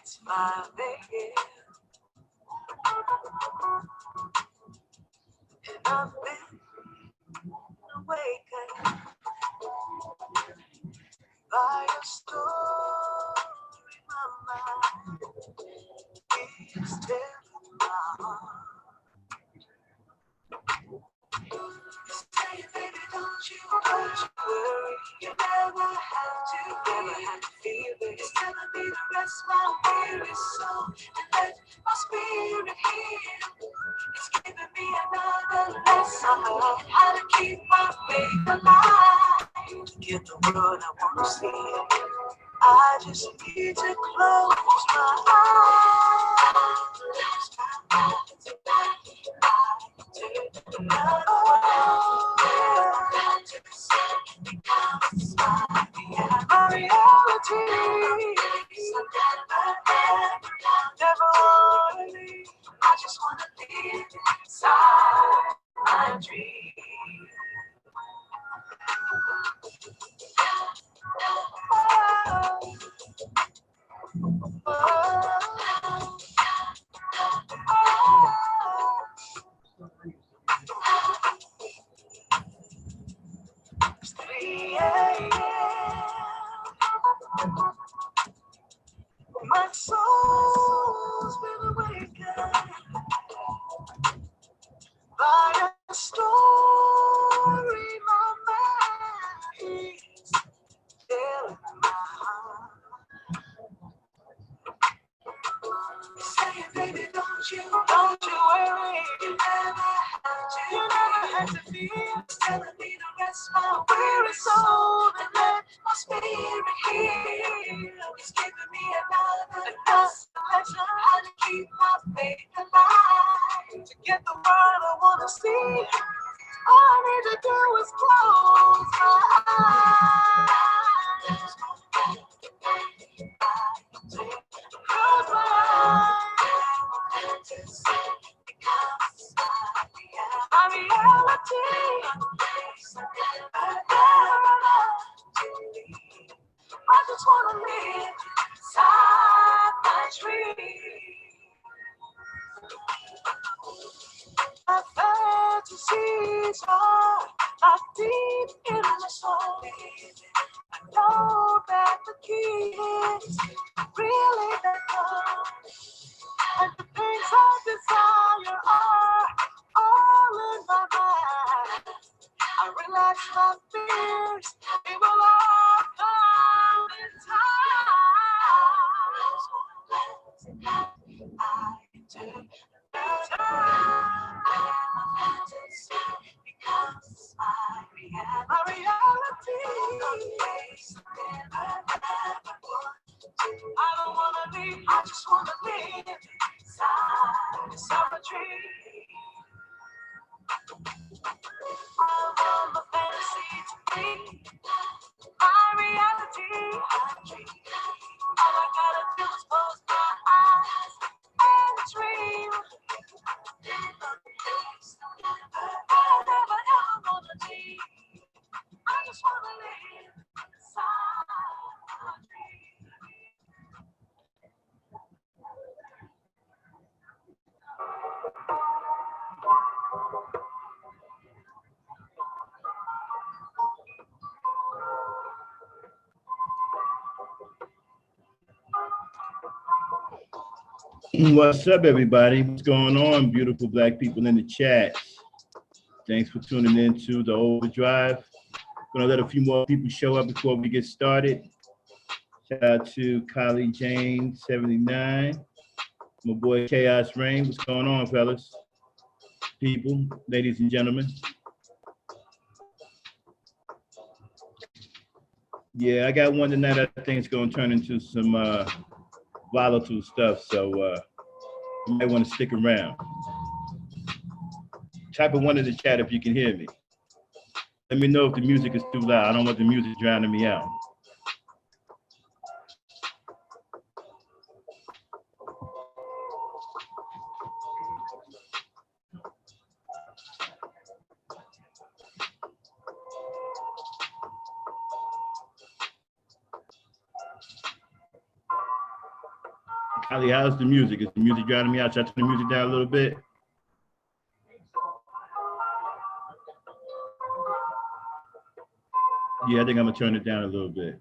It's my baby, and I've been awakened by your story. My mind is telling my heart. Say, baby, don't you worry. You never have to feel it. It's telling me to rest my weary soul and let my spirit heal. It's giving me another lesson on how to keep my faith alive. To get the world I want to see, I just need to close my eyes. My reality, never wanna leave. I just wanna live inside my dream. It's 3 a.m. My soul's been awakened by a story my mind is telling my heart. Say, baby, don't you worry. You never have to feel. It's telling me to rest my weary soul and let my spirit heal. It's giving me another lesson how to keep my faith alive. To get the world I want to see, all I need to do is close my eyes. Close my eyes. My reality, I just wanna live inside my dream. My fantasies are deep in my soul. I know that the key is really that love. And the things I desire are all in my mind. I relax my fears, it will all come in time. I do the time. Becomes my reality. I don't wanna leave, I just wanna live inside a dream. I want the fantasy to be my reality. All I gotta do is close my eyes and dream. I never ever wanna leave. I just wanna live inside a dream. What's up, everybody? What's going on, beautiful Black people in the chat? Thanks for tuning in to the Overdrive. Gonna let a few more people show up before we get started. Shout out to Kylie Jane 79, my boy Chaos Rain. What's going on, fellas? People, ladies and gentlemen. Yeah, I got one tonight. I think it's gonna turn into some volatile stuff, so you might want to stick around. type of one in the chat if you can hear me. Let me know if the music is too loud. I don't want the music drowning me out. Ali, how's the music? Is the music drowning me out? Should I turn the music down a little bit? Yeah, I think I'm gonna turn it down a little bit.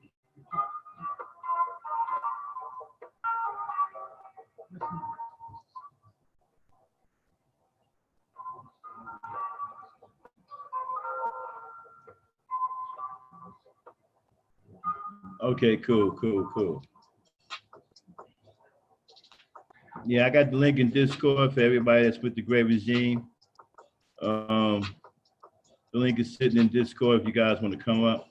Okay, cool. Yeah, I got the link in Discord for everybody that's with the Great Regime. The link is sitting in Discord if you guys want to come up.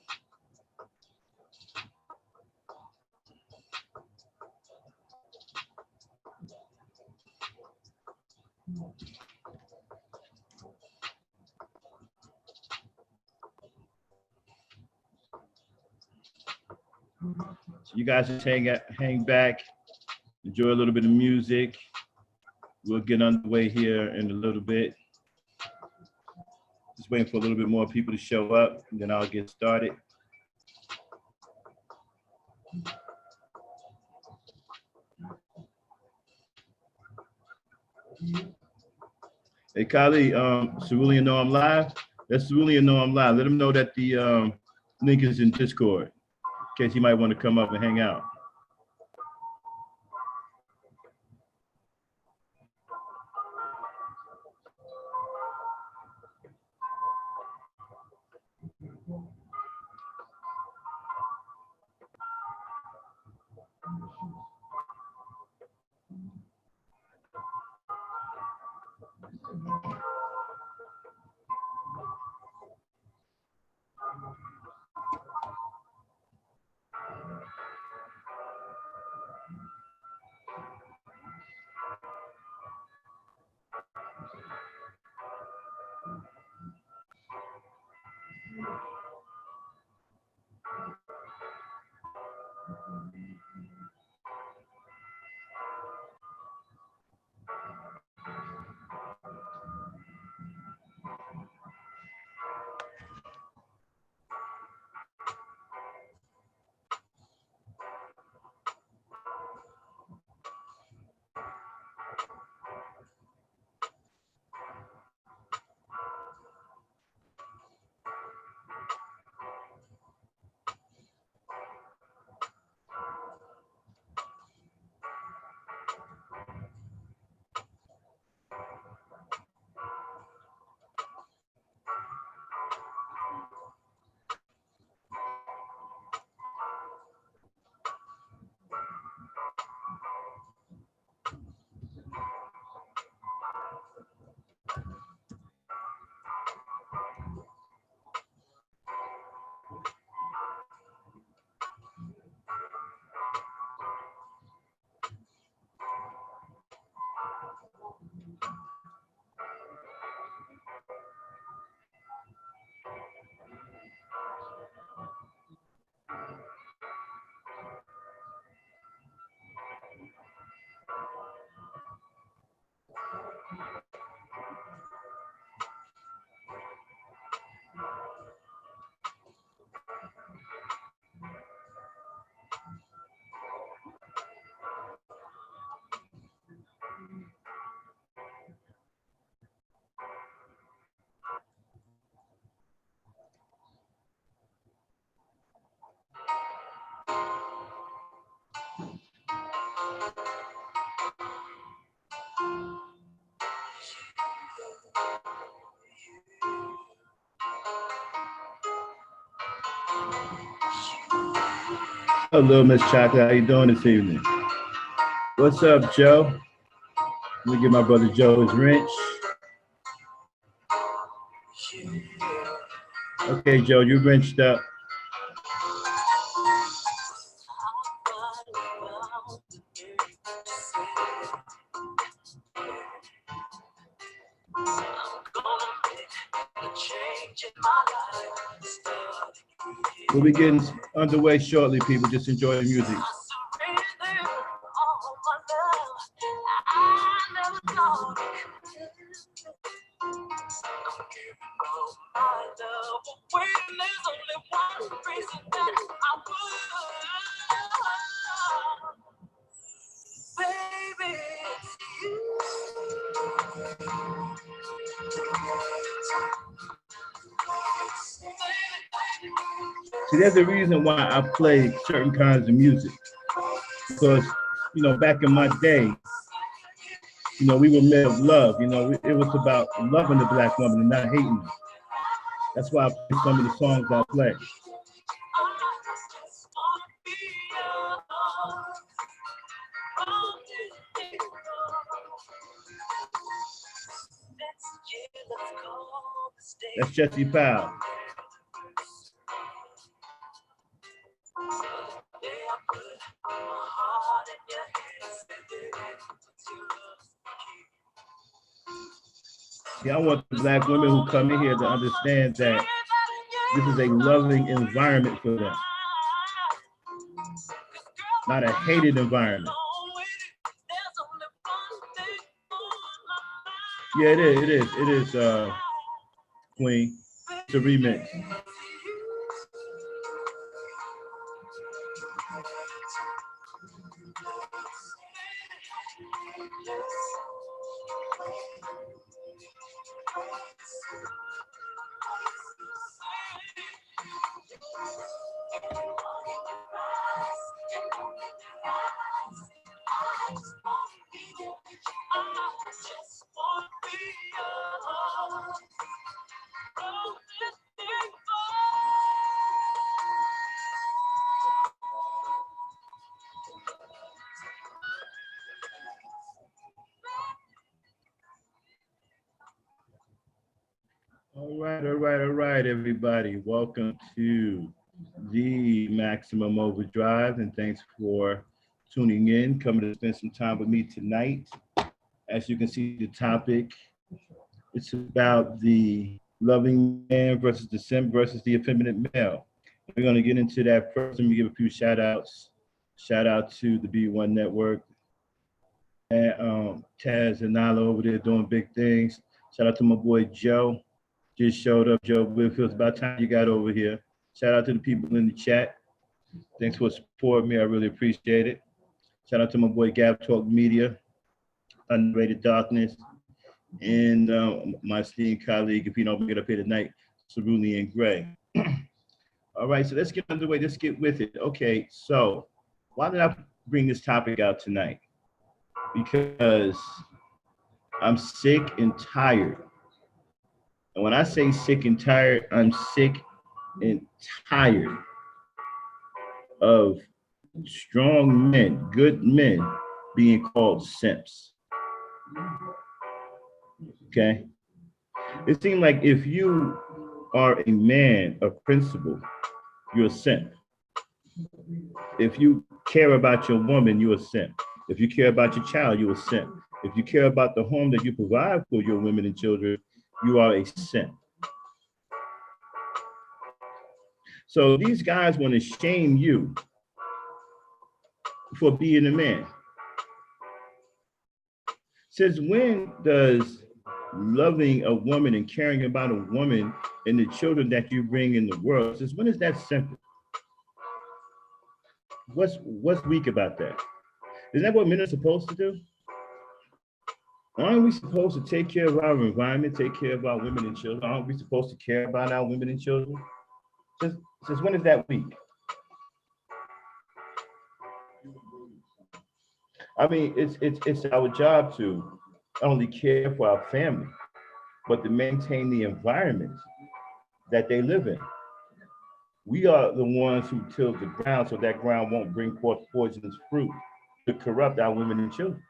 So you guys just hang back, enjoy a little bit of music. We'll get underway here in a little bit. Just waiting for a little bit more people to show up, and then I'll get started. Hey, Kylie, Cerulean know I'm live. Let Cerulean know I'm live. Let him know that the link is in Discord, in case he might want to come up and hang out. Hello, Miss Chocolate. How you doing this evening? What's up, Joe? Let me give my brother Joe his wrench. Okay, Joe, you wrenched up. We'll be getting underway shortly, people. Just enjoy the music. See, there's a reason why I play certain kinds of music. Because, you know, back in my day, you know, we were men of love. You know, it was about loving the black woman and not hating her. That's why I play some of the songs I play. That's Jesse Powell. See, I want the black women who come in here to understand that this is a loving environment for them, not a hated environment. Yeah, it is, Queen. It's a remix. All right, everybody. Welcome to the Maximum Overdrive, and thanks for tuning in, coming to spend some time with me tonight. As you can see, the topic, it's about the loving man versus the simp versus the effeminate male. We're going to get into that first. Let me give a few shout outs. Shout out to the B1 Network, and Taz and Nala over there doing big things. Shout out to my boy Joe. Just showed up, Joe Whitfield. It's about time you got over here. Shout out to the people in the chat. Thanks for supporting me. I really appreciate it. Shout out to my boy Gab Talk Media, Underrated Darkness, and my esteemed colleague, if you don't get up here tonight, Cerulean Gray. All right, so let's get underway. Let's get with it. Okay, so why did I bring this topic out tonight? Because I'm sick and tired. And when I say sick and tired, I'm sick and tired of strong men, good men, being called simps. Okay? It seems like if you are a man of principle, you're a simp. If you care about your woman, you're a simp. If you care about your child, you're a simp. If you care about the home that you provide for your women and children, you are a simp. So these guys want to shame you for being a man. Since when does loving a woman and caring about a woman and the children that you bring in the world, since when is that simple? What's weak about that? Isn't that what men are supposed to do? Aren't we supposed to take care of our environment, take care of our women and children? Aren't we supposed to care about our women and children? Since when is that weak? I mean, it's our job to not only care for our family, but to maintain the environment that they live in. We are the ones who till the ground so that ground won't bring forth poisonous fruit to corrupt our women and children.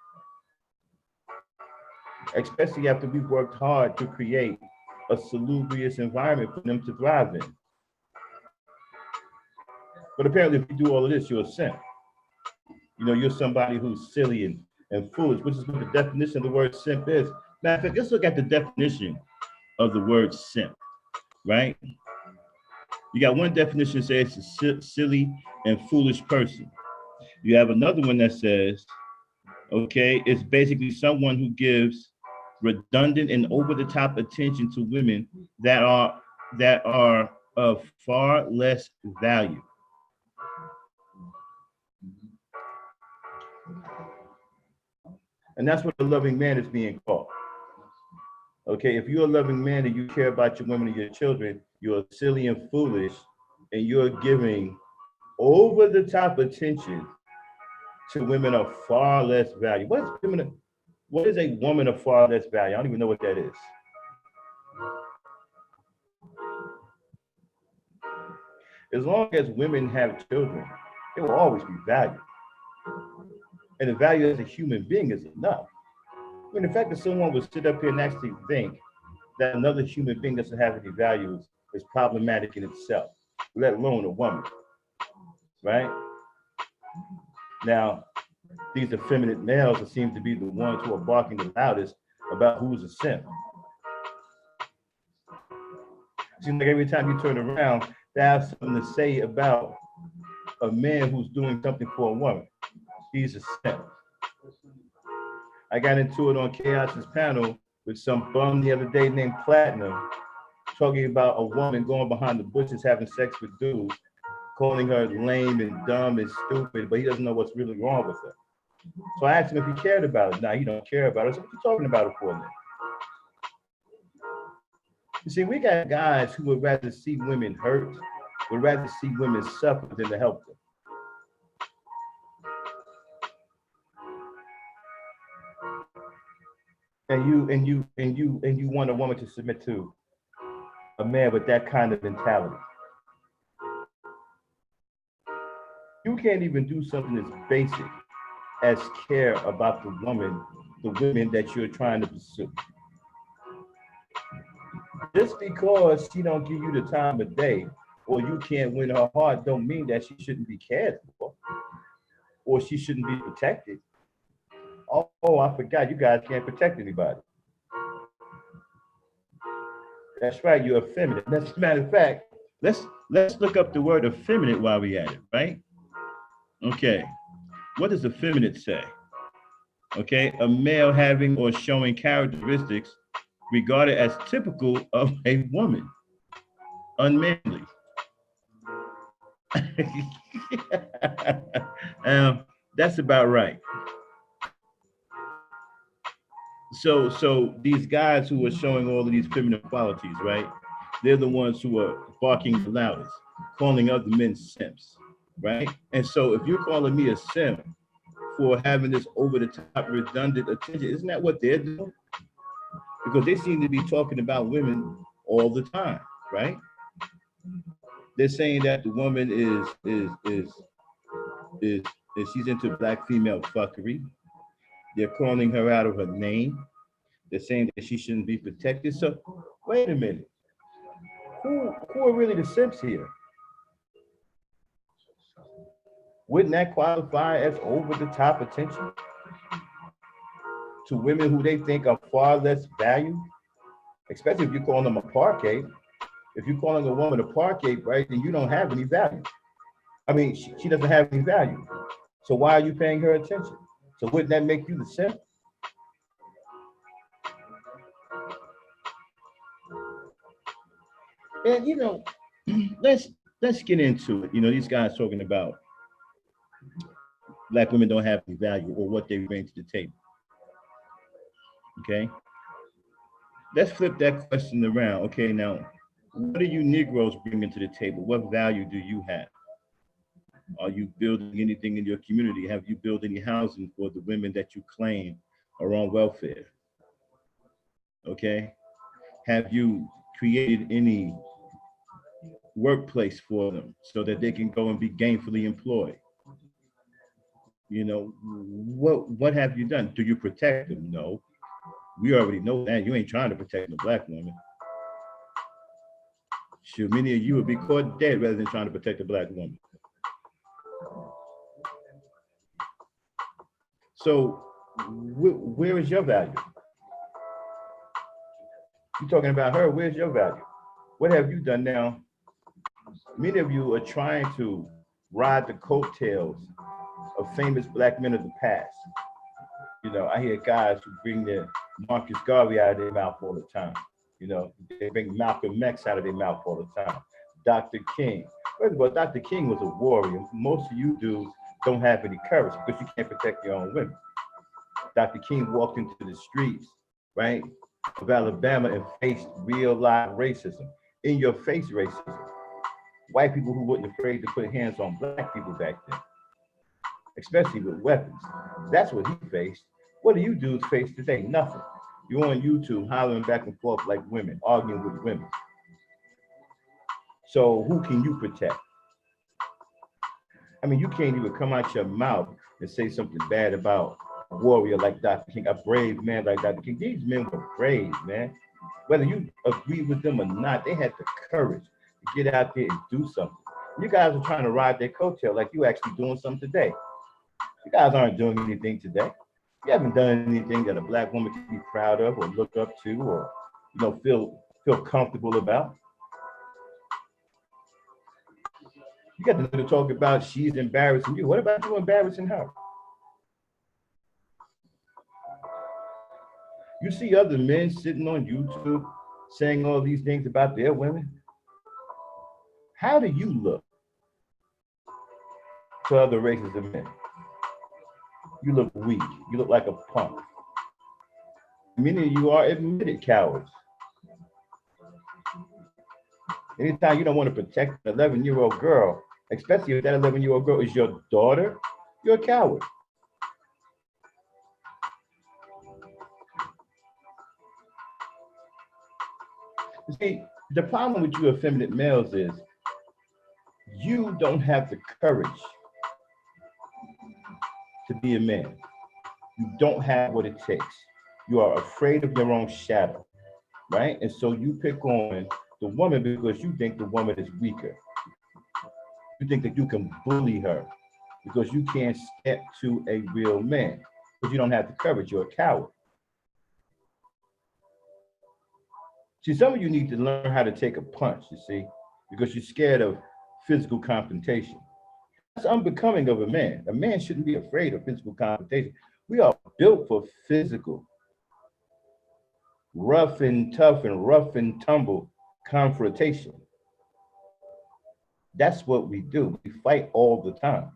Especially after we've worked hard to create a salubrious environment for them to thrive in. But apparently, if you do all of this, you're a simp. You know, you're somebody who's silly and foolish, which is what the definition of the word simp is. Matter of fact, let's look at the definition of the word simp. right? You got one definition that says it's a silly and foolish person. You have another one that says, okay, it's basically someone who gives redundant and over-the-top attention to women that are of far less value. And that's what a loving man is being called. Okay, if you're a loving man and you care about your women and your children, you're silly and foolish, and you're giving over-the-top attention to women of far less value. What is a woman of far less value? I don't even know what that is. As long as women have children, they will always be valued. And the value as a human being is enough. I mean, the fact that someone would sit up here and actually think that another human being doesn't have any value is problematic in itself, let alone a woman, right? Now, these effeminate males seem to be the ones who are barking the loudest about who's a simp. Seems like every time you turn around, they have something to say about a man who's doing something for a woman. He's a simp. I got into it on Chaos's panel with some bum the other day named Platinum, talking about a woman going behind the bushes having sex with dudes, calling her lame and dumb and stupid, but he doesn't know what's really wrong with her. So I asked him if he cared about it. Now he don't care about it. So what you talking about it for then? You see, we got guys who would rather see women hurt, would rather see women suffer than to help them. And you want a woman to submit to a man with that kind of mentality. You can't even do something as basic as care about the women that you're trying to pursue. Just because she don't give you the time of day or you can't win her heart don't mean that she shouldn't be cared for or she shouldn't be protected. Oh, I forgot, you guys can't protect anybody. That's right, you're effeminate. As a matter of fact, let's look up the word effeminate while we at it, right? Okay, what does effeminate say? Okay, a male having or showing characteristics regarded as typical of a woman, unmanly. That's about right. So these guys who are showing all of these feminine qualities, right? They're the ones who are barking the loudest, calling other men simps, right? And so if you're calling me a simp for having this over-the-top redundant attention, isn't that what they're doing? Because they seem to be talking about women all the time, right? They're saying that the woman is she's into black female fuckery. They're calling her out of her name. They're saying that she shouldn't be protected. So wait a minute. Who are really the simps here? Wouldn't that qualify as over-the-top attention to women who they think are far less valued? Especially if you're calling them a parquet. If you're calling a woman a parquet, right, then you don't have any value. I mean, she doesn't have any value. So why are you paying her attention? So wouldn't that make you the simp? And you know, let's get into it. You know, these guys talking about black women don't have any value or what they bring to the table. Okay, let's flip that question around. Okay, now, what are you Negroes bringing to the table? What value do you have? Are you building anything in your community? Have you built any housing for the women that you claim are on welfare? Okay, have you created any workplace for them so that they can go and be gainfully employed? You know, what have you done? Do you protect them? No. We already know that. You ain't trying to protect the black woman. Sure, many of you would be caught dead rather than trying to protect the black woman. So where is your value? You're talking about her, where's your value? What have you done now? Many of you are trying to ride the coattails of famous black men of the past. You know, I hear guys who bring their Marcus Garvey out of their mouth all the time. You know, they bring Malcolm X out of their mouth all the time. Dr. King. First of all, Dr. King was a warrior. Most of you dudes don't have any courage because you can't protect your own women. Dr. King walked into the streets, right, of Alabama and faced real live racism, in your face racism. White people who weren't afraid to put hands on black people back then, especially with weapons. That's what he faced. What do you dudes face today? Nothing. You're on YouTube hollering back and forth like women, arguing with women. So who can you protect? I mean, you can't even come out your mouth and say something bad about a warrior like Dr. King, a brave man like Dr. King. These men were brave, man. Whether you agree with them or not, they had the courage to get out there and do something. You guys are trying to ride their coattail like you actually doing something today. You guys aren't doing anything today. You haven't done anything that a black woman can be proud of or look up to or, you know, feel comfortable about. You got to talk about she's embarrassing you. What about you embarrassing her? You see other men sitting on YouTube saying all these things about their women. How do you look to other races of men? You look weak. You look like a punk. Many of you are admitted cowards. Anytime you don't want to protect an 11-year-old girl, especially if that 11-year-old girl is your daughter, you're a coward. You see, the problem with you effeminate males is you don't have the courage to be a man. You don't have what it takes. You are afraid of your own shadow, right? And so you pick on the woman because you think the woman is weaker. You think that you can bully her because you can't step to a real man, because you don't have the courage. You're a coward. See, some of you need to learn how to take a punch, you see, because you're scared of physical confrontation. That's unbecoming of a man. A man shouldn't be afraid of physical confrontation. We are built for physical, rough and tough and rough and tumble confrontation. That's what we do. We fight all the time.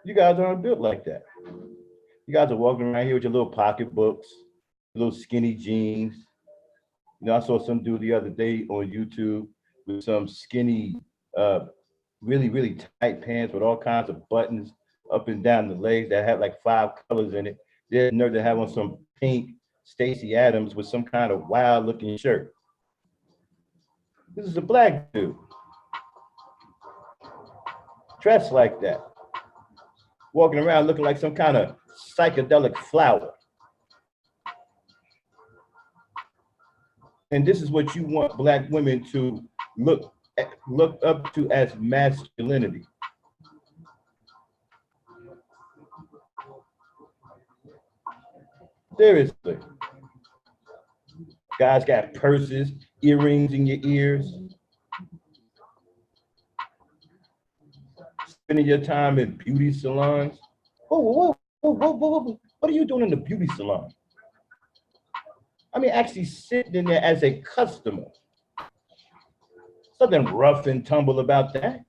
You guys aren't built like that. You guys are walking around here with your little pocketbooks, little skinny jeans. You know, I saw some dude the other day on YouTube with some skinny, really, really tight pants with all kinds of buttons up and down the legs that had like 5 colors in it. They had nerve to have on some pink Stacey Adams with some kind of wild looking shirt. This is a black dude, dressed like that, walking around looking like some kind of psychedelic flower. And this is what you want black women to look up to as masculinity. Seriously. Guys got purses, earrings in your ears. Spending your time in beauty salons. What are you doing in the beauty salon? I mean, actually sitting in there as a customer. Something rough and tumble about that.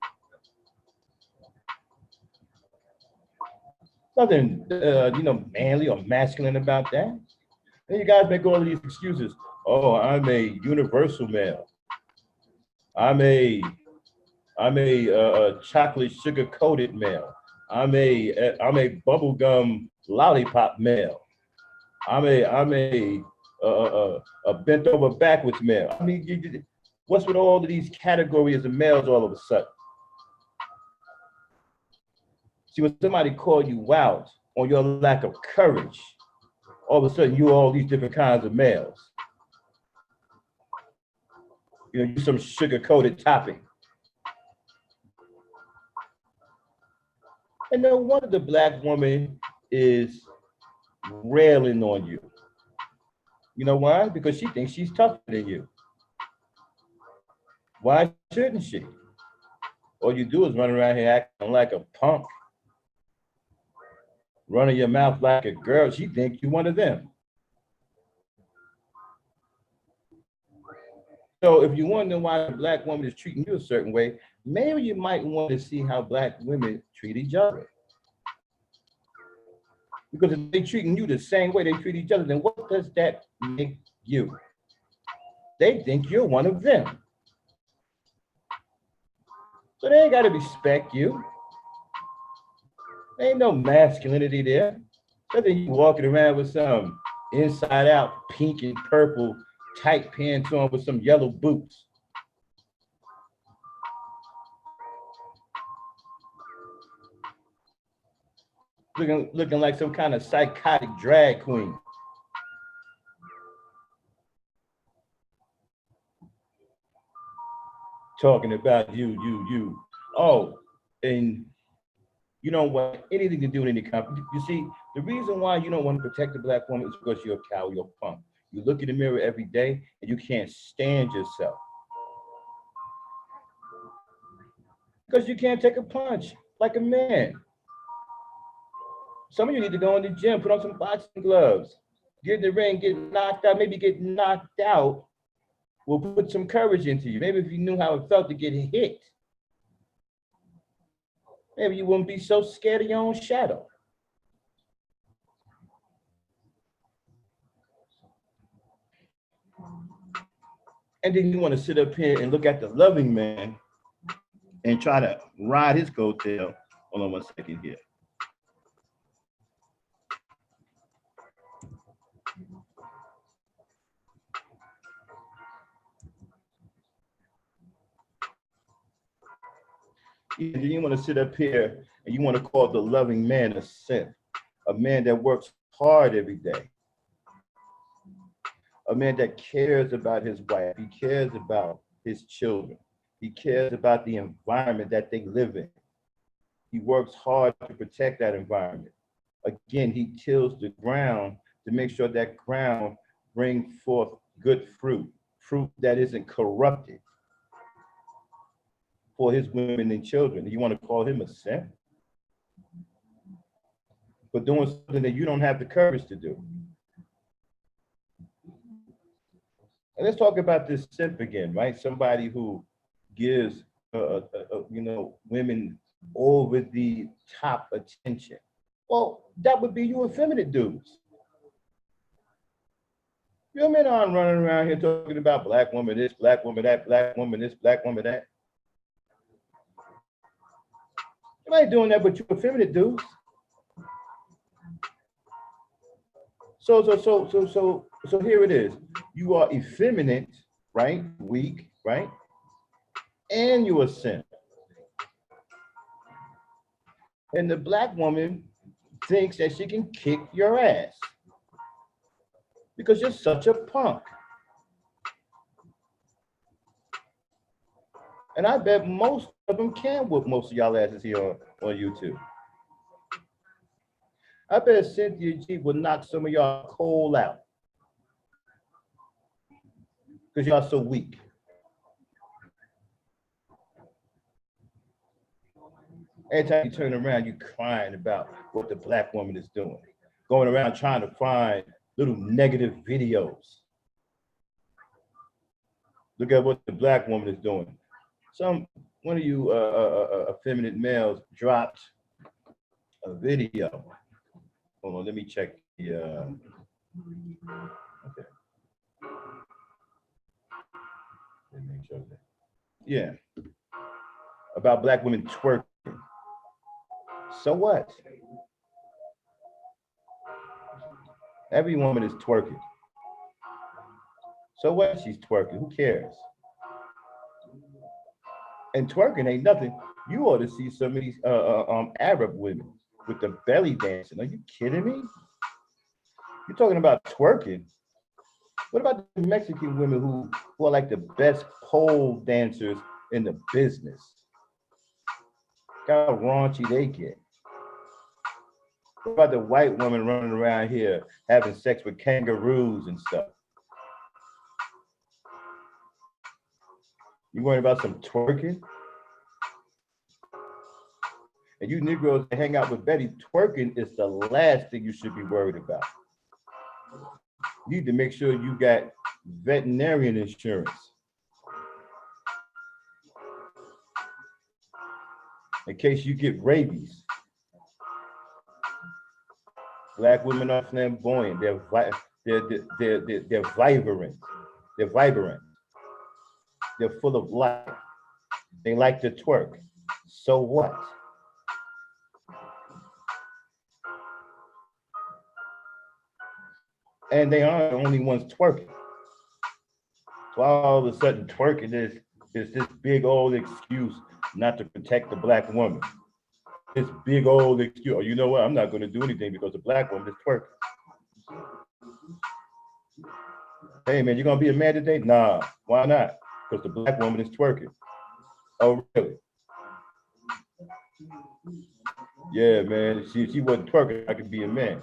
Nothing, manly or masculine about that. Then you guys make all of these excuses. Oh, I'm a universal male. I'm a chocolate sugar coated male. I'm a bubblegum lollipop male. I'm a bent over backwards male. I mean, what's with all of these categories of males all of a sudden? See, when somebody call you out on your lack of courage, all of a sudden you're all these different kinds of males. You know, you're some sugar-coated topping. And no wonder the black woman is railing on you. You know why? Because she thinks she's tougher than you. Why shouldn't she? All you do is run around here acting like a punk, running your mouth like a girl. She thinks you one of them. So if you wonder why a black woman is treating you a certain way, maybe you might want to see how black women treat each other. Because if they're treating you the same way they treat each other, then what does that make you? They think you're one of them. So they ain't got to respect you. There ain't no masculinity there. Other than you walking around with some inside out pink and purple tight pants on with some yellow boots. Looking like some kind of psychotic drag queen. Talking about you. Oh, and you don't want anything to do with any company. You see, the reason why you don't want to protect the black woman is because you're a coward, you're a punk. You look in the mirror every day and you can't stand yourself. Because you can't take a punch like a man. Some of you need to go in the gym, put on some boxing gloves, get in the ring, get knocked out, maybe get knocked out will put some courage into you. Maybe if you knew how it felt to get hit, maybe you wouldn't be so scared of your own shadow. And then you want to sit up here and look at the loving man and try to ride his coattail. Hold on one second here. And then you want to sit up here and you want to call the loving man a simp, a man that works hard every day, a man that cares about his wife, he cares about his children, he cares about the environment that they live in. He works hard to protect that environment. Again, he tills the ground to make sure that ground brings forth good fruit, fruit that isn't corrupted for his women and children. You want to call him a simp? For doing something that you don't have the courage to do. And let's talk about this simp again, right? Somebody who gives, women over the top attention. Well, that would be you effeminate dudes. Your men aren't running around here talking about black woman this, black woman that, black woman this, black woman that. You ain't doing that, but you effeminate dudes. So here it is. You are effeminate, right? Weak, right? And you're a simp. And the black woman thinks that she can kick your ass because you're such a punk. And I bet most of them can whoop most of y'all asses here on YouTube. I bet Cynthia G will knock some of y'all cold out because y'all so weak. Every time you turn around, you're crying about what the black woman is doing, going around trying to find little negative videos. Look at what the black woman is doing. One of you effeminate males dropped a video. Hold on, let me check the. Okay. Let me make sure that. Yeah. About black women twerking. So what? Every woman is twerking. So what? She's twerking. Who cares? And twerking ain't nothing. You ought to see some of these Arab women with the belly dancing. Are you kidding me? You're talking about twerking. What about the Mexican women who are like the best pole dancers in the business? How raunchy they get. What about the white woman running around here having sex with kangaroos and stuff? You worrying about some twerking? And you Negroes that hang out with Betty, twerking is the last thing you should be worried about. You need to make sure you got veterinarian insurance. In case you get rabies. Black women are flamboyant. They're vibrant. They're vibrant. They're full of life. They like to twerk. So what? And they aren't the only ones twerking. So all of a sudden twerking is this big old excuse not to protect the Black woman. This big old excuse, oh, you know what? I'm not going to do anything because the Black woman is twerking. Hey man, you gonna be a man today? Nah, why not? Because the Black woman is twerking. Oh really? Yeah, man. She wasn't twerking, I could be a man.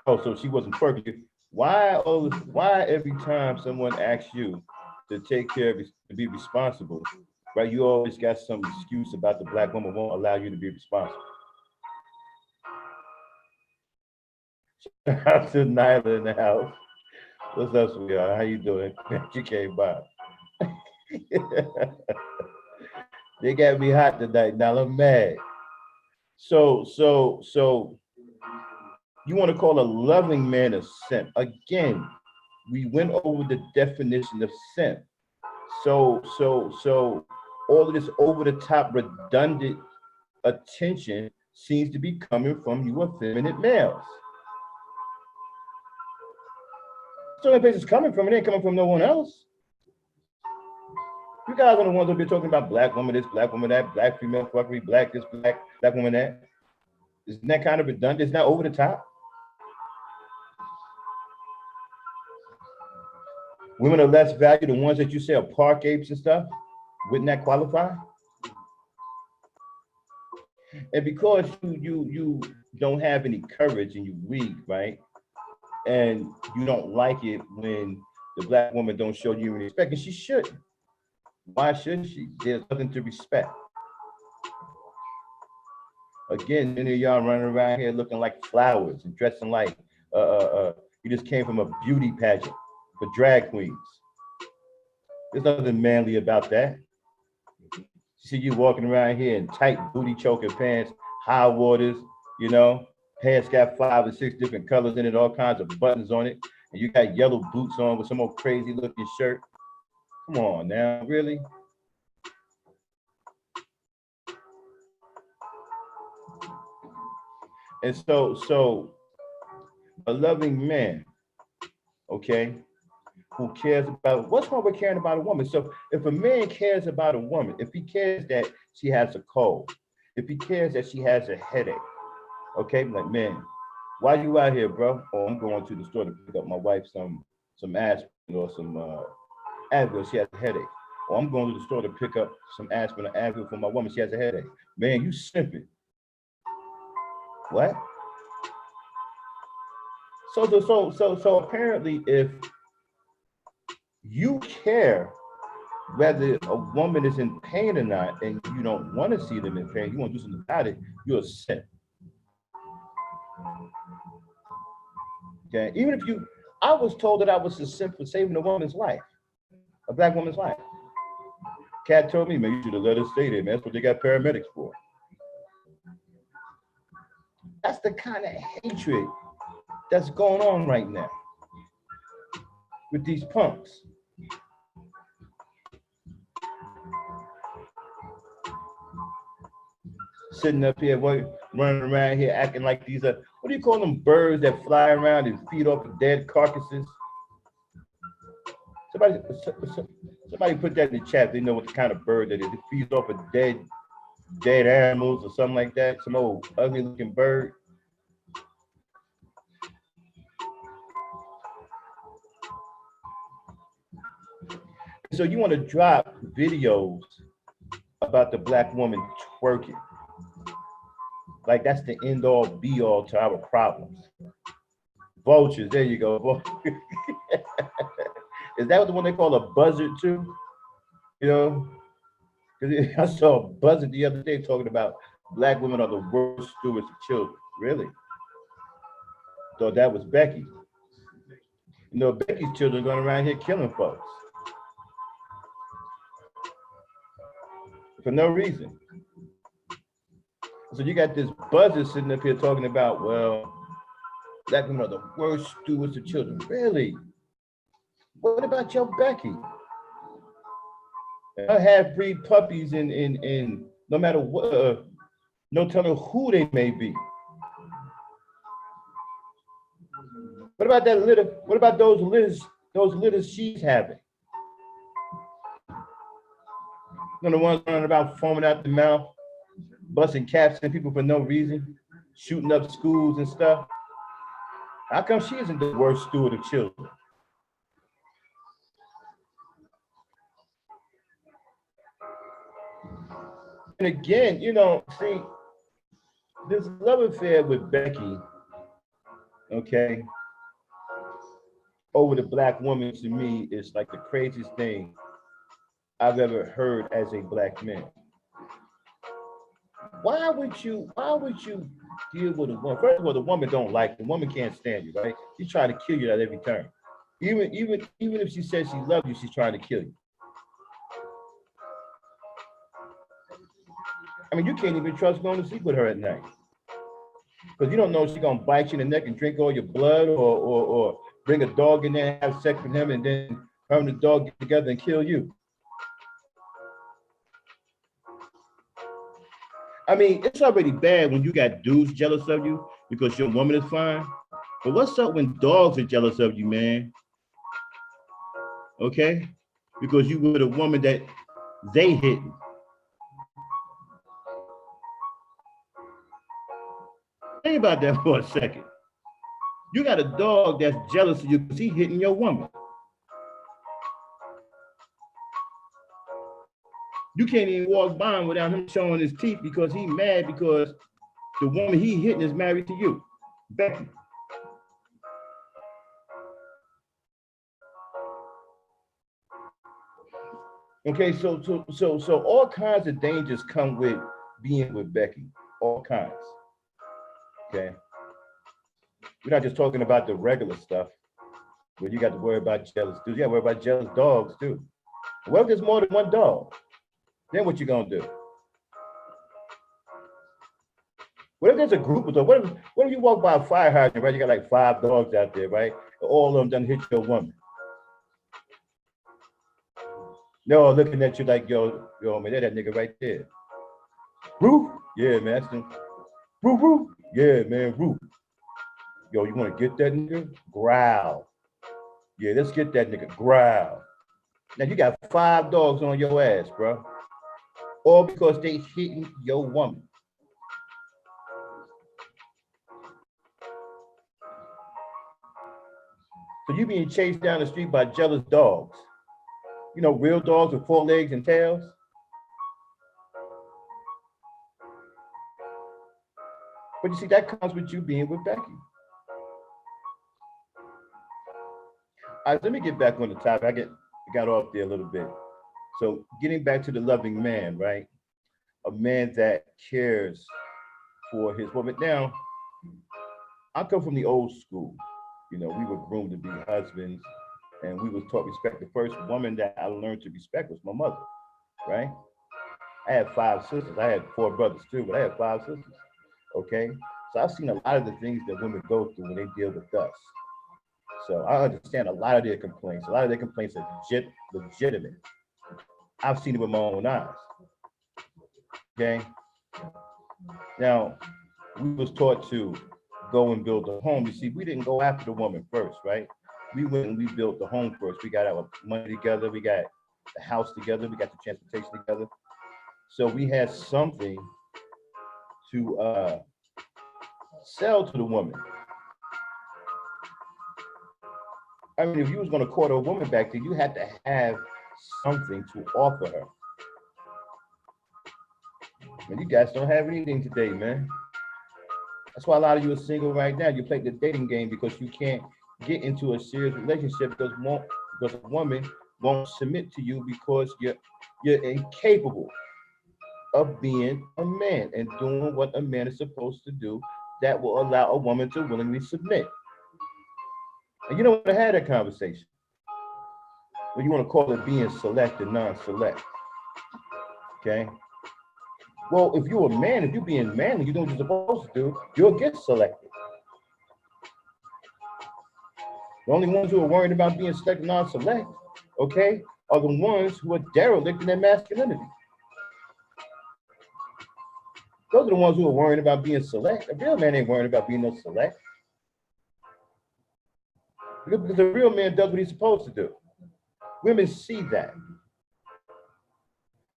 Oh, so she wasn't twerking. Why every time someone asks you to take care of, to be responsible, right? You always got some excuse about the Black woman won't allow you to be responsible. Shout out to Nyla in the house. What's up, sweetheart? How you doing? You came by. They got me hot tonight. Now I'm mad. So you want to call a loving man a simp? Again, we went over the definition of simp. So all of this over the top redundant attention seems to be coming from you effeminate males. So the place it's coming from, it ain't coming from no one else. You guys are the ones that be talking about Black woman this, Black woman that, Black female fuckery, Black this, Black woman that. Isn't that kind of redundant? It's not over the top. Women are less valued, the ones that you say are park apes and stuff, wouldn't that qualify? And because you don't have any courage and you're weak, right? And you don't like it when the Black woman don't show you any respect, and she shouldn't. Why should she? There's nothing to respect. Again, many of y'all running around here looking like flowers and dressing like you just came from a beauty pageant for drag queens. There's nothing manly about that. See you walking around here in tight booty choker pants, high waters, you know, pants got 5 or 6 different colors in it, all kinds of buttons on it, and you got yellow boots on with some old crazy looking shirt. Come on now, really? And so a loving man, okay, who cares about, what's wrong with caring about a woman? So if a man cares about a woman, if he cares that she has a cold, if he cares that she has a headache, okay, like, man, why you out here, bro? Oh, I'm going to the store to pick up my wife some aspirin or some Advil, she has a headache. Or I'm going to the store to pick up some aspirin or Advil for my woman, she has a headache. Man, you simping. What? So apparently, if you care whether a woman is in pain or not, and you don't want to see them in pain, you want to do something about it, you're a simp. Okay, even if I was told that I was a simp for saving a woman's life, a Black woman's life. Cat told me, man, you should have let her stay there, man. That's what they got paramedics for. That's the kind of hatred that's going on right now with these punks. Sitting up here, running around here, acting like these are, what do you call them, birds that fly around and feed off of dead carcasses? Somebody put that in the chat. They know what the kind of bird that is. It feeds off of dead animals or something like that. Some old ugly looking bird. So you want to drop videos about the Black woman twerking. Like that's the end all be all to our problems. Vultures, there you go. Is that the one they call a buzzard too? You know, because I saw a buzzard the other day talking about black women are the worst stewards of children. Really? Thought that was Becky. You know, Becky's children going around here killing folks for no reason. So you got this buzzard sitting up here talking about, well, black women are the worst stewards of children. Really? What about your Becky? I have breed puppies in no matter what, no telling who they may be. What about that litter? What about those litters she's having? You know, the ones running about foaming out the mouth, busting caps in people for no reason, shooting up schools and stuff. How come she isn't the worst steward of children? And again, you know, see, this love affair with Becky, okay, over the black woman to me is like the craziest thing I've ever heard as a black man. Why would you deal with a woman? First of all, the woman don't like you. The woman can't stand you, right? She's trying to kill you at every turn. Even if she says she loves you, she's trying to kill you. I mean, you can't even trust going to sleep with her at night. Because you don't know if she's gonna bite you in the neck and drink all your blood or bring a dog in there and have sex with him and then her and the dog get together and kill you. I mean, it's already bad when you got dudes jealous of you because your woman is fine. But what's up when dogs are jealous of you, man? Okay? Because you were the woman that they hit. Think about that for a second. You got a dog that's jealous of you because he's hitting your woman. You can't even walk by him without him showing his teeth because he's mad because the woman he hitting is married to you, Becky. Okay, so all kinds of dangers come with being with Becky, all kinds. Okay, we're not just talking about the regular stuff, but you got to worry about jealous dudes. You got to worry about jealous dogs too. What if there's more than one dog? Then what you gonna do? What if there's a group of dogs? What if you walk by a fire hydrant, right? You got like 5 dogs out there, right? All of them done hit your woman. They're all looking at you like, yo, man, that nigga right there. Roof? Yeah, man, that's them. Roof? Yeah, man, roof. Yo, you wanna get that nigga? Growl. Yeah, let's get that nigga, growl. Now you got 5 dogs on your ass, bro. All because they hitting your woman. So you being chased down the street by jealous dogs. You know, real dogs with 4 legs and tails. But you see, that comes with you being with Becky. All right, let me get back on the topic. I got off there a little bit. So getting back to the loving man, right? A man that cares for his woman. Now, I come from the old school. You know, we were groomed to be husbands and we was taught respect. The first woman that I learned to respect was my mother, right? I had 5 sisters. I had 4 brothers too, but I had 5 sisters, okay? So I've seen a lot of the things that women go through when they deal with us. So I understand a lot of their complaints. A lot of their complaints are legitimate. I've seen it with my own eyes, okay? Now, we was taught to go and build a home. You see, we didn't go after the woman first, right? We went and we built the home first. We got our money together. We got the house together. We got the transportation together. So we had something to sell to the woman. I mean, if you was going to court a woman back then, you had to have something to offer her. And you guys don't have anything today, man. That's why a lot of you are single right now. You play the dating game because you can't get into a serious relationship because a woman won't submit to you because you're incapable of being a man and doing what a man is supposed to do that will allow a woman to willingly submit. And you don't want to have that conversation. Well, you want to call it being select and non-select. Okay. Well, if you're a man, if you're being manly, you do what you're supposed to do, you'll get selected. The only ones who are worried about being select and non-select, okay, are the ones who are derelict in their masculinity. Those are the ones who are worried about being select. A real man ain't worried about being no select. Because a real man does what he's supposed to do. Women see that.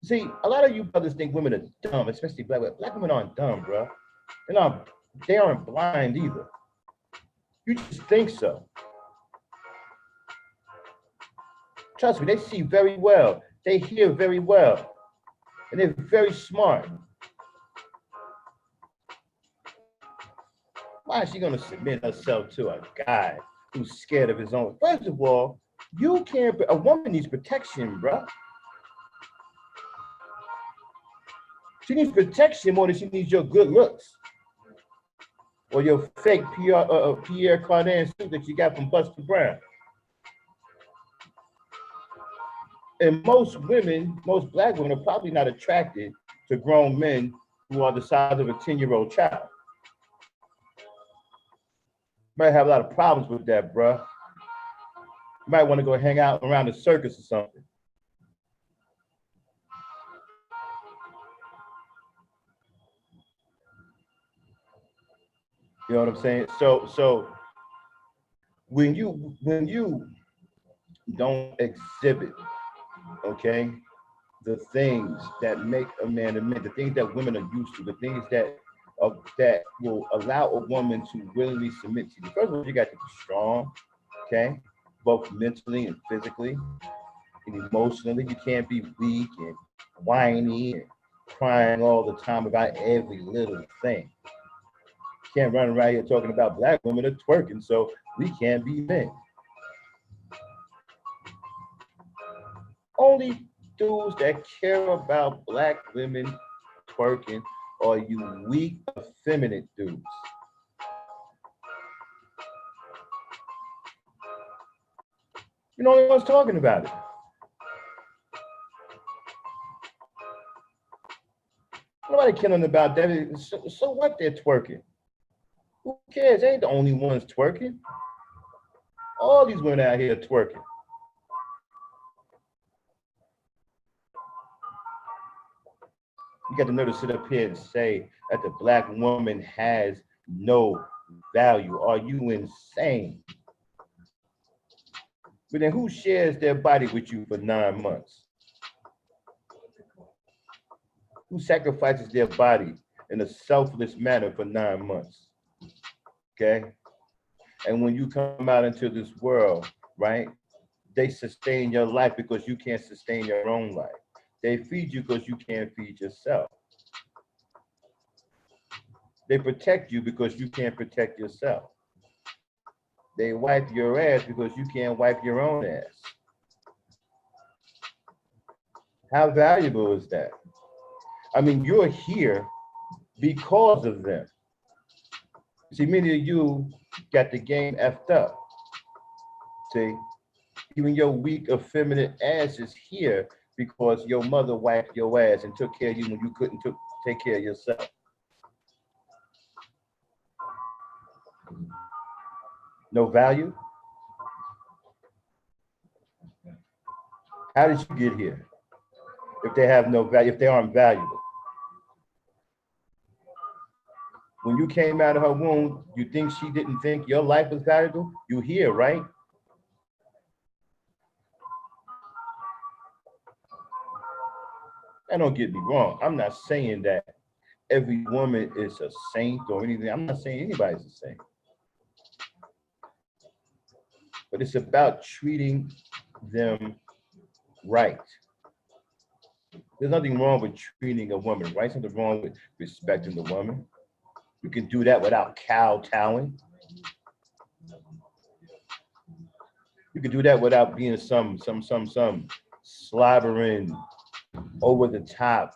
See, a lot of you brothers think women are dumb, especially black women. Black women aren't dumb, bro. They aren't blind either. You just think so. Trust me, they see very well. They hear very well. And they're very smart. Why is she going to submit herself to a guy who's scared of his own? First of all, you can't, a woman needs protection, bro. She needs protection more than she needs your good looks. Or your fake Pierre Cardin suit that you got from Buster Brown. And most women, most black women are probably not attracted to grown men who are the size of a 10-year-old child. Might have a lot of problems with that, bruh. You might want to go hang out around the circus or something. You know what I'm saying? So when you don't exhibit, okay, the things that make a man a man, the things that women are used to, the things that will allow a woman to willingly submit to you. First of all, you got to be strong, okay, both mentally and physically and emotionally. You can't be weak and whiny and crying all the time about every little thing. You can't run around here talking about black women are twerking, so we can't be men. Only dudes that care about black women twerking are you weak, effeminate dudes. You know, no one's talking about it. Nobody killing about that. So what they're twerking? Who cares? They ain't the only ones twerking. All these women out here twerking. You got the nerve to sit up here and say that the black woman has no value. Are you insane? But then who shares their body with you for 9 months? Who sacrifices their body in a selfless manner for 9 months? Okay? And when you come out into this world, right, they sustain your life because you can't sustain your own life. They feed you because you can't feed yourself. They protect you because you can't protect yourself. They wipe your ass because you can't wipe your own ass. How valuable is that? I mean, you're here because of them. See, many of you got the game effed up. See, even your weak, effeminate ass is here because your mother wiped your ass and took care of you when you couldn't take care of yourself. No value? How did you get here? If they have no value, if they aren't valuable. When you came out of her womb, you think she didn't think your life was valuable? You here, right? And don't get me wrong. I'm not saying that every woman is a saint or anything. I'm not saying anybody's a saint. But it's about treating them right. There's nothing wrong with treating a woman right. There's nothing wrong with respecting the woman. You can do that without kowtowing. You could do that without being some slobbering, over the top.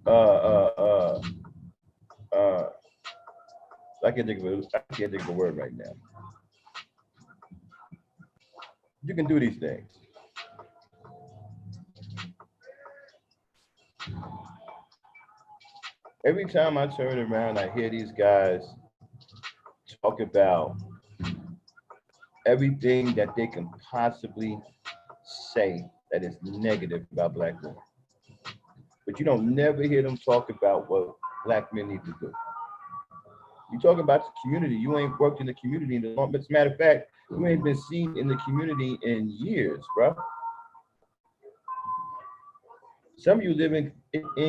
I can't think of a word right now. You can do these things. Every time I turn around, I hear these guys talk about everything that they can possibly say that is negative about Black women. But you don't never hear them talk about what Black men need to do. You talk about the community. You ain't worked in the community in a long. As a matter of fact, you ain't been seen in the community in years, bro. Some of you live in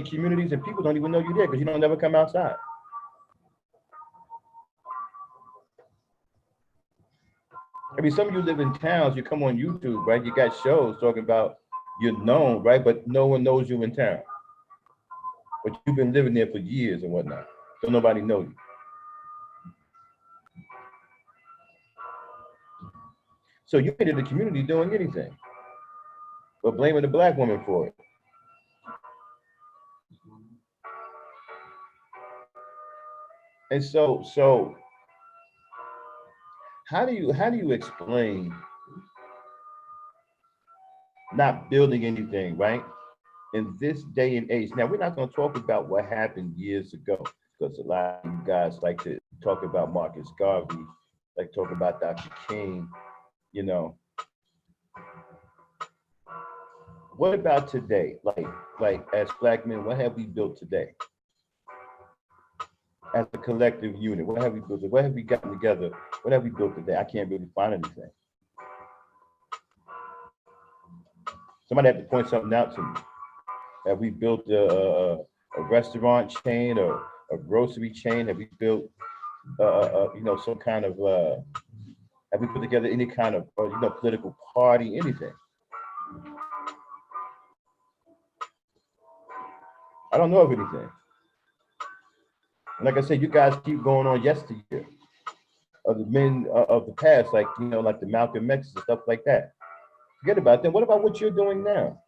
communities and people don't even know you're there because you don't never come outside. I mean, some of you live in towns, you come on YouTube, right? You got shows talking about you're known, right? But no one knows you in town. But you've been living there for years and whatnot. So nobody knows you. So you ain't in the community doing anything, but blaming the Black woman for it. And so how do you explain not building anything, right? In this day and age. Now, we're not going to talk about what happened years ago, because a lot of you guys like to talk about Marcus Garvey, like talk about Dr. King, you know. What about today? Like as Black men, what have we built today? As a collective unit, what have we built? What have we gotten together? What have we built today? I can't really find anything. Somebody had to point something out to me. Have we built a restaurant chain or a grocery chain? Have we built, some kind of, have we put together any kind of, political party, anything? I don't know of anything. And like I said, you guys keep going on yesteryear of the men of the past, like, like the Malcolm X and stuff like that. Forget about them. What about what you're doing now?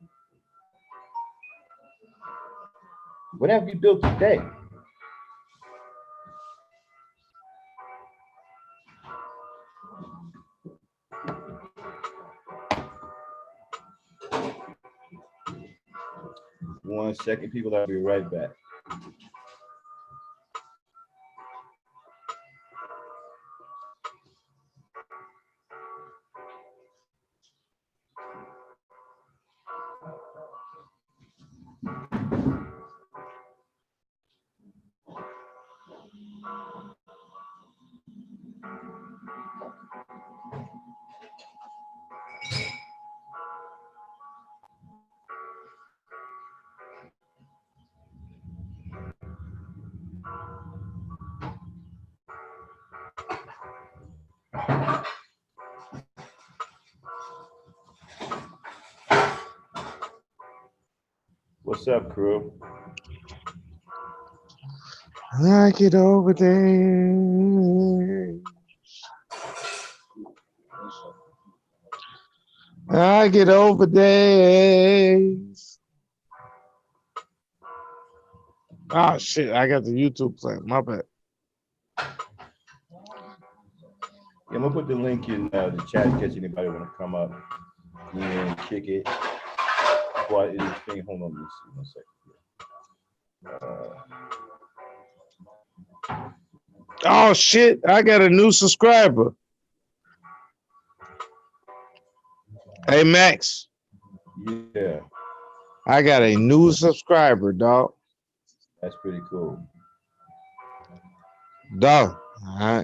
What have you built today? One second, people, I'll be right back. What's up, crew? I get over there. I get over days. Oh shit! I got the YouTube playing. My bad. Yeah, I'm gonna put the link in the chat in case anybody want to come up and kick it. What is this thing? Hold on, let me see 1 second. Oh shit! I got a new subscriber. Hey Max. Yeah. I got a new subscriber, dog. That's pretty cool. Dog.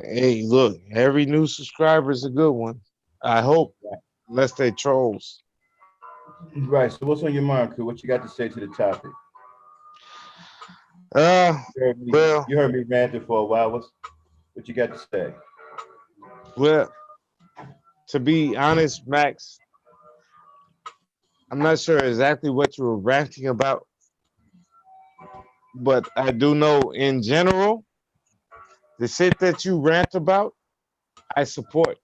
Hey, look, every new subscriber is a good one. I hope, unless they trolls. Right. So what's on your mind, crew? What you got to say to the topic? You heard me ranting for a while. What you got to say? Well, to be honest, Max, I'm not sure exactly what you were ranting about, but I do know in general, the shit that you rant about, I support.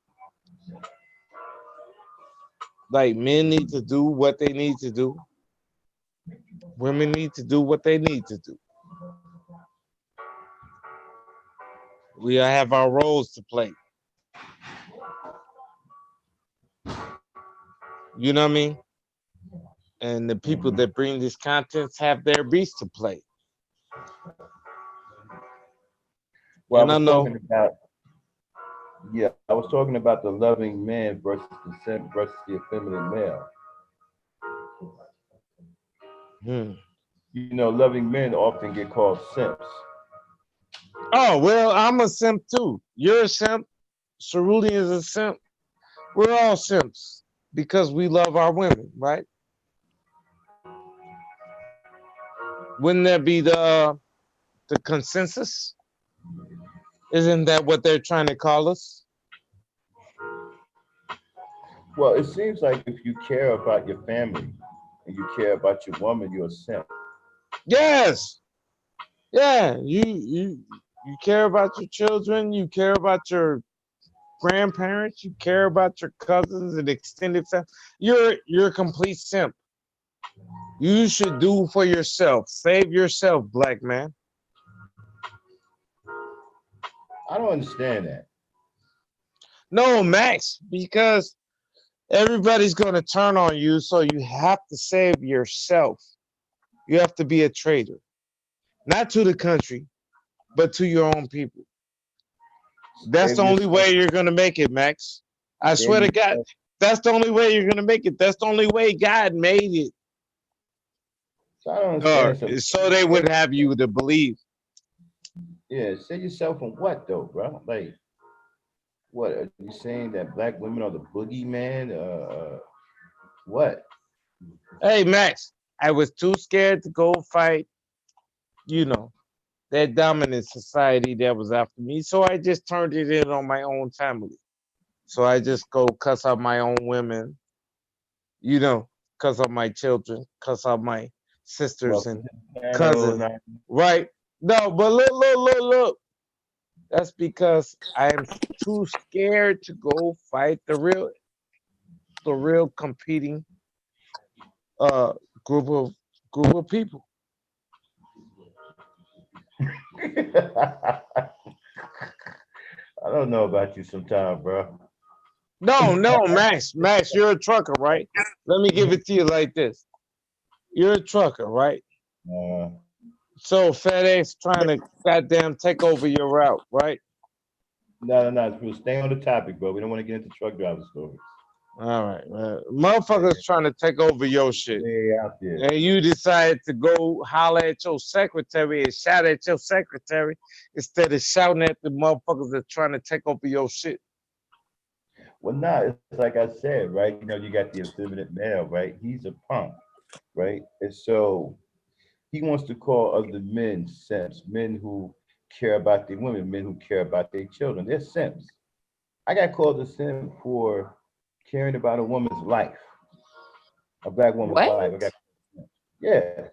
Like men need to do what they need to do. Women need to do what they need to do. We have our roles to play. You know what I mean? And the people Mhm. that bring these contents have their beats to play. Well, I And I was know, talking about, yeah, I was talking about the loving man versus the simp versus the effeminate male. hmm. You know, loving men often get called simps. Oh, well, I'm a simp too. You're a simp. Cerulean is a simp. We're all simps because we love our women, right? Wouldn't that be the consensus? Isn't that what they're trying to call us? Well, it seems like if you care about your family and you care about your woman, you're a simp. Yes. Yeah. You care about your children, you care about your grandparents, you care about your cousins and extended family. You're a complete simp. You should do for yourself. Save yourself, black man. I don't understand that. No, Max, because everybody's gonna turn on you, so you have to save yourself. You have to be a traitor. Not to the country, but to your own people. That's Save the only yourself. way you're gonna make it, Max. I Save swear to God, yourself. that's the only way you're gonna make it. That's the only way God made it. So I don't Or understand something. so they would have you to believe. Yeah, save yourself from what though, bro? Like, what are you saying that black women are the boogeyman? What? Hey, Max, I was too scared to go fight, you know, that dominant society that was after me. So I just turned it in on my own family. So I just go cuss out my own women, cuss out my children, cuss out my sisters Welcome and to the channel. cousins. Right? No, but look. That's because I am too scared to go fight the real competing uh group of group of people. I don't know about you sometime, bro. No, Max, you're a trucker, right? Let me give it to you like this. You're a trucker, right? Uh, So FedEx trying to goddamn take over your route, right? no. We'll stay on the topic, bro. We don't want to get into truck driver stories. All right, man. Motherfuckers trying to take over your shit. Way out there. And you decide to go holler at your secretary and shout at your secretary instead of shouting at the motherfuckers that trying to take over your shit. Well, nah, it's like I said, right? You know, you got the effeminate male, right? He's a punk, right? And so he wants to call other men simps, men who care about their women, men who care about their children. They're simps. I got called a simp for caring about a woman's life, a black woman's What? life. I got, yeah.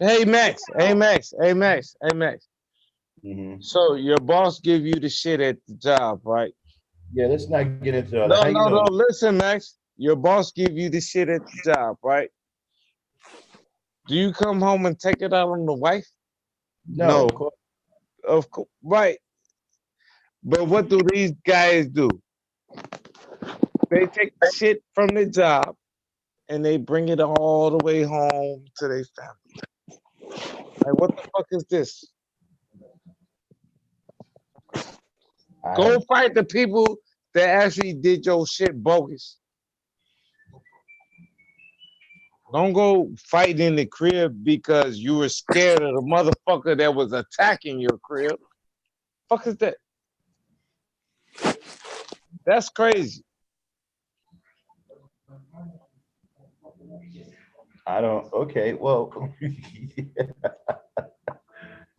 Hey Max, hey Max. Hmm. So your boss give you the shit at the job, right? Yeah, let's not get into all that. No, How you no, no. know? Listen, Max. Your boss give you the shit at the job, right? Do you come home and take it out on the wife? No, No, of course. of course, right. But what do these guys do? They take the shit from the job and they bring it all the way home to their family. Like, what the fuck is this? Go I fight the people that actually did your shit bogus. Don't go fight in the crib because you were scared of the motherfucker that was attacking your crib. Fuck is that? That's crazy. I don't. Okay, well,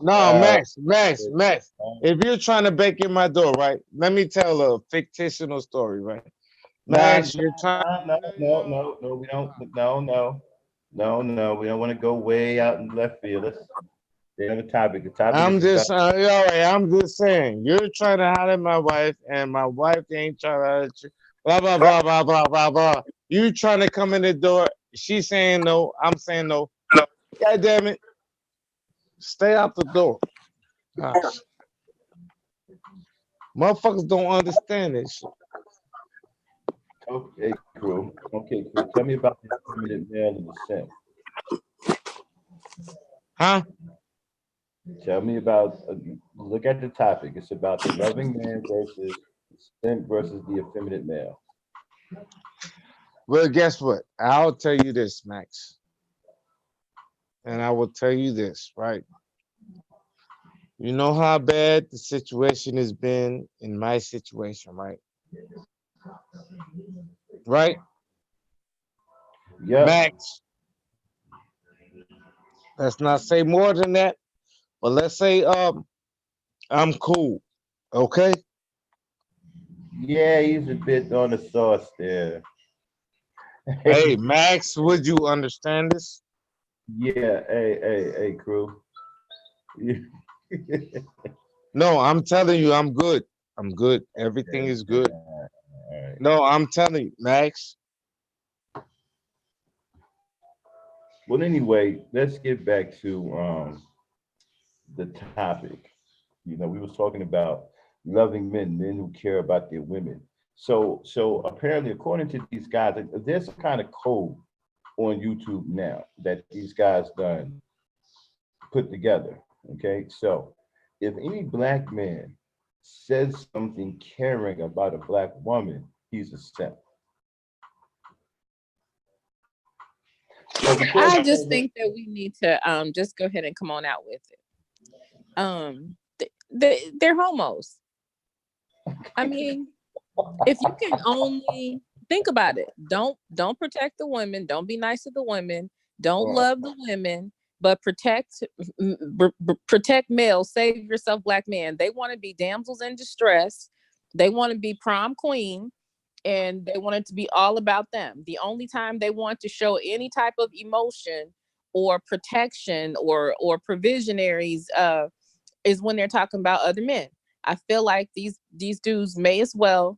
No, uh, Max. If you're trying to break in my door, right? Let me tell a fictional story, right? nah, Max, you're trying. no. We don't. No. We don't want to go way out in left field. Let's stay on the topic. The topic I'm is about. just, all right. I'm just saying, you're trying to holler at my wife, and my wife ain't trying to holler at you. Blah blah blah blah blah blah blah. You trying to come in the door. She's saying no. I'm saying no. God damn it. Stay out the door. Gosh. Motherfuckers don't understand this shit. Okay, crew. Okay, crew. Tell me about the effeminate male and the simp. Huh? Tell me about. Look at the topic. It's about the loving man versus the simp versus the effeminate male. Well, guess what? I'll tell you this, Max. And I will tell you this, right? You know how bad the situation has been in my situation, right? Right? Yep. Max, let's not say more than that, but let's say I'm cool. Okay? Yeah, he's a bit on the sauce there. Hey, Max, would you understand this? Yeah. Hey, crew. No, I'm telling you, I'm good. I'm good. Everything is good. All right. No, I'm telling you, Max. Well, anyway, let's get back to the topic. You know, we was talking about loving men, men who care about their women. So apparently, according to these guys, there's some kind of code on YouTube now that these guys done put together. Okay, so if any black man says something caring about a black woman, he's a simp. So before I we just go, think that we need to just go ahead and come on out with it. They're homos. I mean, if you can only think about it, don't protect the women, don't be nice to the women, don't love the women, but protect males, save yourself, black man. They want to be damsels in distress, they want to be prom queen, and they want it to be all about them. The only time they want to show any type of emotion or protection or provisionaries is when they're talking about other men. I feel like these dudes may as well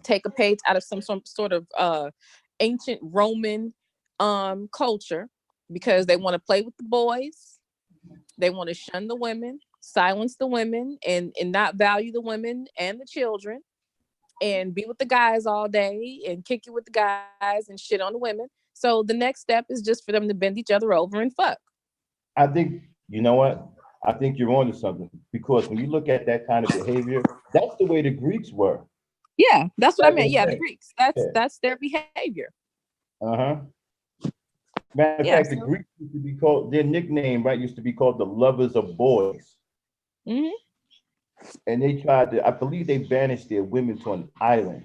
take a page out of some sort of ancient Roman culture, because they want to play with the boys, they want to shun the women, silence the women, and not value the women and the children, and be with the guys all day and kick it with the guys and shit on the women. So the next step is just for them to bend each other over and fuck. I think you know what? I think you're onto something because when you look at that kind of behavior, that's the way the Greeks were Yeah, that's what I back meant. in the Yeah, the day. Greeks. Yeah. That's their behavior. Uh-huh. Matter of Yeah. fact, the Greeks used to be called their nickname, right, used to be called the lovers of boys. Mm-hmm. And they tried to, I believe they banished their women to an island.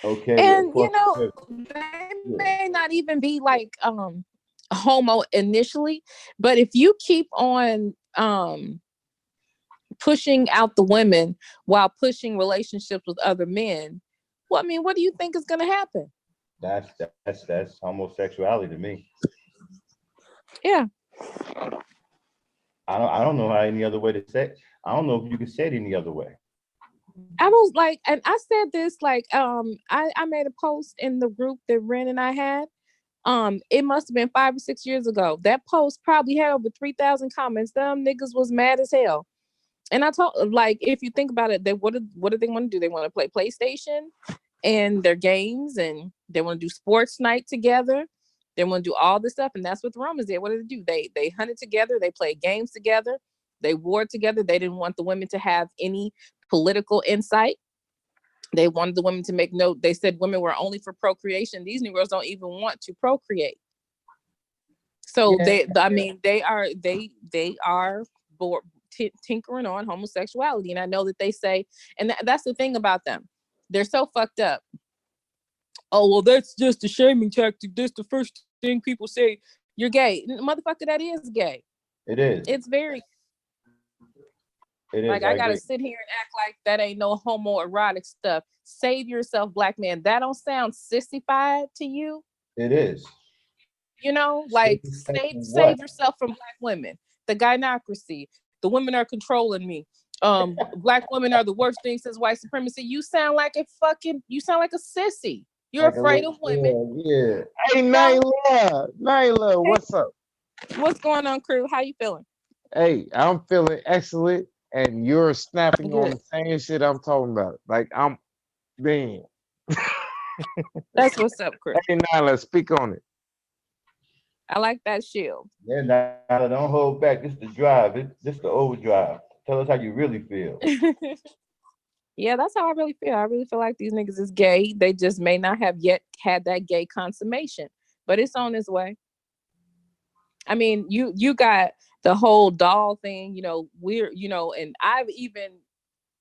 Okay, And across the river. they Yeah. may not even be like homo initially, but if you keep on pushing out the women while pushing relationships with other men, well, I mean, what do you think is going to happen? That's homosexuality to me. Yeah. I don't know how any other way to say. I don't know if you can say it any other way. I was like, and I said this like, I made a post in the group that Ren and I had. It must have been 5 or 6 years ago. That post probably had over 3,000 comments. Them niggas was mad as hell. And I told, like, if you think about it, they what do they want to do? They want to play PlayStation and their games, and they want to do sports night together. They want to do all this stuff, and that's what the Romans did. What did they do? They hunted together. They played games together. They warred together. They didn't want the women to have any political insight. They wanted the women to make note. They said women were only for procreation. These Negroes don't even want to procreate. So I mean, they are tinkering on homosexuality. And I know that they say, and that's the thing about them. They're so fucked up. Oh, well, that's just a shaming tactic. That's the first thing people say. You're gay. Motherfucker, that is gay. It is. It's very, It is. like, I gotta sit here and act like that ain't no homoerotic stuff. Save yourself, black man. That don't sound sissified to you? It is. You know, like, save yourself from black women. The gynocracy. The women are controlling me. Black women are the worst thing since white supremacy. You sound like a sissy. You're afraid of women. Yeah. Hey, Nyla, what's up? What's going on, crew? How you feeling? Hey, I'm feeling excellent, and you're snapping on Good. the same shit I'm talking about. Like I'm, man. That's what's up, crew. Hey, Nyla, speak on it. I like that shield. Yeah, now don't hold back. This the drive. This the overdrive. Tell us how you really feel. Yeah, that's how I really feel. I really feel like these niggas is gay. They just may not have yet had that gay consummation, but it's on its way. I mean, you got the whole doll thing, weird, and I've even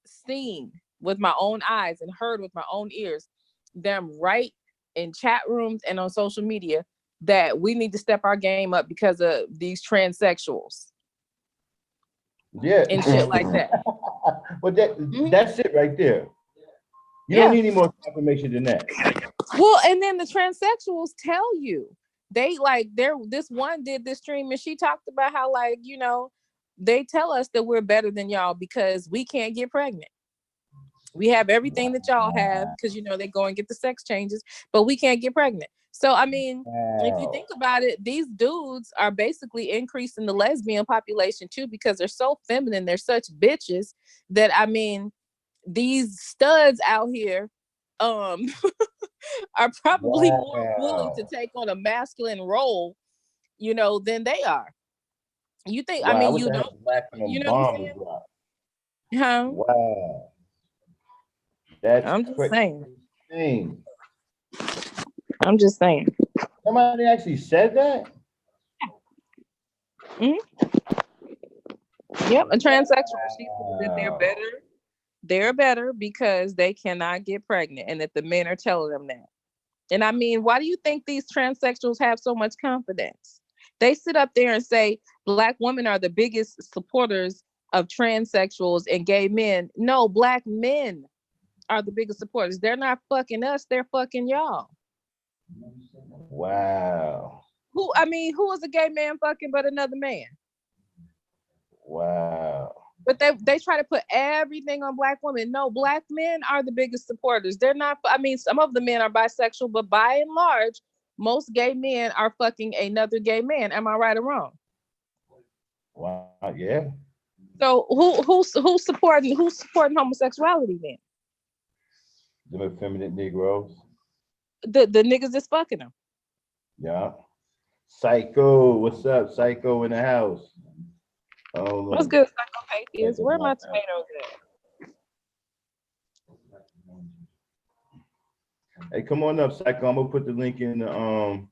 seen with my own eyes and heard with my own ears them write in chat rooms and on social media that we need to step our game up because of these transsexuals Yeah. and shit like that. Well, that's it right there. You don't Yeah. need any more confirmation than that. Well, and then the transsexuals tell you this one did this stream and she talked about how they tell us that we're better than y'all because we can't get pregnant. We have everything that y'all have because they go and get the sex changes, but we can't get pregnant. So I mean, if you think about it, these dudes are basically increasing the lesbian population too because they're so feminine, they're such bitches that I mean, these studs out here are probably more willing to take on a masculine role, than they are. You think? Wow, I mean, I wish I had a you maximum know what I'm bomb saying? to drop. Huh? Wow, that's I'm just saying. crazy. I'm just saying. Somebody actually said that? Yep, a transsexual. She said that they're better. They're better because they cannot get pregnant, and that the men are telling them that. And I mean, why do you think these transsexuals have so much confidence? They sit up there and say Black women are the biggest supporters of transsexuals and gay men. No, Black men are the biggest supporters. They're not fucking us, they're fucking y'all. Wow. Who is a gay man fucking but another man? Wow. But they try to put everything on Black women. No, Black men are the biggest supporters. They're not, I mean, some of the men are bisexual, but by and large, most gay men are fucking another gay man. Am I right or wrong? Wow, yeah. So who's supporting homosexuality then? The effeminate Negroes. The niggas that's fucking them. Yeah. Psycho, what's up? Psycho in the house. Oh, What's good, psychopaths? Where are my tomatoes at? Hey, come on up, Psycho. I'm gonna put the link in the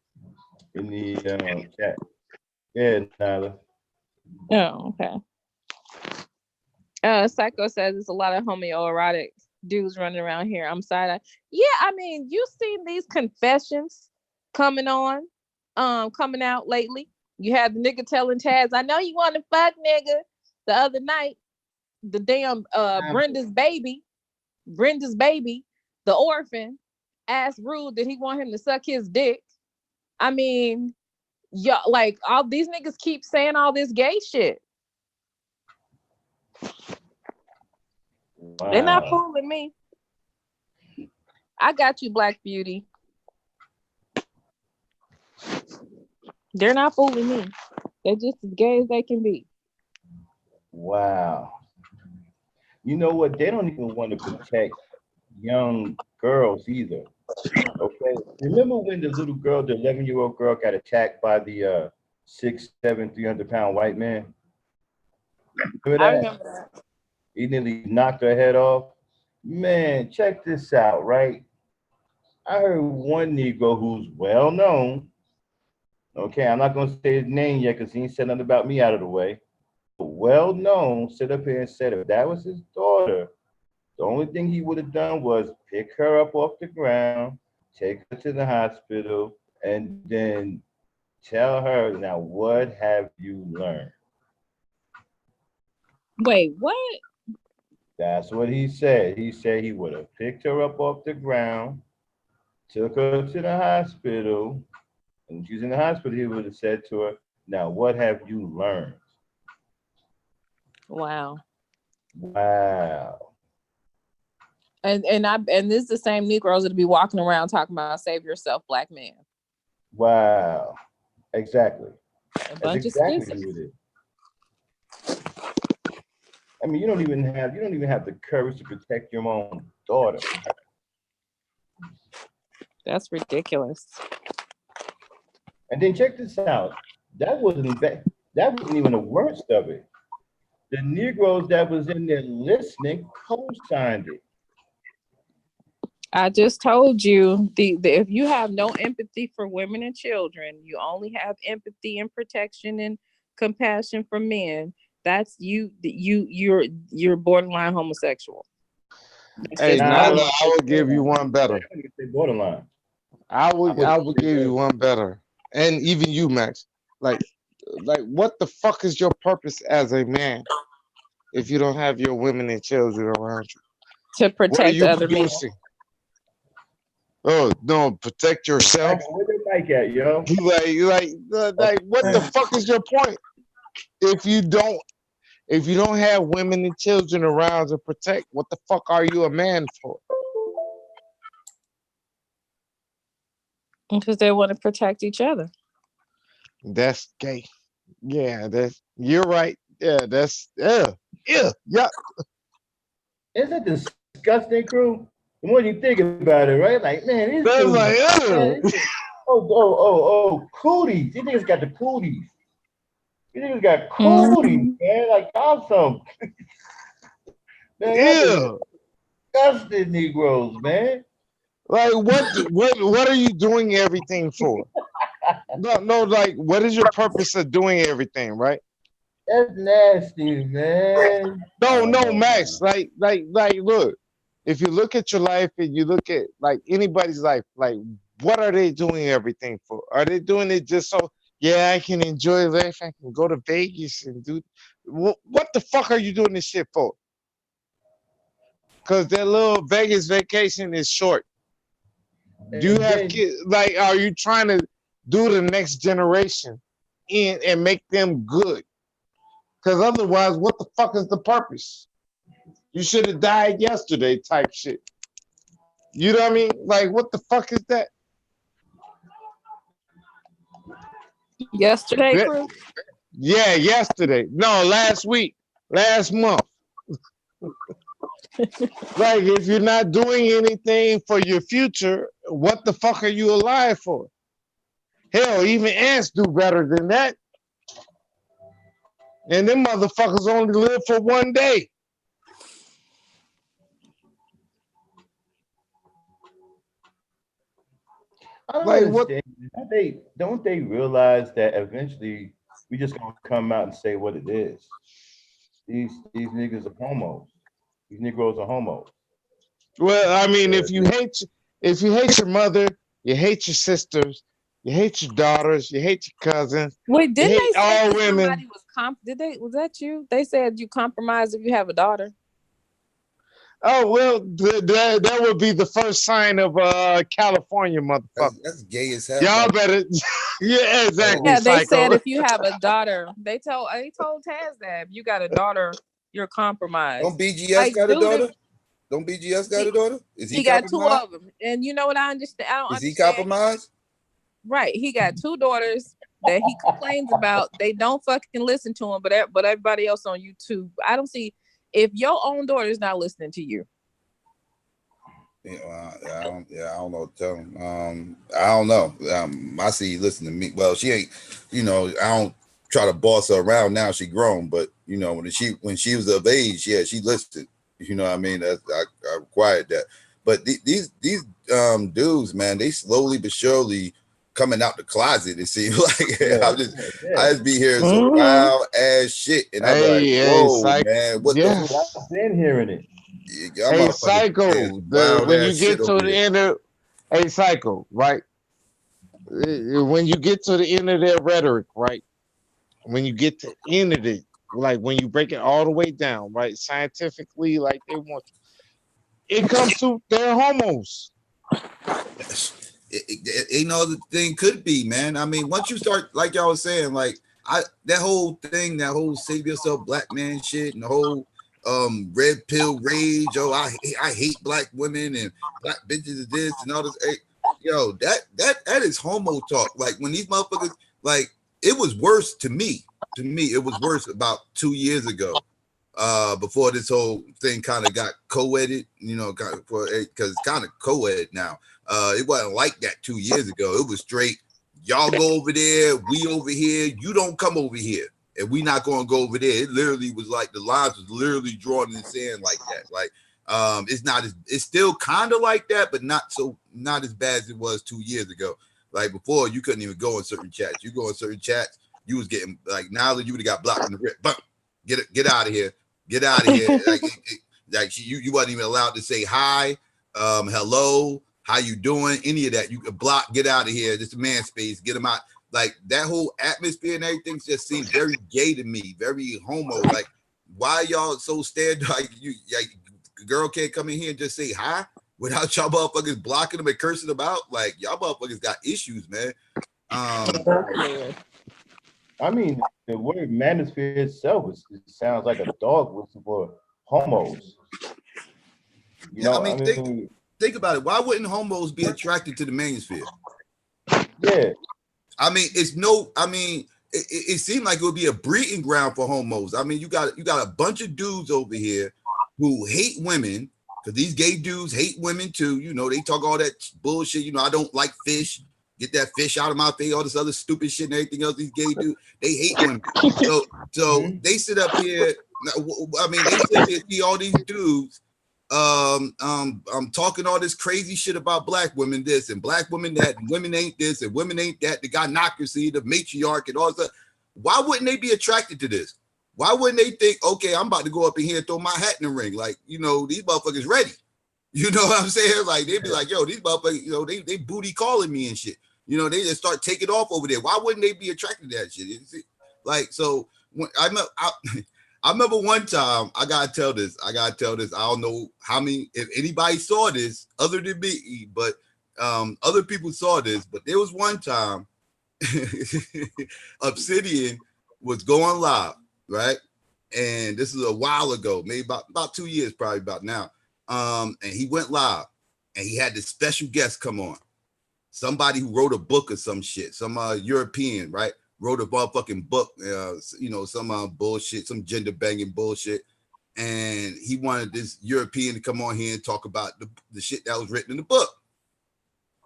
chat. Yeah, Nyla. Oh, okay. Psycho says it's a lot of homoerotic dudes running around here. I'm sorry. Yeah, I mean, you seen these confessions coming out lately. You had the nigga telling Taz, I know you want to fuck nigga. The other night, the damn Brenda's baby, the orphan, asked Rude that he want him to suck his dick. I mean, yeah, like all these niggas keep saying all this gay shit. Wow. They're not fooling me. I got you, Black Beauty. They're not fooling me. They're just as gay as they can be. Wow. You know what? They don't even want to protect young girls either. Okay. Remember when the little girl, the 11-year-old girl, got attacked by the 6'7", 300-pound white man? Remember that? I remember that. He nearly knocked her head off. Man, check this out, right? I heard one Negro who's well known. Okay, I'm not gonna say his name yet because he ain't said nothing about me out of the way. Well known, sit up here and said if that was his daughter, the only thing he would have done was pick her up off the ground, take her to the hospital, and then tell her, now what have you learned? Wait, what? That's what he said. He said he would have picked her up off the ground, took her to the hospital, and when she was in the hospital, he would have said to her, now what have you learned? Wow. Wow. And this is the same Negroes that be walking around talking about save yourself, black man. Wow. Exactly. A That's bunch of exactly sissies. who it is. I mean, you don't even have the courage to protect your own daughter. That's ridiculous. And then check this out. That wasn't even the worst of it. The Negroes that was in there listening co-signed it. I just told you the if you have no empathy for women and children, you only have empathy and protection and compassion for men. That's you're borderline homosexual. That's Hey, just Now, I Nyla, wouldn't I say will give you one borderline. I better. wouldn't say borderline. I I would wouldn't I would say give you borderline. one better. And even you, Max. Like what the fuck is your purpose as a man if you don't have your women and children around you? to What are protect you other men. producing? Oh no, protect yourself. Where they like at, yo? Like what the fuck is your point? If you don't have women and children around to protect, what the fuck are you a man for? Because they want to protect each other. That's gay. Yeah, you're right. Yeah, yeah. Isn't it disgusting, crew? The more you think about it, right? Like, man, these That's dudes, like, man, oh, cooties. These niggas got the cooties. These niggas got cooties, man. Like, awesome. Man, yeah. disgusting Negroes, man. Like what are you doing everything for? No, like what is your purpose of doing everything, right? That's nasty, man. No, Max. Man. Like look, if you look at your life and you look at like anybody's life, like what are they doing everything for? Are they doing it just so yeah, I can enjoy life, I can go to Vegas and do what the fuck are you doing this shit for? Because that little Vegas vacation is short. Do you have kids? Like, are you trying to do the next generation in and make them good? Because otherwise, what the fuck is the purpose? You should have died yesterday, type shit. You know what I mean? Like, what the fuck is that? Yesterday, crew? Yeah, yesterday. No, last week, last month. Like, if you're not doing anything for your future, what the fuck are you alive for? Hell, even ants do better than that. And them motherfuckers only live for one day. I don't Like understand. Don't they realize that eventually we just gonna come out and say what it is? These niggas are homos. These Negroes are homos. Well, I mean, if you hate your mother, you hate your sisters, you hate your daughters, you hate your cousins. Wait, didn't they say all that women? Somebody was was that you? They said you compromise if you have a daughter. Oh well, that would be the first sign of California motherfucker. That's gay as hell. Y'all better, yeah, exactly. Yeah, they psycho. said if you have a daughter, they told Taz that if you got a daughter, you're compromised. Don't BGS got a daughter? Don't BGS got a daughter? Is he got two of them, and you know what I understand? I don't Is he understand. compromised? Right, he got two daughters that he complains about. They don't fucking listen to him, but everybody else on YouTube, I don't see. If your own daughter is not listening to you, I don't know what to tell him. I don't know. I see you listen to me. Well, she ain't. I don't try to boss her around now. She grown, but when she was of age, yeah, she listened. You know what I mean? I required that. But these dudes, man, they slowly but surely coming out the closet. It seems like I just be hearing some wild ass shit, and I'm like, whoa, man, what the fuck? I've been hearing it. Hey, psycho. When you get to the end of, hey, psycho, right? When you get to the end of their rhetoric, right? When you get to the end of it, like when you break it all the way down, right? Scientifically, like they want, it comes to they're homos. Ain't no other thing could be, man. I mean, once you start, like y'all was saying, like that whole thing, that whole save yourself black man shit, and the whole red pill rage. Oh, I hate black women and black bitches is this and all this. Hey, yo, that is homo talk. Like when these motherfuckers, like it was worse to me. To me, it was worse about 2 years ago. Before this whole thing kind of got co-eded, you know, because it's kind of co-ed now. It wasn't like that 2 years ago. It was straight, y'all go over there, we over here, you don't come over here, and we not going to go over there. It literally was like the lines was literally drawn in the sand like that. Like, it's still kind of like that, but not as bad as it was 2 years ago. Like before, you couldn't even go in certain chats. You go in certain chats, you was getting like now that you would have got blocked in the rip. Bump, get out of here. Get out of here. Like you wasn't even allowed to say hi, hello, how you doing, any of that. You could block, get out of here. This is man space, get them out. Like that whole atmosphere and everything just seemed very gay to me, very homo. Like, why y'all so stand like a girl can't come in here and just say hi without y'all motherfuckers blocking them and cursing them out? Like, y'all motherfuckers got issues, man. I mean, the word manosphere itself it sounds like a dog whistle for homos. You know, I mean, think about it. Why wouldn't homos be attracted to the manosphere? Yeah. I mean, it seemed like it would be a breeding ground for homos. I mean, you got a bunch of dudes over here who hate women because these gay dudes hate women too. You know, they talk all that bullshit. You know, I don't like fish. Get that fish out of my face, all this other stupid shit and everything else. These gay dudes, they hate women. So they sit up here. I mean, they sit here see all these dudes talking all this crazy shit about black women this and black women that and women ain't this and women ain't that, the gynocracy, the matriarch and all that. Why wouldn't they be attracted to this? Why wouldn't they think, okay, I'm about to go up in here and throw my hat in the ring? Like, you know, these motherfuckers ready. You know what I'm saying? Like, they'd be like, yo, these motherfuckers, you know, they booty calling me and shit. You know, they just start taking off over there. Why wouldn't they be attracted to that shit? Like, so when I remember one time, I gotta tell this. I don't know how many, if anybody saw this other than me, but other people saw this. But there was one time Obsidian was going live, right? And this is a while ago, maybe about 2 years, probably about now. And he went live, and he had this special guest come on. Somebody who wrote a book or some shit, some European, right? Wrote a motherfucking book, you know, some bullshit, some gender banging bullshit. And he wanted this European to come on here and talk about the shit that was written in the book.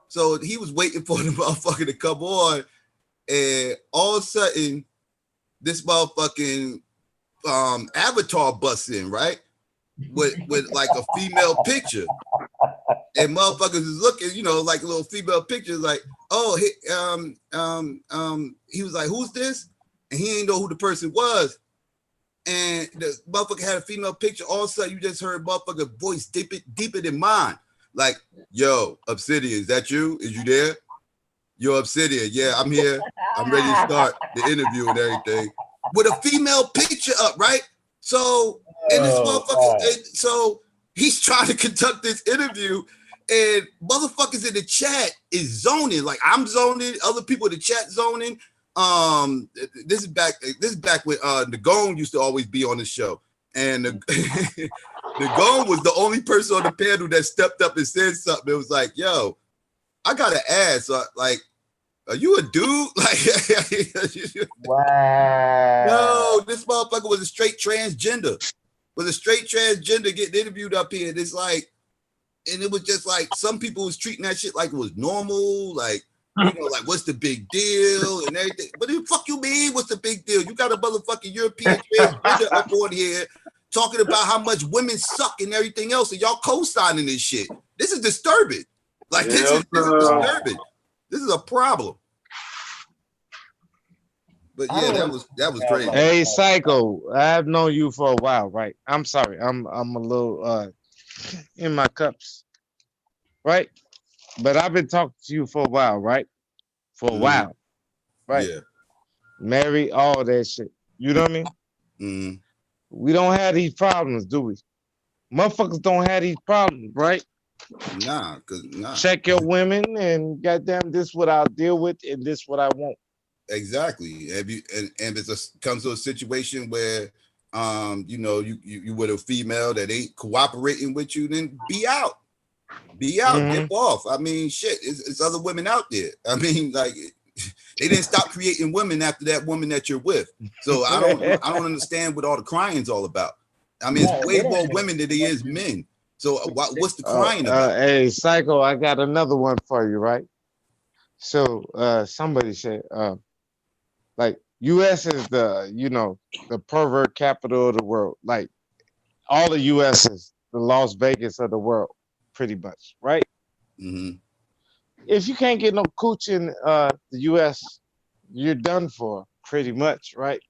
So he was waiting for the motherfucker to come on. And all of a sudden, this motherfucking avatar busts in, right? With like a female picture. And motherfuckers is looking, you know, like a little female picture, like, oh, he was like, who's this? And he ain't know who the person was. And the motherfucker had a female picture. All of a sudden, you just heard motherfucker voice deeper than mine. Like, yo, Obsidian, is that you? Is you there? Yo, Obsidian, yeah, I'm here. I'm ready to start the interview and everything. With a female picture up, right? So, and this motherfucker, so he's trying to conduct this interview, and motherfuckers in the chat is zoning. Like, I'm zoning, other people in the chat zoning. This is back when the Gone used to always be on the show. And the Gone was the only person on the panel that stepped up and said something. It was like, yo, I gotta ask, like, are you a dude? Like, wow. No, this motherfucker was a straight transgender. Getting interviewed up here. And it's like, and it was just like some people was treating that shit like it was normal, like, you know, like, what's the big deal and everything. But the fuck you mean, what's the big deal? You got a motherfucking European transgender up on here talking about how much women suck and everything else, and y'all co-signing this shit. This is disturbing. Like, this is disturbing. This is a problem. But yeah, that was crazy. Hey, Psycho, I've known you for a while, right? I'm sorry, I'm a little in my cups, right? But I've been talking to you for a while, right? For a while, right? Yeah. Mary, all that shit. You know what I mean? Mm-hmm. We don't have these problems, do we? Motherfuckers don't have these problems, right? Nah. Check your women and goddamn, this what I'll deal with and this what I want. Exactly. And if it comes to a situation where you know, you with a female that ain't cooperating with you, then be out, dip off. I mean, shit, it's other women out there. I mean, like, they didn't stop creating women after that woman that you're with. So I don't understand what all the crying's all about. I mean, it's way more women than there is men. So what's the crying about? Hey, Psycho, I got another one for you, right? So somebody said, like, U.S. is the, you know, the pervert capital of the world. Like, all the U.S. is the Las Vegas of the world, pretty much, right? Mm-hmm. If you can't get no cooch in the U.S., you're done for, pretty much, right?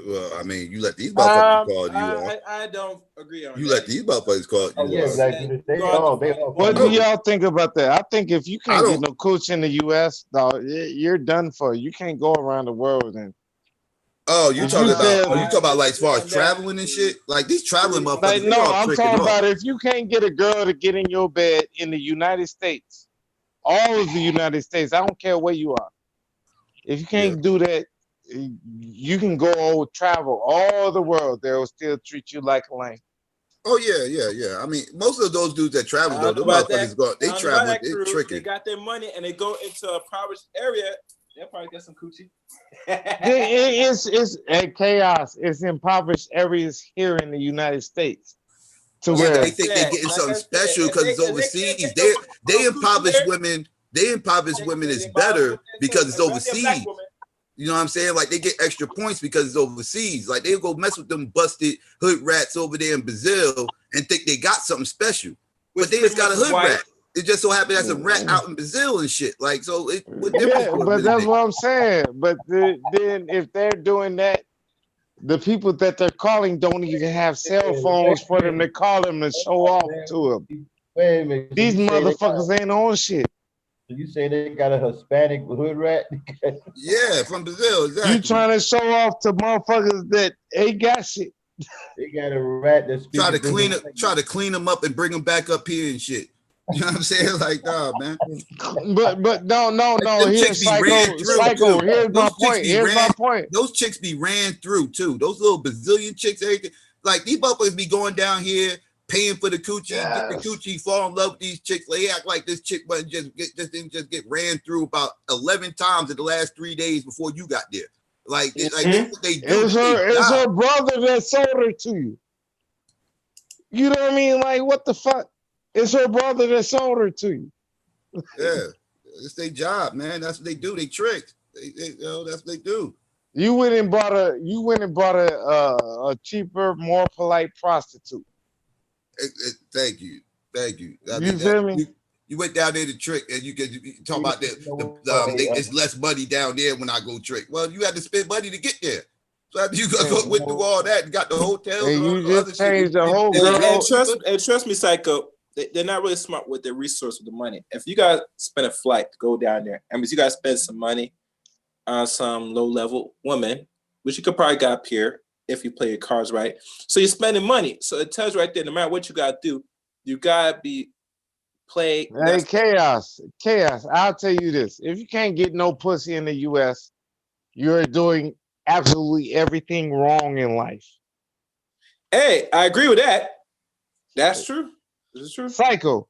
Well, I mean, you let these motherfuckers call you. I don't agree on that. You let these motherfuckers call you. Oh, yeah, exactly. They What do y'all think about that? I think if you can't get no cooch in the U.S., dog, you're done for. You can't go around the world and. Oh, you talking about like as far as traveling and shit? Like these traveling motherfuckers. Like, no, I'm talking about if you can't get a girl to get in your bed in the United States, all of the United States, I don't care where you are. If you can't do that, you can go travel all the world. They'll still treat you like a lame. Oh yeah. I mean, most of those dudes that travel though, the motherfuckers they travel, they tricking. They got their money and they go into a private area. They'll probably get some coochie. It's chaos. It's impoverished areas here in the United States. To where they think they're getting something special because it's overseas. They impoverish women. They impoverish women is better because it's overseas. You know what I'm saying? Like they get extra points because it's overseas. Like they'll go mess with them busted hood rats over there in Brazil and think they got something special, but they just got a hood rat. It just so happened that's a rat out in Brazil and shit. Like so, but that's what I'm saying. But then if they're doing that, the people that they're calling don't even have cell phones for them to call them and show off to them. Wait a minute. These motherfuckers ain't on shit. You say they got a Hispanic hood rat? Yeah, from Brazil. Exactly. You trying to show off to motherfuckers that ain't got shit. They got a rat that's try to clean them up and bring them back up here and shit. You know what I'm saying? Like, nah, man. But no. Here's Psycho. Here's my point. Those chicks be ran through too. Those little Brazilian chicks, everything. Like these motherfuckers be going down here paying for the coochie, get the coochie, fall in love with these chicks. They act like this chick didn't just get ran through about 11 times in the last 3 days before you got there. Like that's what they do. It's her brother that sold her to you. You know what I mean? Like, what the fuck? It's her brother that sold her to you. Yeah, it's their job, man. That's what they do. They trick. That's what they do. You went and bought a cheaper, more polite prostitute. Thank you. You feel me? You went down there to trick, and you talk about it's less money down there when I go trick. Well, you had to spend money to get there. So after you went through all that and got the hotel, and you just changed the whole girl. And trust me, Psycho, they're not really smart with their resource with the money. If you guys spend a flight to go down there, I mean, you guys spend some money on some low-level woman, which you could probably get up here if you play your cards right. So you're spending money. So it tells you right there, no matter what you gotta do, you gotta play. Hey, chaos. I'll tell you this: if you can't get no pussy in the U.S., you're doing absolutely everything wrong in life. Hey, I agree with that. That's true. This is true. Psycho.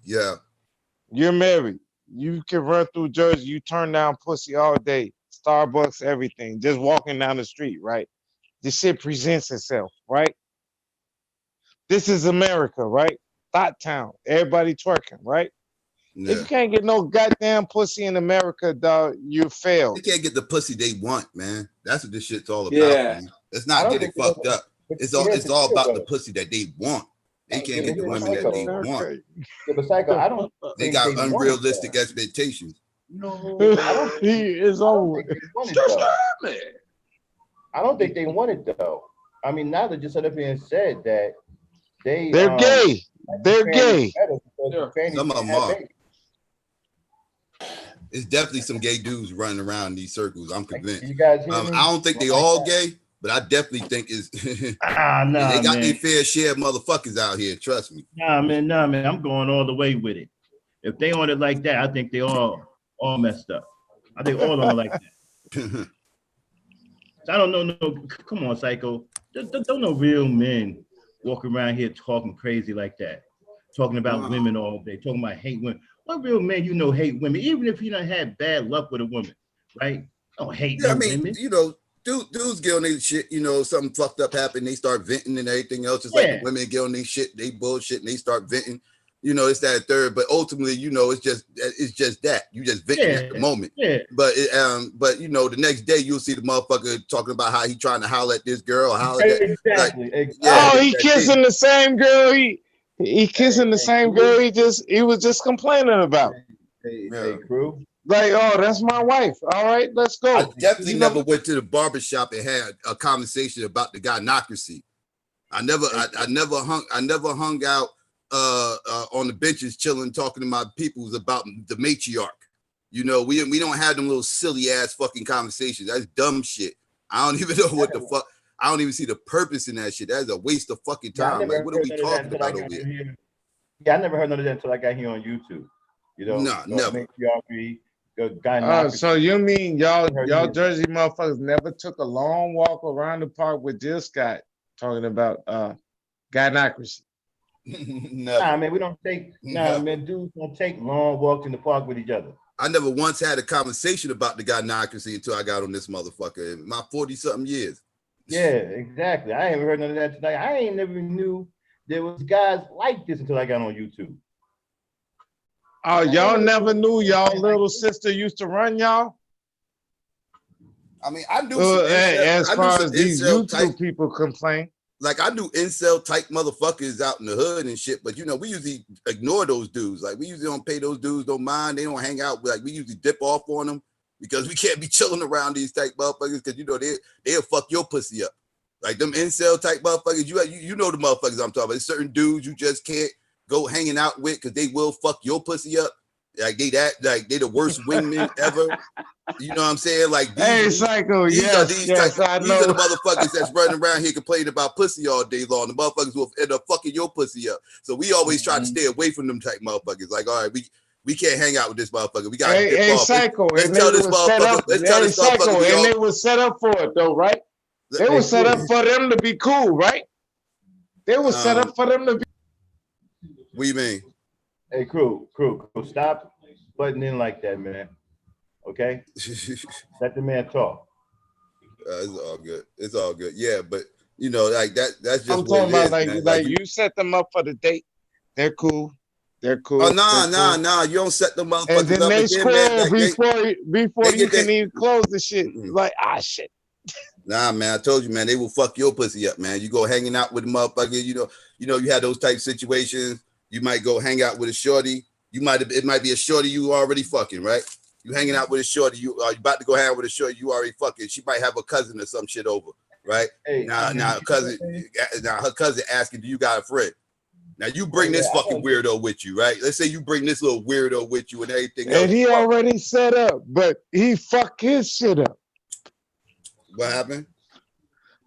Yeah. You're married. You can run through Jersey. You turn down pussy all day. Starbucks, everything. Just walking down the street, right? This shit presents itself, right? This is America, right? Thought town. Everybody twerking, right? Yeah. If you can't get no goddamn pussy in America, dog, you fail. They can't get the pussy they want, man. That's what this shit's all about. Yeah. Man. Let's not get it fucked up. It's all about the pussy that they want. They can't get the women that they want. Yeah, but Psycho, I don't. They got unrealistic expectations. No, it's over. I don't think they want it though. I mean, now that just up being said that they're gay. They're gay. Some of them are. It's definitely some gay dudes running around these circles. I'm convinced. You guys hear me? I don't think they all gay, but I definitely think it's they got their fair share of motherfuckers out here. Trust me. Nah, man. I'm going all the way with it. If they on it like that, I think they all messed up. I think all of them are like that. I don't know. No, come on, Psycho. Don't no real men walk around here talking crazy like that, talking about women all day, talking about hate women. What real man you know hate women? Even if you don't have bad luck with a woman, right? Don't hate Yeah, no I mean, women. you know, dudes get on their shit, you know, something fucked up happened, they start venting and everything else. It's like the women get on their shit, they bullshit and they start venting. You know, it's that third, but ultimately, you know, it's just that. You just venting at the moment. Yeah. But you know, the next day you'll see the motherfucker talking about how he trying to holler at this girl, holler at Exactly. like, Oh, he kissing the same girl. He kissing the same girl. He was just complaining about. Hey, crew. Like, oh, that's my wife. All right, let's go. I definitely never went to the barbershop and had a conversation about the gynocracy. I never hung out on the benches chilling, talking to my peoples about the matriarch. You know, we don't have them little silly ass fucking conversations. That's dumb shit. I don't even know what the fuck. I don't even see the purpose in that shit. That's a waste of fucking time. Like, what are we talking about over here? Yeah, I never heard none of that until I got here on YouTube. You know, never. Matriarchy, so you mean y'all Jersey motherfuckers never took a long walk around the park with Jill Scott talking about gynocracy? Nah, man, we don't take. Nah, man, dudes don't take long walks in the park with each other. I never once had a conversation about the gynocracy until I got on this motherfucker in my 40-something years. Yeah, exactly. I ain't heard none of that tonight. I ain't never knew there was guys like this until I got on YouTube. Oh, y'all never knew y'all little sister used to run y'all? I mean, I do some as far as these YouTube people complain. Like, I do incel type motherfuckers out in the hood and shit, but you know, we usually ignore those dudes. Like, we usually don't pay those dudes no mind. They don't hang out. Like, we usually dip off on them because we can't be chilling around these type motherfuckers because you know they'll fuck your pussy up. Like them incel type motherfuckers, you know the motherfuckers I'm talking about. There's certain dudes you just can't go hanging out with because they will fuck your pussy up. Like they the worst wingmen ever. You know what I'm saying? Like these are the motherfuckers that's running around here complaining about pussy all day long. The motherfuckers will end up fucking your pussy up. So we always try to stay away from them type motherfuckers. Like, all right, we can't hang out with this motherfucker. We got to dip off. Let's tell this motherfucker. And they were set up for it though, right? They were set up for them to be cool, right? They were set up for them to be. What do you mean? Hey, crew, stop butting in like that, man. Okay? Let the man talk. It's all good. Yeah, but you know, like that's just I'm talking about like you set them up for the date. They're cool. Oh nah. You don't set them motherfuckers and then up. They squirrel before you can even close the shit. Like shit. Nah, man, I told you, man, they will fuck your pussy up, man. You go hanging out with a motherfucker, you know, you had those type of situations. You might go hang out with a shorty. It might be a shorty you already fucking, right? You hanging out with a shorty, you about to go hang out with a shorty you already fucking. She might have a cousin or some shit over, right? Now her cousin asking, do you got a friend? Now you bring this fucking weirdo with you, right? Let's say you bring this little weirdo with you and everything else. And he already set up, but he fucked his shit up. What happened?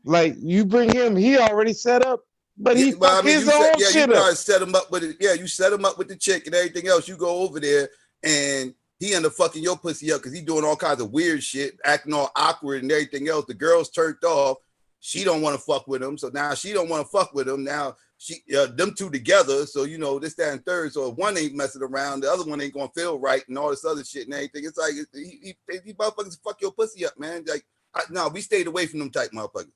Like you bring him, he already set up, but he fucked his own shit up. Set him up with it. Yeah, you set him up with the chick and everything else. You go over there and he end up fucking your pussy up because he's doing all kinds of weird shit, acting all awkward and everything else. The girl's turned off. She don't want to fuck with him. So now she don't want to fuck with him. Now them two together. So, you know, this, that, and third. So if one ain't messing around, the other one ain't going to feel right and all this other shit and everything. It's like, he motherfuckers fuck your pussy up, man. Like, no, we stayed away from them type motherfuckers.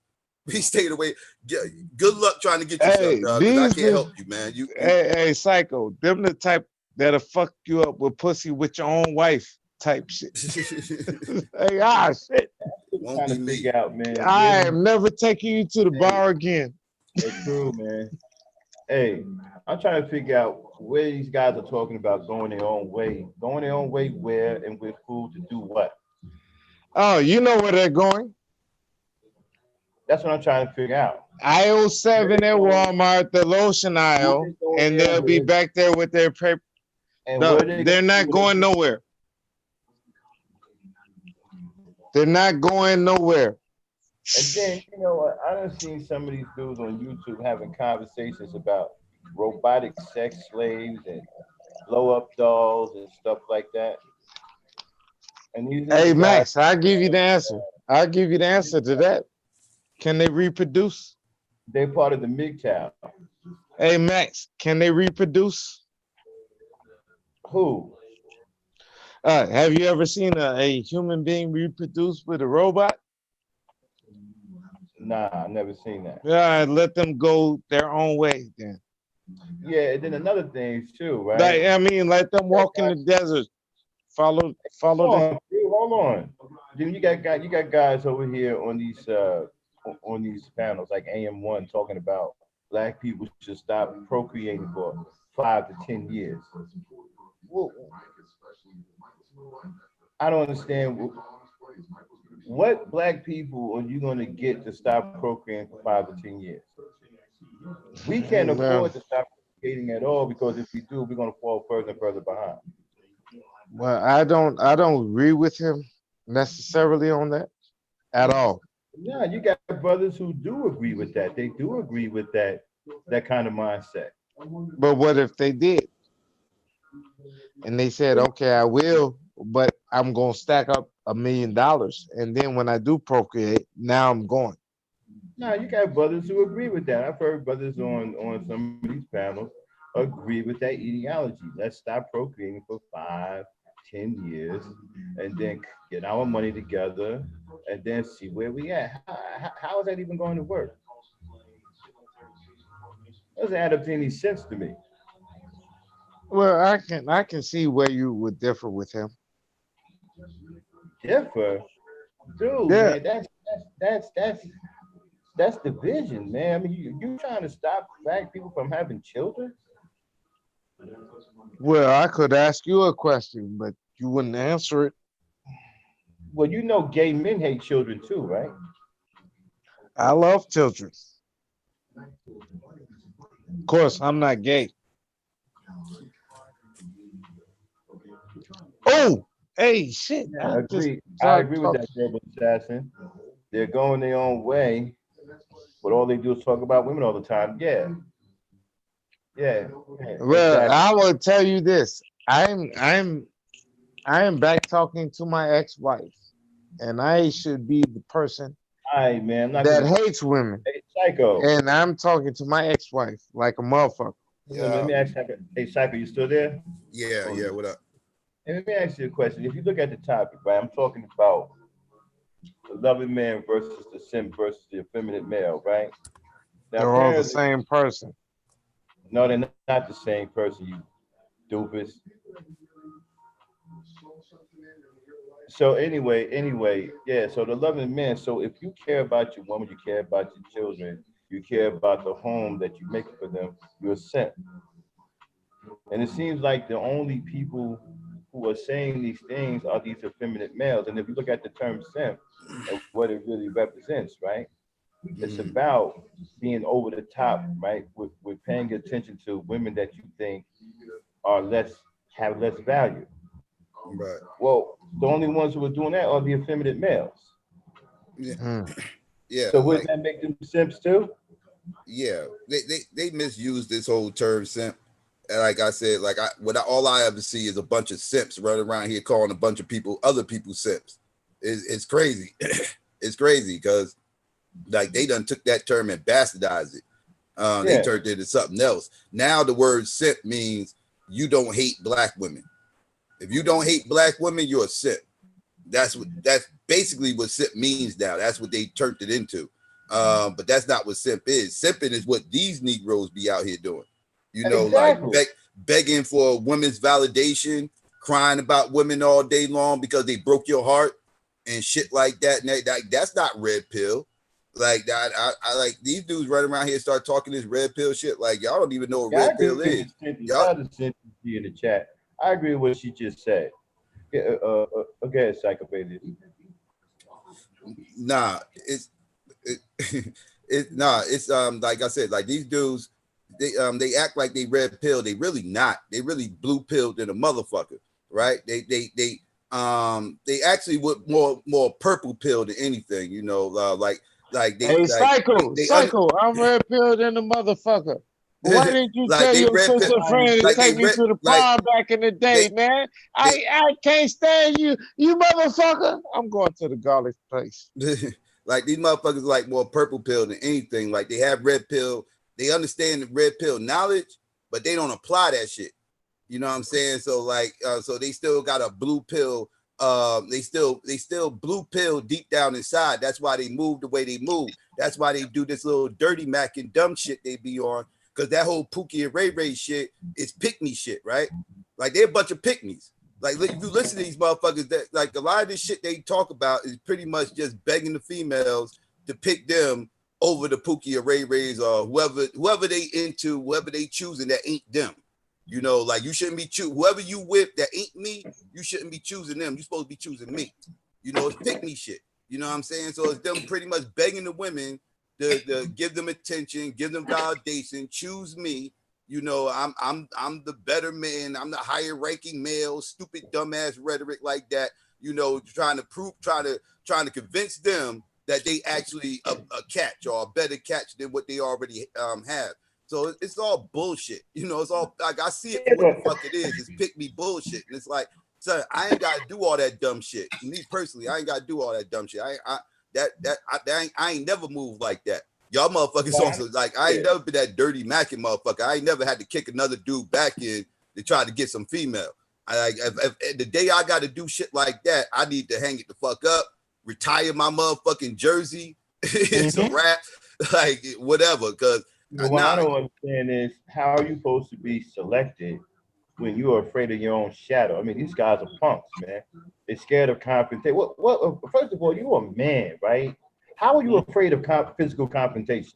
We stayed away. Good luck trying to get yourself, dog. I can't help you, man. Hey, Psycho, them the type that'll fuck you up with pussy with your own wife type shit. Hey, shit. Won't be me. Out, man. I am never taking you to the bar again. It's true, man. Hey, I'm trying to figure out where these guys are talking about going their own way. Going their own way where and with who to do what? Oh, you know where they're going. That's what I'm trying to figure out. Aisle 7 at Walmart, the lotion aisle, and they'll be back there with their paper. No, they're not going nowhere. They're not going nowhere. And then, you know what? I done seen some of these dudes on YouTube having conversations about robotic sex slaves and blow up dolls and stuff like that. And these Hey, niggas got Max, I'll give you the answer. I'll give you the answer to that. Can they reproduce? they part of the MGTOW. Hey, Max, can they reproduce? Who? Have you ever seen a human being reproduce with a robot? Nah, I never seen that. Yeah, let them go their own way then. Yeah, and then another thing too, Like, right? I mean, let them walk in the desert. Follow Hold the. on, dude, hold on. Then you got guys over here on these panels like AM1 talking about black people should stop procreating for 5 to 10 years. Well, I don't understand what black people are you going to get to stop procreating for 5 to 10 years? We can't Well, afford to stop procreating at all because if we do, we're going to fall further and further behind. well, I don't agree with him necessarily on that at all. Yeah, you got brothers who do agree with that. They do agree with that kind of mindset. But what if they did and they said, okay, I will, but I'm gonna stack up $1 million, and then when I do procreate, now I'm going. No, you got brothers who agree with that. I've heard brothers on some of these panels agree with that ideology. Let's stop procreating for 5, 10 years, and then get our money together, and then see where we at. How is that even going to work? Doesn't add up to any sense to me. Well, I can see where you would differ with him. Differ, dude, Yeah. man. That's division, man. I mean, you trying to stop black people from having children? Well, I could ask you a question, but you wouldn't answer it. Well, you know, gay men hate children too, right? I love children. Of course, I'm not gay. Oh, hey, shit! Yeah, I just agree. I started agree with that, talking. verbal assassin. They're going their own way, but all they do is talk about women all the time. Yeah, yeah, yeah, Well, exactly. I will tell you this. I am back talking to my ex-wife, and I should be the person All right, man. I'm not that gonna. hates women, Hey, Psycho. and I'm talking to my ex-wife like a motherfucker. Let Yeah, me ask you. Hey, Psycho, you still there? yeah, Oh, yeah. What up? hey, let me ask you a question. If you look at the topic, right, I'm talking about the loving man versus the simp versus the effeminate male, right? Now, They're all the apparently, same person. no, they're not the same person, you doofus. So anyway, yeah. So the loving man. So if you care about your woman, you care about your children, you care about the home that you make for them, you're a simp. And it seems like the only people who are saying these things are these effeminate males. And if you look at the term simp and what it really represents, right? It's Mhm. about being over the top, right? With paying attention to women that you think are less have less value. Right. Well, the only ones who are doing that are the effeminate males. Yeah, Hmm. yeah. So wouldn't Like, that make them simps too? yeah. They misuse this whole term simp. And like I said, all I ever see is a bunch of simps running around here calling a bunch of people, other people simps. It's crazy. It's crazy because like they done took that term and bastardized it. They Yeah, turned it into something else. Now the word simp means you don't hate black women. If you don't hate black women, you're a simp. That's basically what simp means now. That's what they turned it into. But that's not what simp is. Simping is what these Negroes be out here doing. You know, like exactly. begging for women's validation, crying about women all day long because they broke your heart and shit like that. And that's not red pill. Like that, I like these dudes running around here start talking this red pill shit. Like y'all don't even know what Yeah, I red agree pill with is. the Cynthia. Y'all, Shout out to Cynthia in the chat. I agree with what she just said. Yeah, okay, psychopathy. nah, it, it's like I said, like these dudes, they act like they red pill. They really not. They really blue pilled than a motherfucker, right? They actually would more purple pill than anything, you know, like Hey, they Psycho, they under Psycho, I'm red pilled in the motherfucker. Why didn't you Like tell they your red sister pill, friend to like take me to the prom back in the day, man? I can't stand you, you motherfucker. I'm going to the garlic place. like these motherfuckers like more purple pill than anything. Like they have red pill, they understand the red pill knowledge, but they don't apply that shit. You know what I'm saying? So like, so they still got a blue pill. They still blue pill deep down inside. That's why they move the way they move. That's why they do this little dirty Mac and dumb shit they be on. Because that whole Pookie and Ray Ray shit is pick me shit, right? Like they're a bunch of pick me's. Like if you listen to these motherfuckers, that like a lot of this shit they talk about is pretty much just begging the females to pick them over the Pookie or Ray Rays or whoever they into, whoever they choosing that ain't them. You know, like you shouldn't be choosing whoever you with that ain't me. You shouldn't be choosing them. You're supposed to be choosing me. You know, it's pick me shit. You know what I'm saying? So it's them pretty much begging the women to give them attention, give them validation, choose me. You know, I'm the better man. I'm the higher ranking male. Stupid dumbass rhetoric like that. You know, trying to convince them that they actually a catch or a better catch than what they already have. So it's all bullshit. You know, it's all like I see it for what the fuck it is. It's pick me bullshit. And it's like, son, I ain't gotta do all that dumb shit. Me personally, I ain't gotta do all that dumb shit. I ain't never moved like that. Y'all motherfuckers also like I ain't never been that dirty macking motherfucker. I ain't never had to kick another dude back in to try to get some female. If the day I gotta do shit like that, I need to hang it the fuck up, retire my motherfucking jersey. It's a wrap, like whatever. Cause what I don't understand is how are you supposed to be selected when you're afraid of your own shadow? I mean, these guys are punks, man. They're scared of confrontation. What? First of all, you're a man, right? How are you afraid of physical confrontation?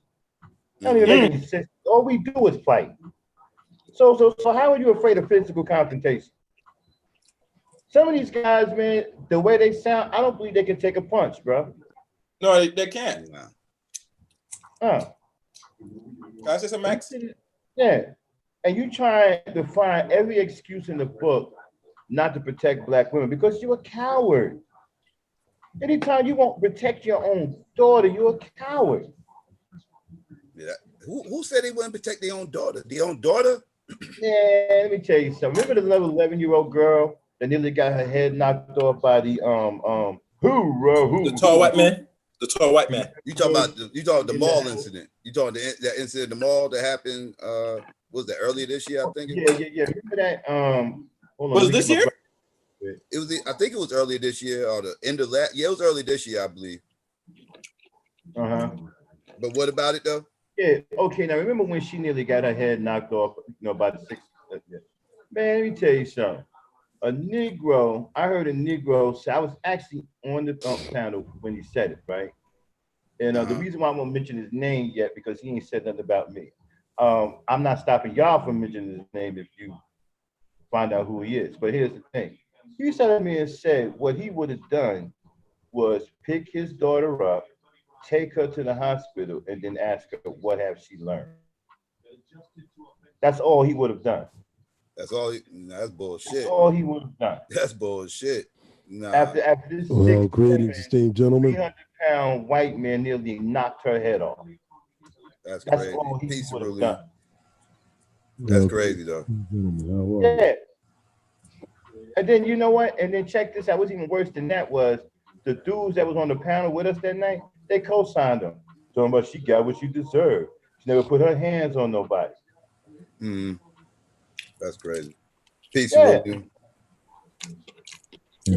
That don't even make any sense. All we do is fight. So how are you afraid of physical confrontation? Some of these guys, man, the way they sound, I don't believe they can take a punch, bro. No, they can't. Huh. Can I say some Max? Yeah. And you try to find every excuse in the book not to protect black women because you're a coward. Anytime you won't protect your own daughter, you're a coward. Yeah. Who said they wouldn't protect their own daughter? Their own daughter? Yeah, let me tell you something. Remember the little 11-year-old girl that nearly got her head knocked off by the the tall white man? The tall white man. You talking about the mall incident? You talking that incident in the mall that happened? Was that earlier this year? I think. Yeah. Remember that? Hold on. Was this year? It was. I think it was earlier this year or the end of last. Yeah, it was early this year, I believe. But what about it though? Yeah. Okay. Now remember when she nearly got her head knocked off? By the 6th. Man, let me tell you something. A Negro. I heard a Negro say. I was actually on the panel when he said it, right? And the reason why I won't mention his name yet because he ain't said nothing about me. I'm not stopping y'all from mentioning his name if you find out who he is. But here's the thing. He said to me and said what he would have done was pick his daughter up, take her to the hospital, and then ask her what have she learned. That's all he would have done. That's all. That's bullshit. That's all he would have done. That's bullshit. Nah. After this, well, greetings, esteemed gentlemen. 300-pound white man nearly knocked her head off. That's crazy. All he Peace would have relief. done. That's crazy though. Yeah. And then you know what? And then check this out. What's even worse than that was the dudes that was on the panel with us that night. They co-signed them. Talking about she got what she deserved. She never put her hands on nobody. That's crazy. Peace relief.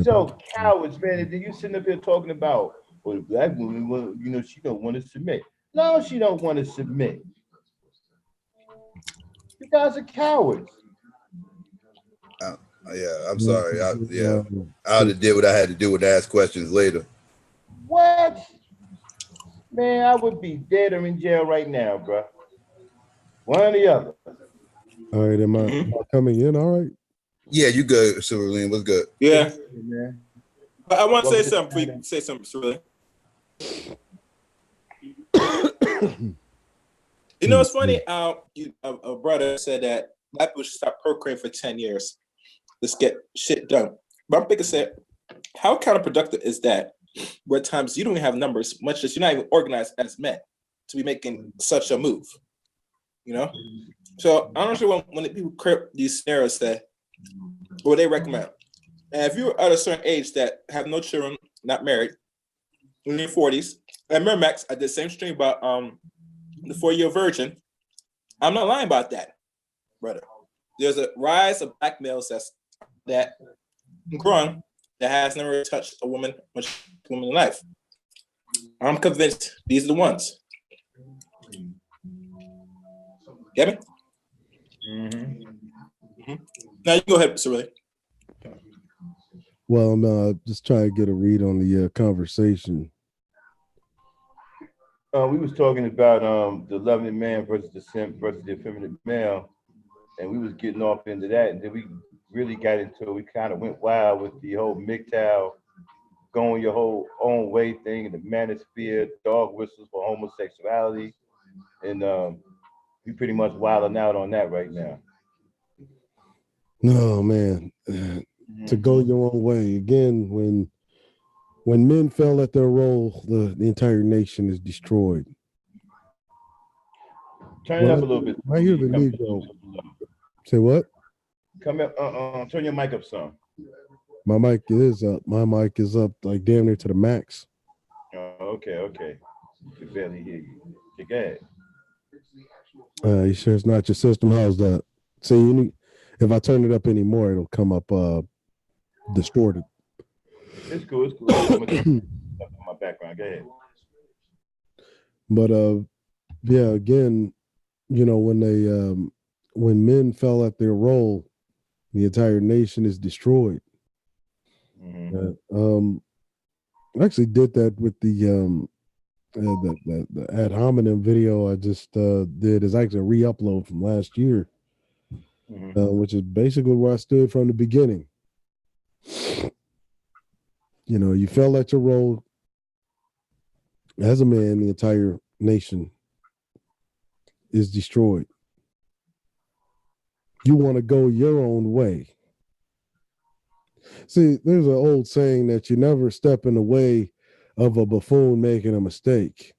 So cowards, man. And then you sitting up here talking about, well, the black woman, well, she don't want to submit. No, she don't want to submit. You guys are cowards. Yeah, I'm sorry. I would have did what I had to do and ask questions later. What? Man, I would be dead or in jail right now, bro. One or the other. All right, am I coming in? All right. Yeah, you good, Cerulean. What's good? Yeah. But I want to say something. Say something, Cerulean. It's funny. A brother said that black people should stop procreating for 10 years. Let's get shit done. But I'm thinking, how counterproductive is that? Where at times you don't even have numbers, much as you're not even organized as men to be making such a move. You know? So I'm not sure when the people create these scenarios say what they recommend. And if you're at a certain age that have no children, not married, in your 40s, and remember, Max, I did the same stream about the 4-year virgin. I'm not lying about that, brother. There's a rise of black males that growing that has never touched a woman, much woman in life. I'm convinced these are the ones. Get me? Now you go ahead, Sir Willie. Well, I'm just trying to get a read on the conversation. We was talking about the loving man versus the simp versus the effeminate male, and we was getting off into that, and then we really got into it. We kind of went wild with the whole MGTOW, going your whole own way thing, and the manosphere, dog whistles for homosexuality, and we pretty much wilding out on that right now. No, man, to go your own way again. When men fail at their role, the entire nation is destroyed. Turn it up a little bit. I hear the Negro. Say what? Come up. Turn your mic up some. My mic is up. My mic is up like damn near to the max. Oh, okay. You can barely hear you. Go ahead. You sure it's not your system? How's that? See, if I turn it up anymore, it'll come up distorted. It's cool. I'm gonna turn up my background. Go ahead. But yeah, again, you know, when men fell at their role, the entire nation is destroyed. I actually did that with the ad hominem video I just did. Is actually a re-upload from last year, which is basically where I stood from the beginning. You know, you fell at your role as a man, the entire nation is destroyed. You want to go your own way. See, there's an old saying that you never step in the way of a buffoon making a mistake.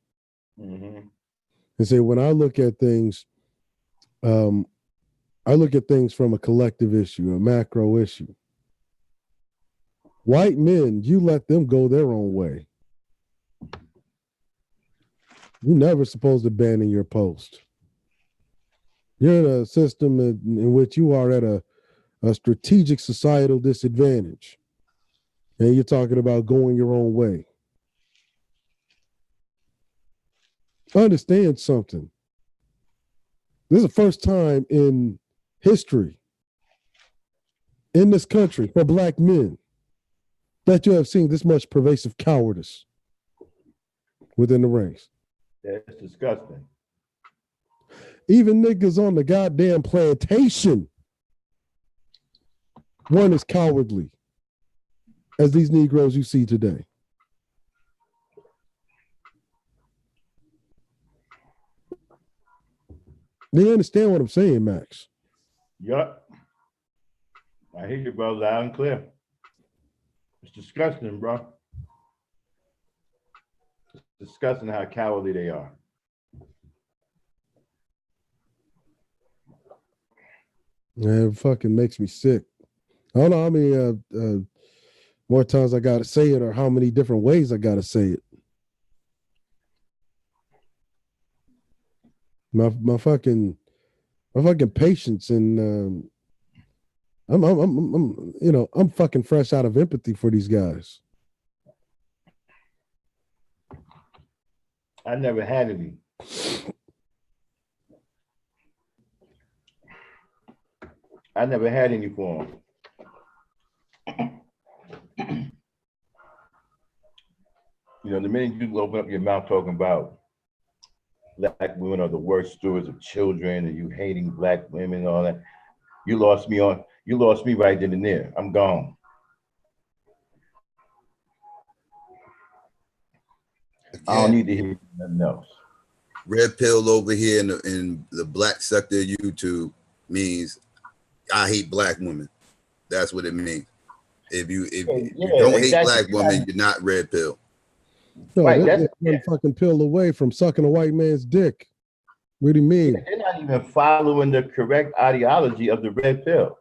And say, when I look at things, I look at things from a collective issue, a macro issue. White men, you let them go their own way. You're never supposed to abandon your post. You're in a system in which you are at a strategic societal disadvantage. And you're talking about going your own way. Understand something. This is the first time in history in this country for black men that you have seen this much pervasive cowardice within the ranks. That's disgusting. Even niggas on the goddamn plantation weren't as cowardly as these Negroes you see today. Do you understand what I'm saying, Max? Yup. I hear you, bro, loud and clear. It's disgusting, bro. It's disgusting how cowardly they are. Yeah, it fucking makes me sick. I don't know how many more times I gotta say it or how many different ways I gotta say it. My fucking patience and I'm fucking fresh out of empathy for these guys. I never had any. I never had any for them. You know, the minute you open up your mouth talking about black women are the worst stewards of children and you hating black women and all that, you lost me right then and there. I'm gone. Again, I don't need to hear nothing else. Red pill over here in the black sector of YouTube means I hate black women. That's what it means. If you don't hate black women, you're not red pill. No, right, that's one fucking pill away from sucking a white man's dick. What do you mean? They're not even following the correct ideology of the red pill.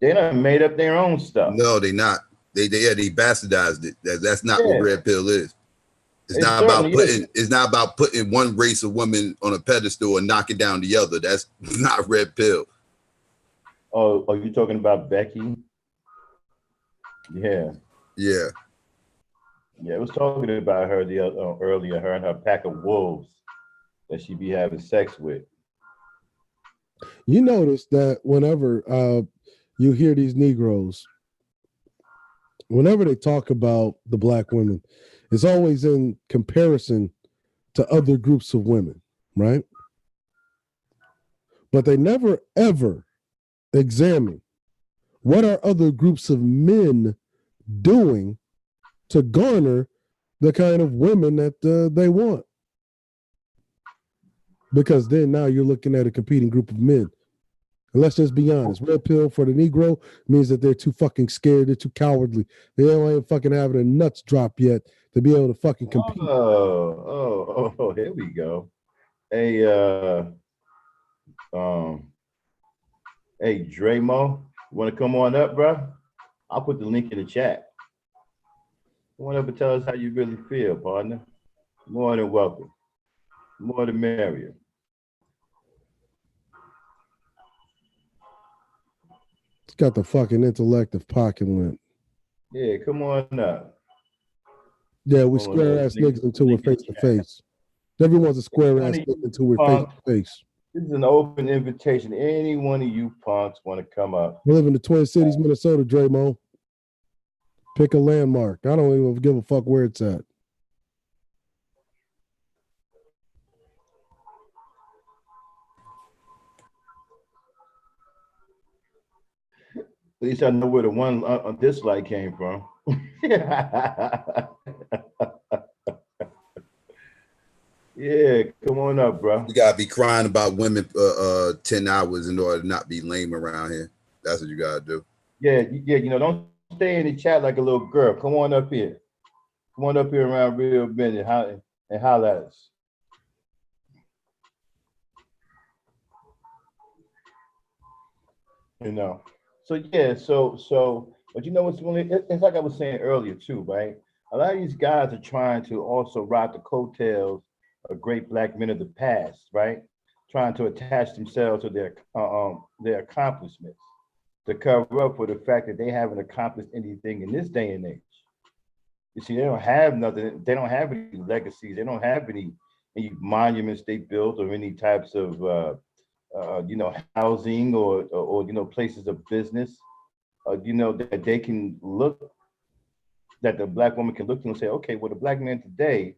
They done made up their own stuff. No, they not. They bastardized it. That's not what red pill is. It's It not about putting. certainly is. It's not about putting one race of women on a pedestal and knocking down the other. That's not red pill. Oh, are you talking about Becky? Yeah. Yeah. Yeah, I was talking about her earlier, her and her pack of wolves that she be having sex with. You notice that whenever you hear these Negroes, whenever they talk about the black women, it's always in comparison to other groups of women, right? But they never ever examine what are other groups of men doing to garner the kind of women that they want. Because then now you're looking at a competing group of men. And let's just be honest, red pill for the Negro means that they're too fucking scared, they're too cowardly. They don't even fucking have their nuts drop yet to be able to fucking compete. Oh, here we go. Hey, hey, Dremo, you want to come on up, bro? I'll put the link in the chat. Come on up and tell us how you really feel, partner. More than welcome. More the merrier. It's got the fucking intellect of pocket lint. Yeah, come on up. Yeah, we square ass niggas until we're face to face. Everyone's a square ass nigga until we're face to face. This is an open invitation. Any one of you punks want to come up. We live in the Twin Cities, Minnesota, Dremo. Pick a landmark. I don't even give a fuck where it's at. At least I know where the one dislike came from. Yeah, come on up, bro. You gotta be crying about women 10 hours in order to not be lame around here. That's what you gotta do. Yeah, you know, don't stay in the chat like a little girl. Come on up here. Come on up here around real men and holler at us. You know. So yeah, but you know what's really, it's like I was saying earlier too, right? A lot of these guys are trying to also ride the coattails of great black men of the past, right? Trying to attach themselves to their accomplishments to cover up for the fact that they haven't accomplished anything in this day and age. You see, they don't have nothing. They don't have any legacies. They don't have any monuments they built or any types of you know, housing or you know, places of business. You know, that they can look, that the black woman can look to and say, okay, well, the black man today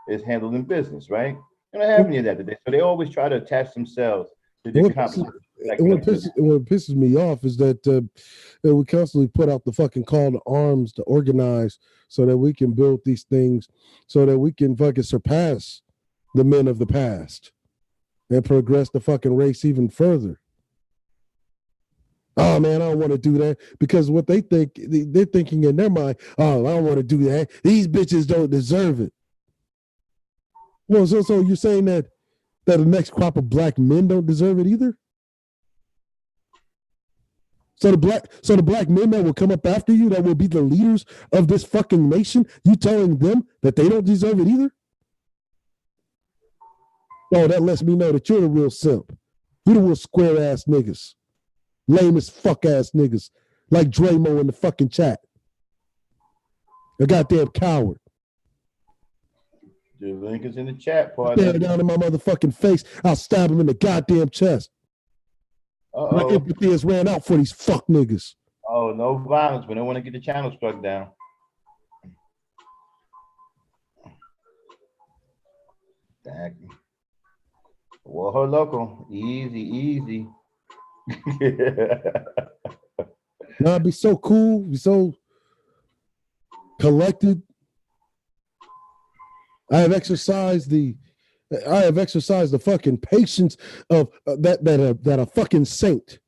is handling business, right? They don't have any of that today. So they always try to attach themselves to the accomplishments. What pisses me off is that we constantly put out the fucking call to arms to organize so that we can build these things so that we can fucking surpass the men of the past and progress the fucking race even further. Oh man, I don't want to do that because what they think, they're thinking in their mind, oh, I don't want to do that. These bitches don't deserve it. Well, so you're saying that the next crop of black men don't deserve it either? So the black men that will come up after you, that will be the leaders of this fucking nation, you telling them that they don't deserve it either? Oh, that lets me know that you're the real simp. You're the real square ass niggas. Lame as fuck ass niggas. Like Dremo in the fucking chat. A goddamn coward. The link is in the chat, partner. Stare down in my motherfucking face. I'll stab him in the goddamn chest. My empathy has ran out for these fuck niggas. Oh, no violence. We don't want to get the channel struck down. Exactly. Well, her local. Easy. Now, be so cool, be so collected. I have exercised the fucking patience of that a fucking saint.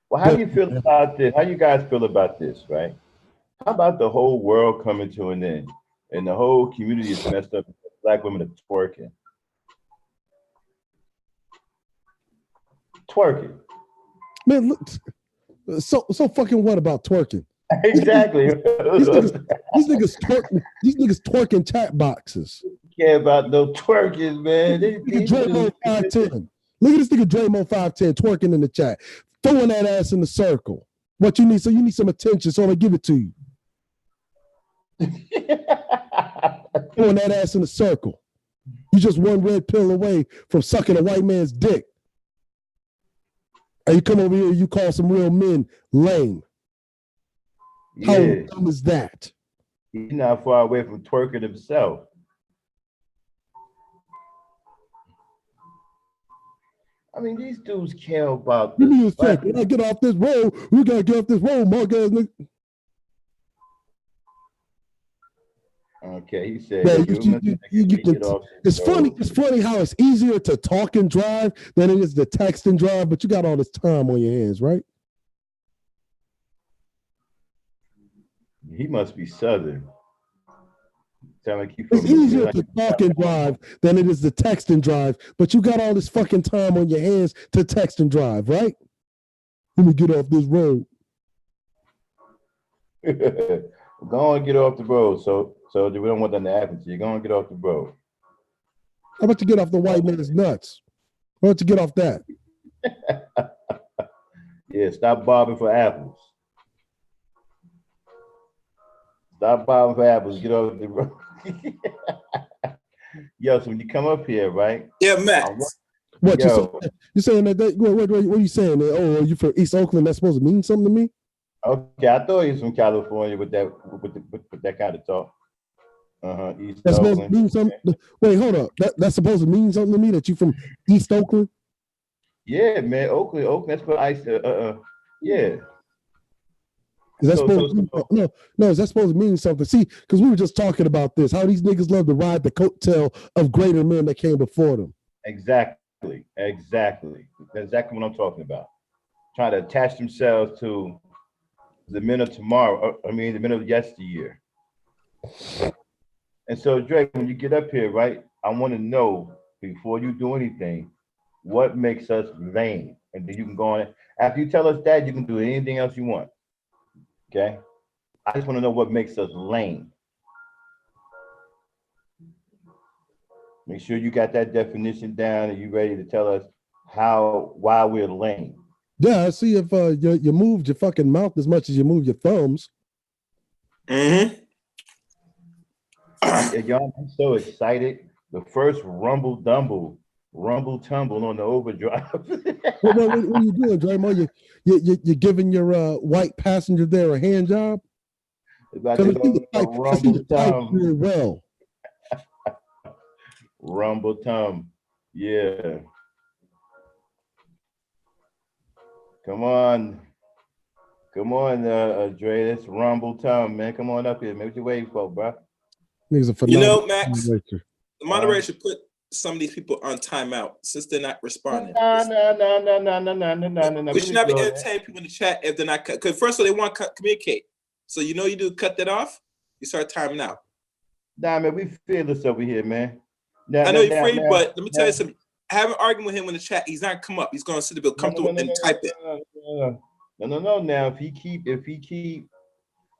Well, how do you feel about this? How you guys feel about this, right? How about the whole world coming to an end and the whole community is messed up? Black women are twerking. twerking. Man, look, so fucking what about twerking? Exactly. These niggas twerking chat boxes. Care about no twerking, man. Draymo 510. Look at this nigga Draymo 510 twerking in the chat, throwing that ass in the circle. What you need? So you need some attention, so I'm gonna give it to you. Throwing that ass in the circle. You just one red pill away from sucking a white man's dick. And you come over here, you call some real men lame. How dumb is that? He's not far away from twerking himself. I mean, these dudes care about Give me a second. When I get off this road, we gotta get off this road, mark ass nigga. Okay, he said it's funny. It's funny how it's easier to talk and drive than it is to text and drive, but you got all this time on your hands, right? He must be Southern. It's easier to talk and drive than it is to text and drive, but you got all this fucking time on your hands to text and drive, right? Let me get off this road. Go on, get off the road. So we don't want that to happen to you. Go on, get off the road. How about you get off the white man's nuts? How about you get off that? Yeah, stop bobbing for apples. Stop bobbing for apples. Get off the road. Yo, so when you come up here, right? Yeah, Max. What you saying that? What are you saying? Oh, you from East Oakland? That's supposed to mean something to me? Okay, I thought he was from California with that kind of talk. East that's Oakland. Supposed to mean something. Wait, hold up. That's supposed to mean something to me that you from East Oakland? Yeah, man. Oakland. That's what I said. Yeah. Is that is that supposed to mean something? See, because we were just talking about this, how these niggas love to ride the coattail of greater men that came before them. Exactly. That's exactly what I'm talking about. Trying to attach themselves to the men of tomorrow. The men of yesteryear. And so, Drake, when you get up here, right, I want to know before you do anything, what makes us lame? And then you can go on. After you tell us that, you can do anything else you want. Okay? I just want to know what makes us lame. Make sure you got that definition down and you ready to tell us why we're lame. Yeah, I see if you moved your fucking mouth as much as you move your thumbs. Mm-hmm. Y'all, I'm so excited. The first rumble tumble on the overdrive. what are you doing, Draymond? You're giving your white passenger there a hand job? I see the type very well. Rumble tum. Yeah. Come on, Dre. That's rumble tum, man. Come on up here, man. What you waiting for, bro? Niggas a phenomenal Max, the moderator should put some of these people on timeout since they're not responding. No. We should not be entertaining people in the chat if they're not, because first of all, they want to communicate. So you do cut that off, you start timing out. Nah, man, we fearless over here, man. I know you're free, but let me tell you something. I have an argument with him in the chat. He's not come up. He's going to sit there comfortable and type it. No. Now, if he keep,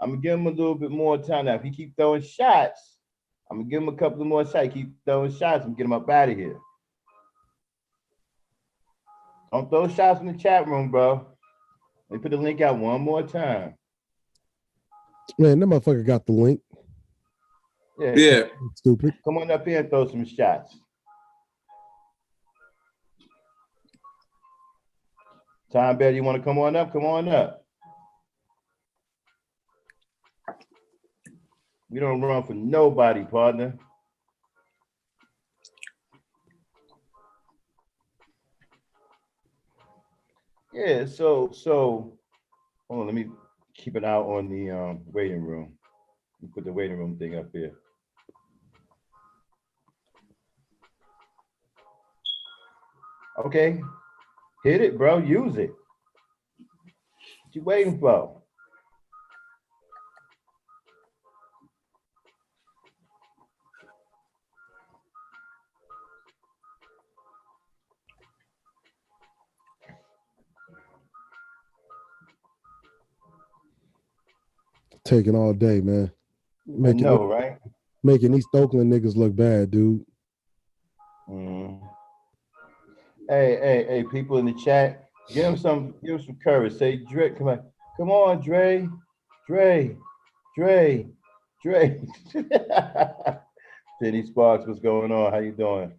I'm gonna give him a little bit more time. Now, if he keep throwing shots, I'm gonna give him a couple of more shots. Keep throwing shots and get him up out of here. Don't throw shots in the chat room, bro. Let me put the link out one more time. Man, that motherfucker got the link. Yeah. Stupid. Come on up here and throw some shots. Tom Bear, you want to come on up? Come on up. We don't run for nobody, partner. Yeah, so hold on, let me keep an eye on the waiting room. Let me put the waiting room thing up here. Okay, hit it, bro. Use it. What you waiting for? taking all day, man. I know, right? Making East Oakland niggas look bad, dude. Hey, people in the chat, give him some courage. Say, Dre, come on, Dre. Penny Sparks, what's going on? How you doing?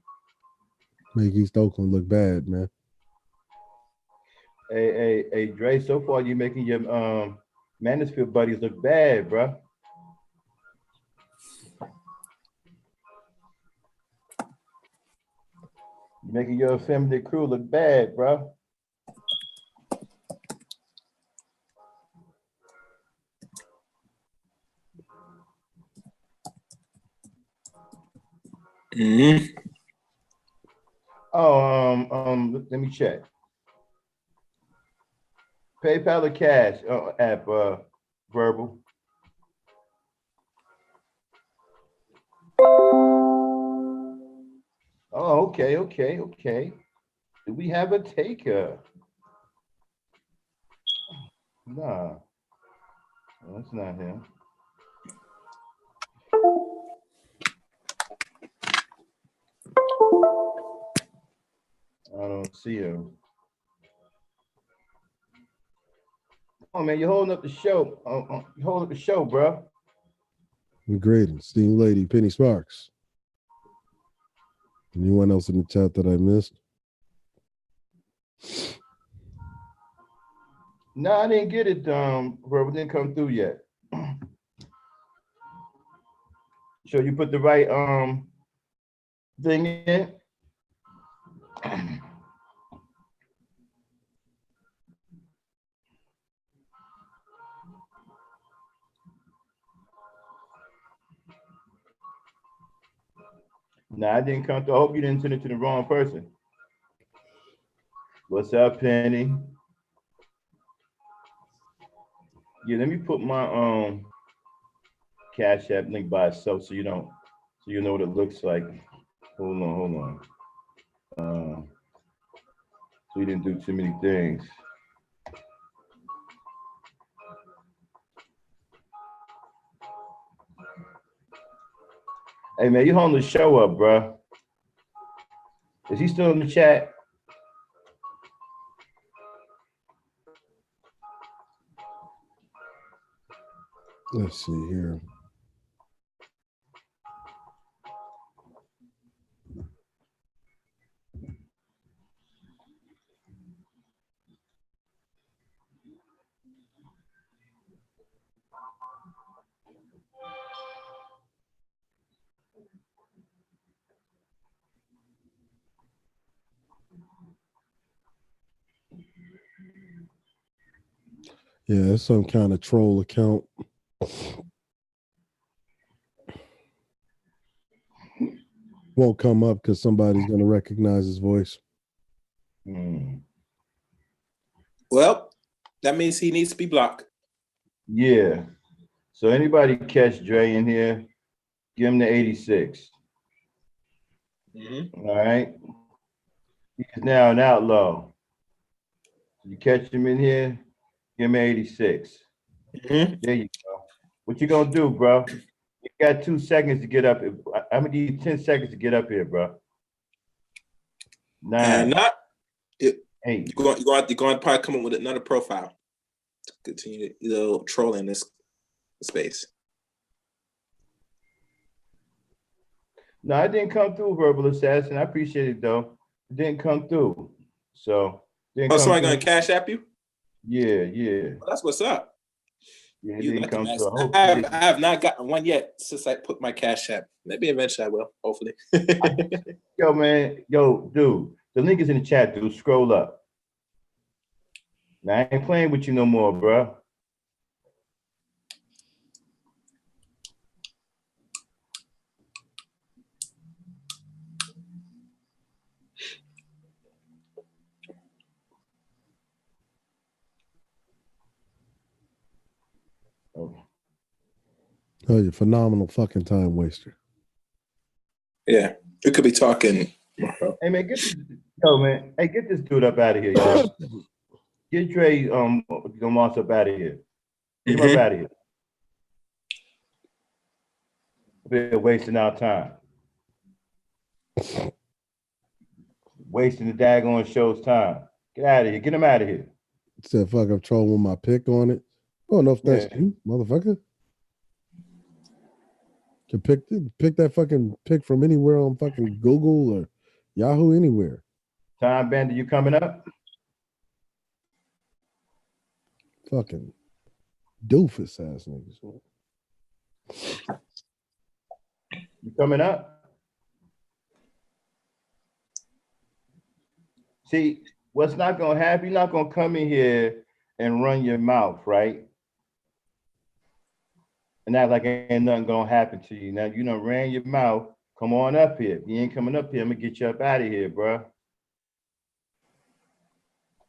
Make East Oakland look bad, man. Hey, Dre, so far you're making your Mansfield buddies look bad, bro. You're making your Effeminate crew look bad, bro. Oh, let me check. PayPal or cash app, verbal. Oh, okay. Do we have a taker? Nah, that's not him. I don't see him. Oh man, you're holding up the show. You're holding up the show, bro. Great, esteemed lady, Penny Sparks. Anyone else in the chat that I missed? No, I didn't get it. Bro, it didn't come through yet. So you put the right thing in. No, I didn't come through. I hope you didn't send it to the wrong person. What's up, Penny? Yeah, let me put my Cash App link by itself so you know what it looks like. Hold on. So we didn't do too many things. Hey man, you holding the show up, bro. Is he still in the chat? Let's see here. Yeah, it's some kind of troll account. Won't come up because somebody's going to recognize his voice. Well, that means he needs to be blocked. Yeah. So anybody catch Dre in here, give him the 86. All right. He's now an outlaw. You catch him in here, give him 86. There you go. What you gonna do, bro? You got 2 seconds to get up. I'm gonna give you 10 seconds to get up here, bro. 9. Not. 8. You're going to probably come up with another profile to continue trolling this space. No, I didn't come through, Verbal Assassin. I appreciate it though. It didn't come through. So somebody gonna cash app you? Yeah. Well, that's what's up. Yeah, it didn't come through. I have not gotten one yet since I put my cash app. Maybe eventually I will, hopefully. Yo, man. Yo, dude. The link is in the chat, dude. Scroll up. Now, I ain't playing with you no more, bro. Oh, you're a phenomenal fucking time waster. Yeah, we could be talking. Hey, man, get this dude up out of here, yo. Get Dre, the monster up out of here. Get him up out of here. We're wasting our time. Wasting the daggone show's time. Get out of here. Get him out of here. Said fuck, I'm trolling with my pick on it. Oh no, if that's you, motherfucker. Can pick that fucking pick from anywhere on fucking Google or Yahoo, anywhere. Time Bandit, you coming up? Fucking doofus ass niggas. You coming up? See, what's not gonna happen, you're not gonna come in here and run your mouth, right? And act like ain't nothing gonna happen to you. Now you done ran your mouth. Come on up here. If you ain't coming up here, I'm gonna get you up out of here, bro.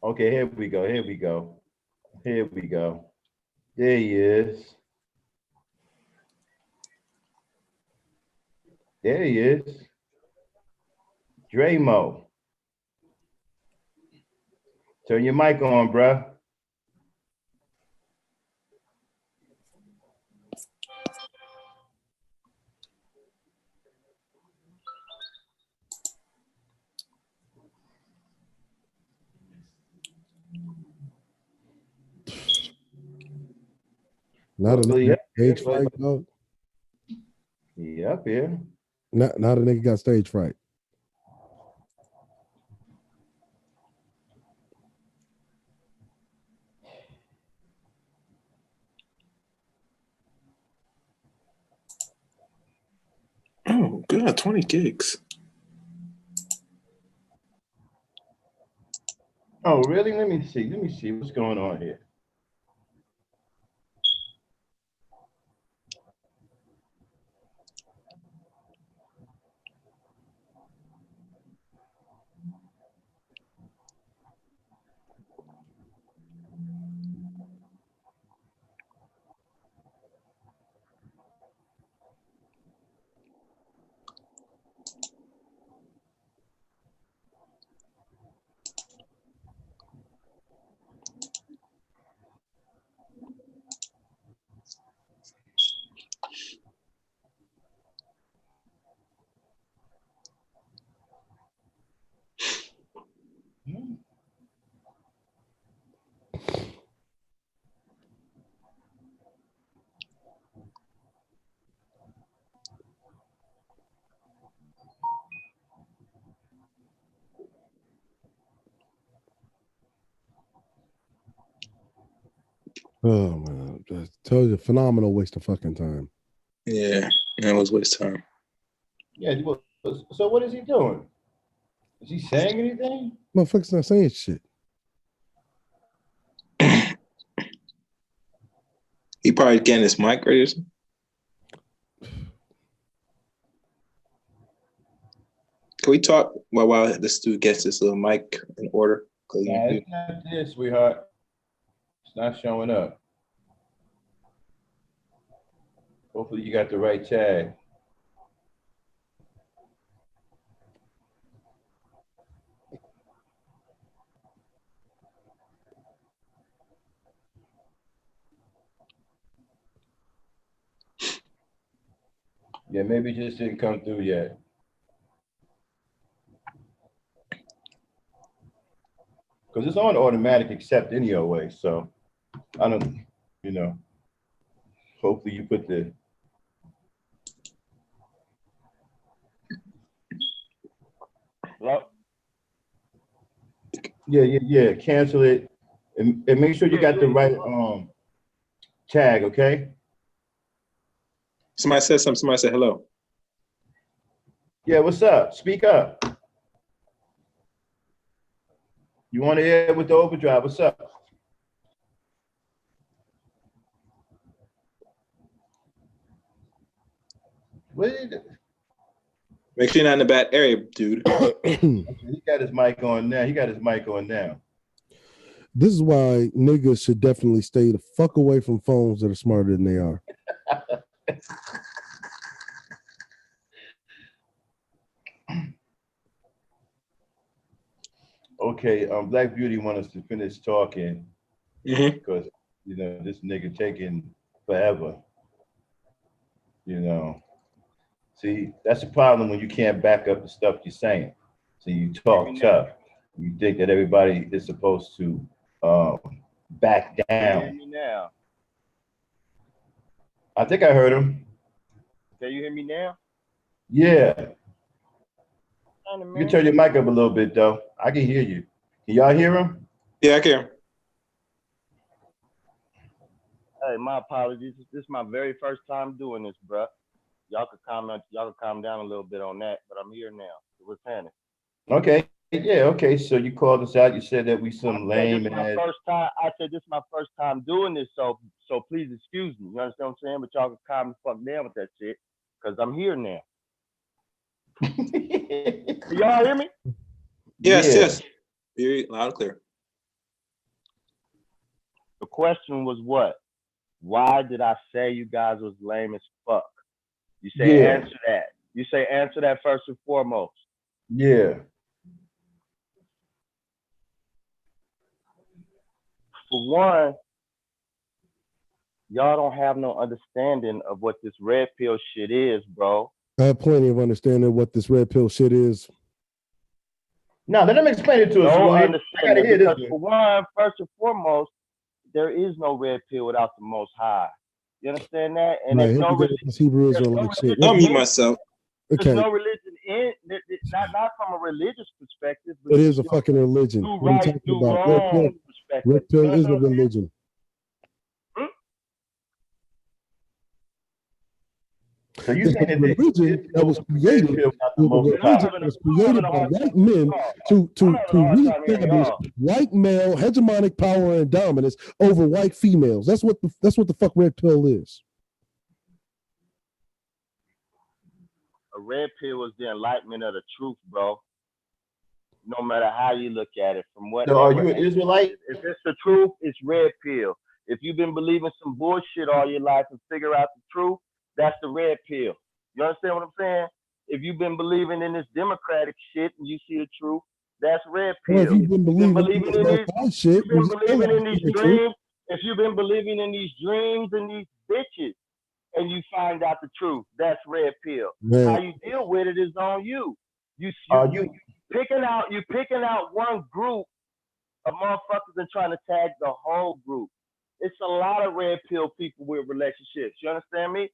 Okay, here we go. Here we go. Here we go. There he is. There he is. Dramo. Turn your mic on, bruh. Not a nigga got stage fright, dog. He up here. Not a nigga got stage fright. Oh, God, 20 gigs. Oh, really? Let me see. Let me see what's going on here. Oh man, I told you, phenomenal waste of fucking time. Yeah, that was waste time. Yeah, so what is he doing? Is he saying anything? Motherfucker's not saying shit. He probably getting his mic ready or something. Can we talk while this dude gets this little mic in order? Nah, it's not this, sweetheart. It's not showing up. Hopefully you got the right tag. Yeah, maybe it just didn't come through yet. Because it's on automatic accept anyway, so I don't, hopefully you put the Yeah. Cancel it and make sure you got the right tag, okay? Somebody said something. Somebody said hello. Yeah, what's up? Speak up. You want to hear with the overdrive? What's up? What is it? Make sure you're not in a bad area, dude. He got his mic on now. This is why niggas should definitely stay the fuck away from phones that are smarter than they are. Okay, Black Beauty want us to finish talking because this nigga taking forever. See, that's the problem when you can't back up the stuff you're saying. So you talk tough. You think that everybody is supposed to back down. Hear me now? I think I heard him. Can you hear me now? Yeah. You can turn your mic up a little bit, though. I can hear you. Can y'all hear him? Yeah, I can. Hey, my apologies. This is my very first time doing this, bruh. Y'all could calm down a little bit on that, but I'm here now. What's happening? Okay. Yeah, okay. So you called us out. You said that we some lame ass. I said this is my first time doing this, so please excuse me. You understand what I'm saying? But y'all can calm the fuck down with that shit, because I'm here now. Y'all hear me? Yes. Very loud and clear. The question was what? Why did I say you guys was lame as fuck? You say answer that. You say answer that first and foremost. Yeah. For one, y'all don't have no understanding of what this red pill shit is, bro. I have plenty of understanding what this red pill shit is. No, let him explain it to us. No understanding, because for one, first and foremost, there is no red pill without the Most High. You understand that? And right, there's no religion. Hebrew Israelite shit. I'll mute myself. There's no religion in not from a religious perspective. But it is a fucking religion. What are you talking about? Red pill is a religion. So you saying that religion that was created, by white men to reestablish white male hegemonic power and dominance over white females. That's what the fuck red pill is. A red pill is the enlightenment of the truth, bro. No matter how you look at it, from what. So are you an Israelite? If it's the truth, it's red pill. If you've been believing some bullshit all your life and figure out the truth, that's the red pill. You understand what I'm saying? If you've been believing in this democratic shit and you see the truth, that's red pill. Well, if you've been believing in these shit, you've been believing in these dreams. If you've been believing in these dreams and these bitches, and you find out the truth, that's red pill. Man. How you deal with it is on you. You picking out one group of motherfuckers and trying to tag the whole group. It's a lot of red pill people with relationships. You understand me?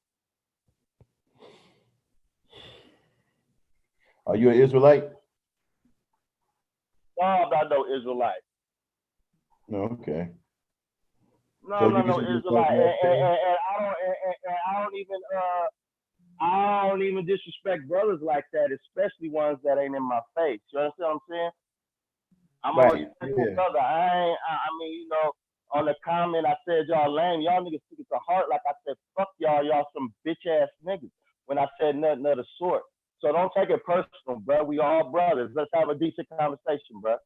Are you an Israelite? No, I'm not no Israelite. No, okay. No, I'm not no Israelite. And I don't even disrespect brothers like that, especially ones that ain't in my face. You understand what I'm saying? I'm a respectful brother. I mean, you know, on the comment I said y'all lame. Y'all niggas took it to heart like I said, fuck y'all some bitch ass niggas when I said nothing of the sort. So don't take it personal, bro. We all brothers. Let's have a decent conversation, bro.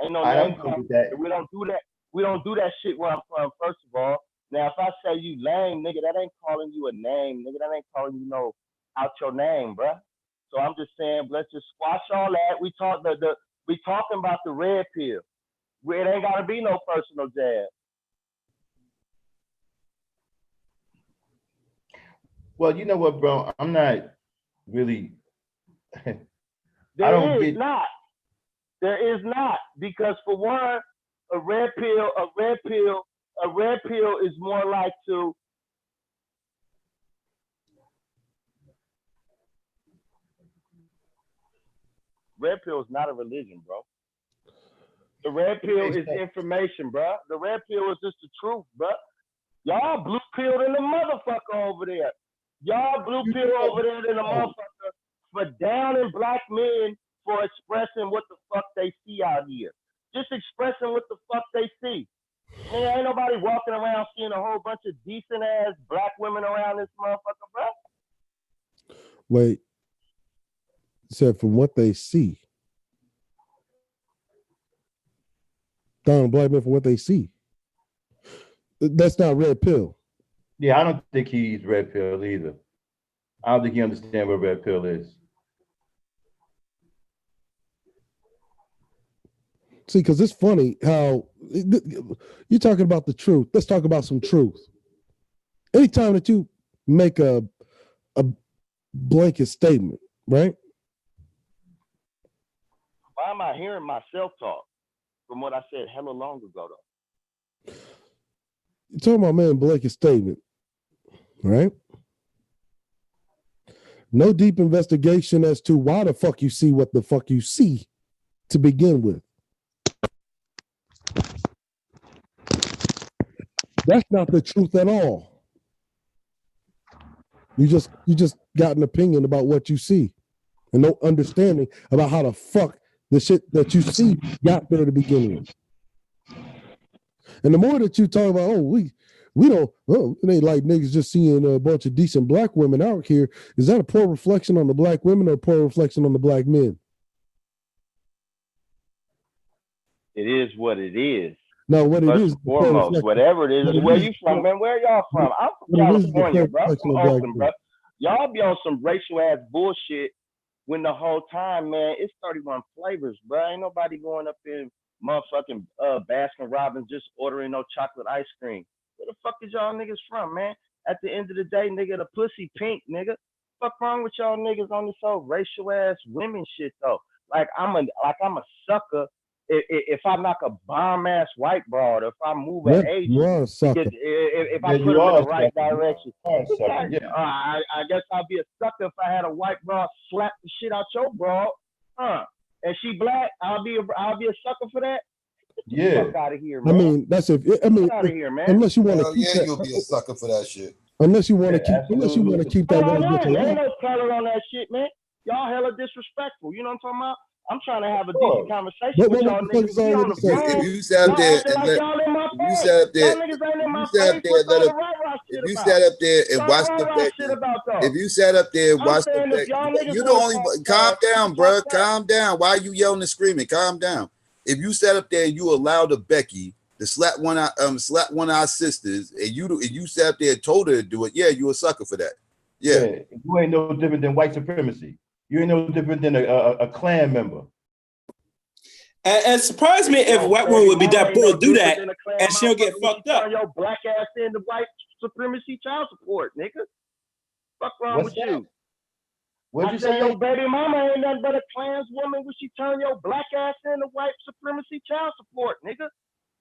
Ain't no name calling. We don't do that. We don't do that shit where I'm from, first of all. Now, if I say you lame, nigga, that ain't calling you a name, nigga. That ain't calling you out your name, bro. So I'm just saying, let's just squash all that. We talking about the red pill. It ain't gotta be no personal jab. Well, you know what, bro? I'm not really. There is not, because for one, a red pill is more like to. Red pill is not a religion, bro. The red pill is information, bro. The red pill is just the truth, bro. Y'all blue pilled in the motherfucker over there. Y'all blue pill over there in the motherfucker for downing black men for expressing what the fuck they see out here. Just expressing what the fuck they see. Man, ain't nobody walking around seeing a whole bunch of decent ass black women around this motherfucker, bro. Wait. Said from what they see. Down black men from what they see. That's not red pill. Yeah, I don't think he's red pill either. I don't think he understands what red pill is. See, because it's funny how you're talking about the truth. Let's talk about some truth. Anytime that you make a blanket statement, right? Why am I hearing myself talk from what I said hella long ago though? You're talking about man blanket statement, right? No deep investigation as to why the fuck you see what the fuck you see to begin with. That's not the truth at all. You just got an opinion about what you see and no understanding about how the fuck the shit that you see got there to begin with. And the more that you talk about, we don't, it ain't like niggas just seeing a bunch of decent black women out here. Is that a poor reflection on the black women or a poor reflection on the black men? It is what it is. No, what it is, foremost, whatever it is, where you from, man? Where y'all from? I'm from California, bro. From Oakland, bro. Y'all be on some racial ass bullshit when the whole time, man, it's 31 flavors, bro. Ain't nobody going up in motherfucking Baskin Robbins just ordering no chocolate ice cream. Where the fuck is y'all niggas from, man? At the end of the day, nigga, the pussy pink, nigga. Fuck wrong with y'all niggas on this whole racial ass women shit though? Like I'm a sucker. If I knock a bomb ass white broad, if I move an age, if I put them in the right direction, I guess I'd be a sucker if I had a white broad slap the shit out your broad, and she black, I'll be a sucker for that. Get the fuck out of here, man. I mean, that's if I mean, out of here, man. Unless you want to keep that, you'll be a sucker for that shit. Unless you want to keep that one. Ain't no color on that shit, man. Y'all hella disrespectful. You know what I'm talking about? I'm trying to have a decent conversation with y'all niggas. If you sat up there and if you sat up there and watched the Becky, if you sat up there and watched the Becky, you the only one. Calm down, bro. Calm down. Why are you yelling and screaming? Calm down. If you sat up there and you allowed the Becky to slap one of our sisters, and you sat up there and told her to do it, yeah, you a sucker for that. Yeah. You ain't no different than white supremacy. You ain't no different than a Klan member. And it surprised me if white women would be that bold to do that, and she'll get fucked up. Turn your black ass into white supremacy child support, nigga. Fuck wrong with you? What'd you say? Your baby mama ain't nothing but a Klans woman when she turn your black ass into white supremacy child support, nigga.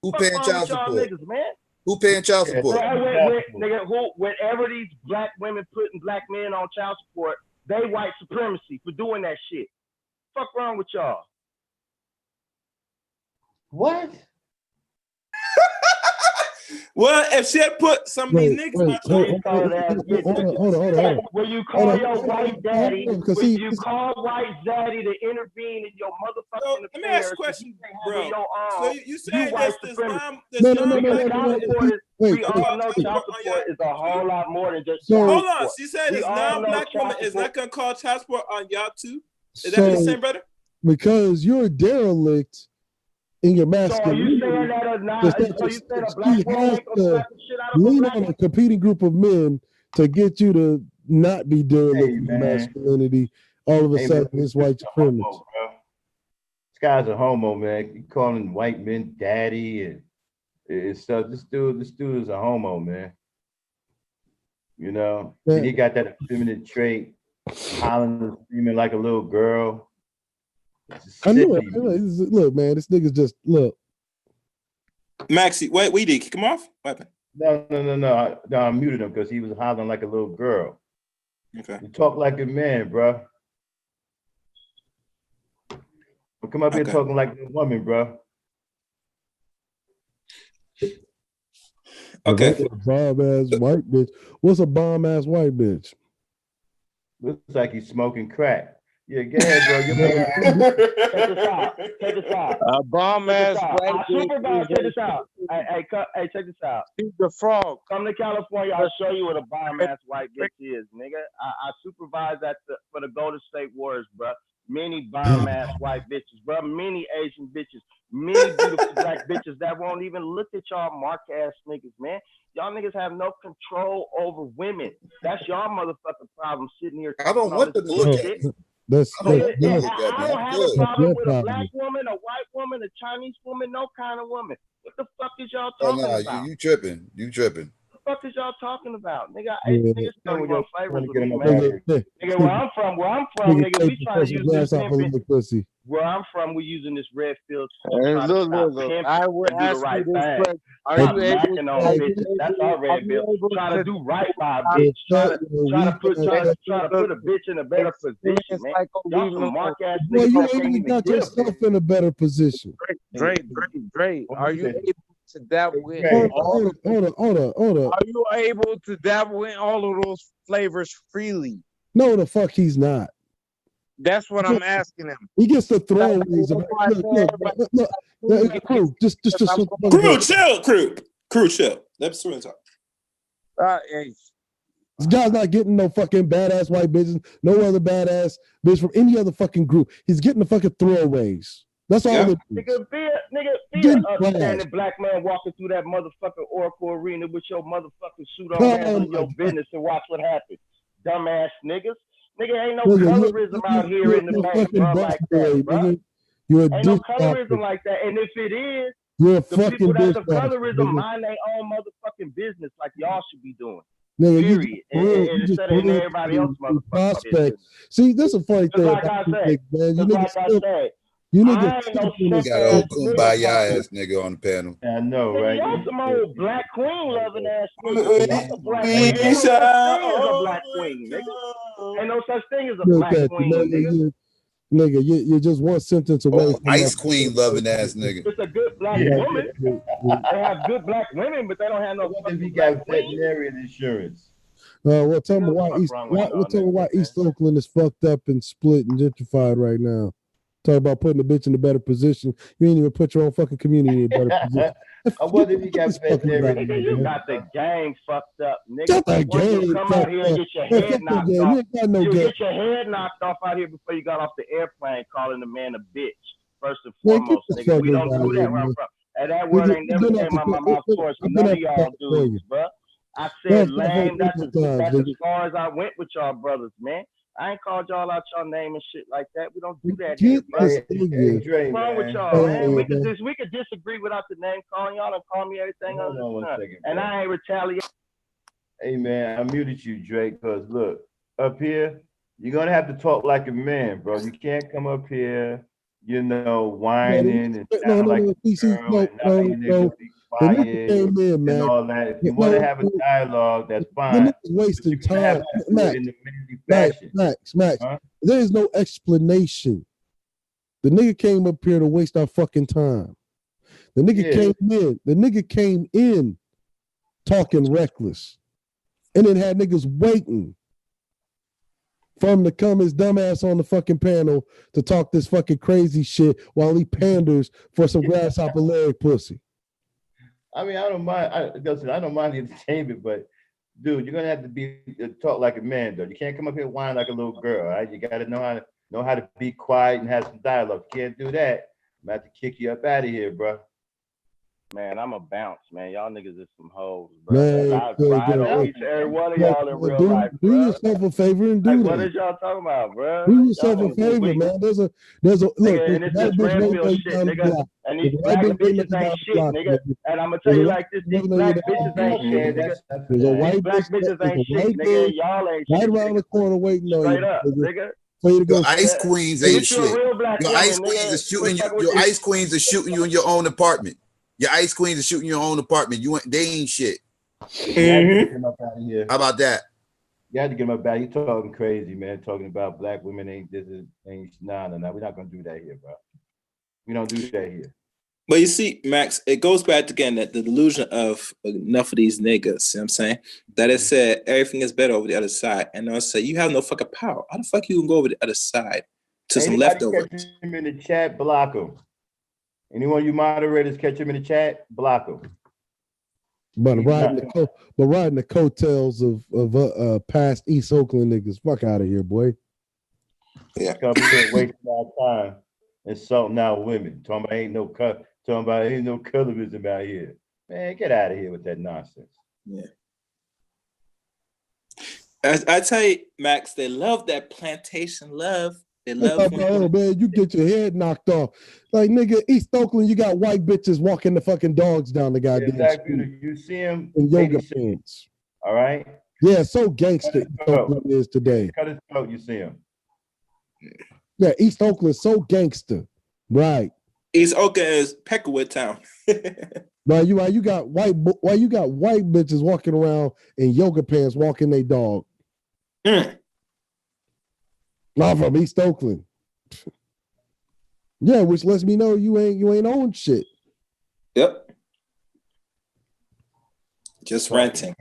Who paying child support? Niggas, man? Who paying child support? Nigga, whenever these black women putting black men on child support, they white supremacy for doing that shit. Fuck wrong with y'all? What? Well, if she had put some of these niggas on when you call your white daddy, when you call white daddy to intervene in your motherfucking affairs. Let me ask a question, bro. So you saying this mom, we all know child support is a whole lot more than just hold on. She said this non-black woman is not gonna call child support on y'all too. Is that what you're saying, brother? Because you're a derelict in your masculinity. So you saying that or not? So you saying a black woman ain't gonna slap the shit out of lean on a competing group of men to get you to not be derelict in your masculinity. All of a sudden, it's white supremacy. This guy's a homo, man. You calling white men daddy and it's stuff. This dude is a homo, man. You know, and he got that effeminate trait, hollering and screaming like a little girl. I know it. Look, man, this nigga's just look. Maxie, wait, we did kick him off? What happened? No. I muted him because he was hollering like a little girl. Okay. You talk like a man, bro. But come up here talking like a woman, bro. Okay. Bomb ass white bitch. What's a bomb ass white bitch? Looks like he's smoking crack. Yeah, go ahead, bro. Check this out. A bomb ass white bitch. Check this out. Hey, check this out. The frog. Come to California. I'll show you what a bomb ass white bitch is, nigga. I supervise for the Golden State Warriors, bro. Many bomb ass white bitches, bro. Many Asian bitches. Many beautiful black bitches that won't even look at y'all mark ass niggas, man. Y'all niggas have no control over women. That's y'all motherfucking problem sitting here. I don't want to look at it. I don't have a problem with a black woman, a white woman, a Chinese woman, no kind of woman. What the fuck is y'all talking about? You tripping. fuck is y'all talking about? Nigga, Yeah. nigga, 31 flavors with get me, him man. Nigga, Nigga, where I'm from, nigga, we trying to use this pimping. pussy. Where I'm from, we using this red field to Hey, try to stop look. pimping I would and do the ask you right this thing. question. Are Stop you able macking on are bitches. you That's able, our are red you bill. able Try to do right by a I- bitch. Try to put a look, bitch in a better position, man. Y'all some mark ass Boy, niggas you that can't ain't even even got get a yourself bitch. in a better position. Dre, are you able to dabble in Hey, all? Hold on. Are you able to dabble in all of those flavors freely? No, the fuck he's not. That's what I'm asking him. He gets the throwaways. Look, crew, just Crew, chill. Let's swing talk. Hey, this guy's not getting no fucking badass white bitches, no other badass bitch from any other fucking group. He's getting the fucking throwaways. That's all Yeah. it is. Be an upstanding black man walking through that motherfucking Oracle Arena with your motherfucking suit on, handling your business, and watch what happens. Dumbass niggas. Nigga, ain't no colorism out here in the bank, bro, like that, bro. You're a ain't no colorism like that. And if it is, you're a the fucking people that's bitch of colorism nigga. mind their own motherfucking business like y'all should be doing. Nigga, period. And instead of everybody else motherfucking business. See, this is a funny thing. Like I said, you I ain't no You got an old kumbaya ass nigga on the panel. I know, nigga, right? y'all some old black queen loving ass niggas. That's a black queen. Ain't no such thing as a black queen, nigga. Ain't no such thing as a black queen, nigga. Nigga, you're just one sentence away from Ice Queen loving ass nigga. It's a good black woman. They have good black women, but they don't have no. What if he got veterinarian insurance? Well, tell me why East Oakland is fucked up and split and gentrified right now. Talk about putting a bitch in a better position. You ain't even put your own fucking community in a better position. I wonder if he got veterinarian. Nigga, you got the game fucked up, nigga. Got the game you come out here and get your head knocked off. You get your head knocked off out here before you got off the airplane calling the man a bitch. First and foremost, nigga. We don't do that where I'm from. And that word ain't never came out my mouth towards none of y'all dudes, bro. I said lame. That's as far as I went with y'all brothers, man. I ain't called y'all out y'all name and shit like that. We don't do that here, bro. What's wrong with y'all, man? We could disagree without the name calling y'all and call me everything under the sun. And I ain't retaliating. Hey man, I muted you, Drake, because look, up here, you're gonna have to talk like a man, bro. You can't come up here, whining and sound like a girl and not niggas be quiet and all that. If you want to have a dialogue, that's fine. The nigga's wasting time. Max. Huh? There is no explanation. The nigga came up here to waste our fucking time. The nigga came in talking reckless. And then had niggas waiting for him to come his dumbass on the fucking panel to talk this fucking crazy shit while he panders for some grasshopper leg pussy. I mean, I don't mind. I don't mind the entertainment, but dude, you're gonna have to talk like a man, though. You can't come up here and whine like a little girl. Right? You gotta know how to be quiet and have some dialogue. You can't do that. I'm gonna have to kick you up out of here, bro. Man, I'm a bounce, man. Y'all niggas is some hoes, bro. I ride on each every one of y'all in real life, bro. Do yourself a favor and do that. What is y'all talking about, bro? Do yourself a favor, man. There's a look. And it's this red pill shit, nigga. And these black bitches ain't shit, nigga. And I'm gonna tell you like this: these black bitches ain't shit, nigga. There's a white black bitches ain't shit, nigga. Y'all ain't shit. Right around the corner waiting on you. Straight up, nigga. For you to go. Your ice queens ain't shit. Your ice queens are shooting you. Your ice queens are shooting you in your own apartment. Your ice queens are shooting your own apartment. They ain't shit. Mm-hmm. How about that? You had to get him up out. You talking crazy, man. Talking about black women ain't no. We're not gonna do that here, bro. We don't do that here. But you see, Max, it goes back again that the delusion of enough of these niggas, you know what I'm saying? That it said everything is better over the other side. And I say, you have no fucking power. How the fuck you can go over the other side to some leftovers? Catch him in the chat, block him. Anyone you moderators catch him in the chat, block him. But riding the coattails of past East Oakland niggas, fuck out of here, boy. Yeah, come here wasting our time insulting our women. Talking about ain't no colorism out here. Man, get out of here with that nonsense. Yeah. I tell you, Max, they love that plantation love. They love when Oh man, you get your head knocked off. Like nigga, East Oakland, you got white bitches walking the fucking dogs down the goddamn street You see him in yoga pants. All right. Yeah, so gangster East Oakland is today. Cut his throat, you see him. Yeah, East Oakland so gangster. Right. East Oakland is Peckerwood town. Right, you got white bitches walking around in yoga pants walking their dog. Not from East Oakland. Yeah, which lets me know you ain't on shit. Yep. Just renting.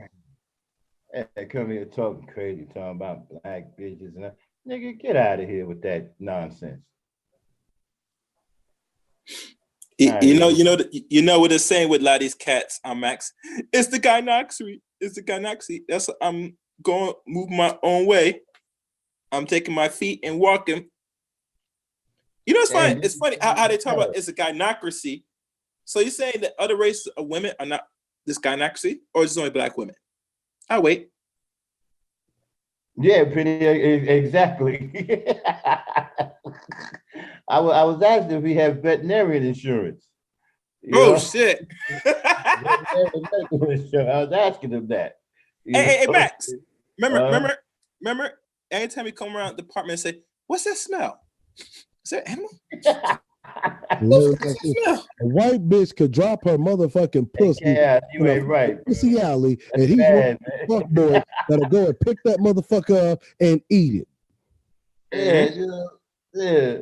They come here talking crazy, talking about black bitches and that. Nigga, get out of here with that nonsense. You know what they're saying with a lot of these cats, Max. It's the gynoxy. It's the gynoxy. That's what I'm going move my own way. I'm taking my feet and walking. You know, it's funny. It's funny how they talk about it's a gynocracy. So you're saying that other races of women are not this gynocracy, or is it only black women? I'll wait. Yeah, exactly. I was asking if we have veterinarian insurance. Shit. I was asking him that. Hey, Max. Remember? Anytime we come around the apartment and say, "What's that smell? Is that animal?" A white bitch could drop her motherfucking pussy. Yeah, you ain't right. Pussy alley, and he's one fuck boy that'll go and pick that motherfucker up and eat it. Yeah.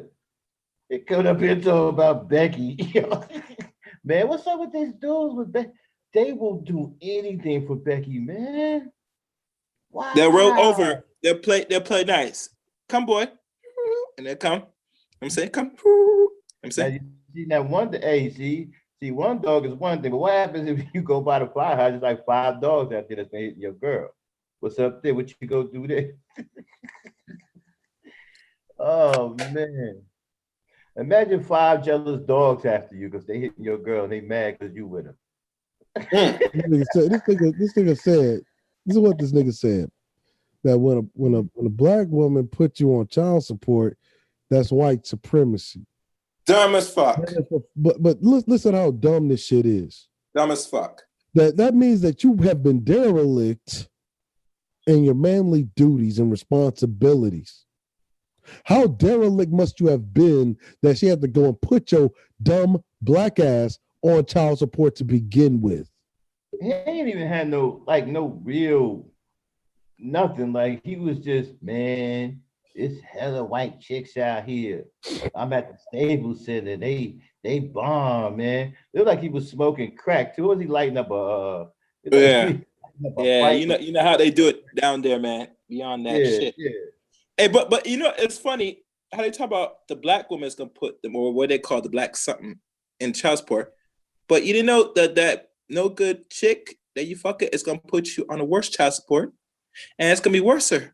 It coming up here talking about Becky. Man, what's up with these dudes with Becky? They will do anything for Becky, man. Wow. They'll roll over. They'll play nice. Come, boy. And they'll come. I'm saying, come. I'm saying. Now one see, one dog is one thing, but what happens if you go by the fire house? It's like 5 dogs out there that's hitting your girl. What's up there? What you go do there? Oh man. Imagine 5 jealous dogs after you because they hitting your girl and they mad because you with them. This nigga said, this is what this nigga said. That when a black woman puts you on child support, that's white supremacy. Dumb as fuck. But listen how dumb this shit is. Dumb as fuck. That means that you have been derelict in your manly duties and responsibilities. How derelict must you have been that she had to go and put your dumb black ass on child support to begin with? He ain't even had no real nothing. Like he was just, man, it's hella white chicks out here. I'm at the Staples Center. They bomb, man. It looked like he was smoking crack too. Was he lighting up a yeah, you know how they do it down there, man. Beyond that shit. Yeah. Hey, but you know, it's funny how they talk about the black woman is gonna put them, or what they call the black something, in child support. But you didn't know that no good chick that you fuck it is gonna put you on the worst child support, and it's gonna be worse. You know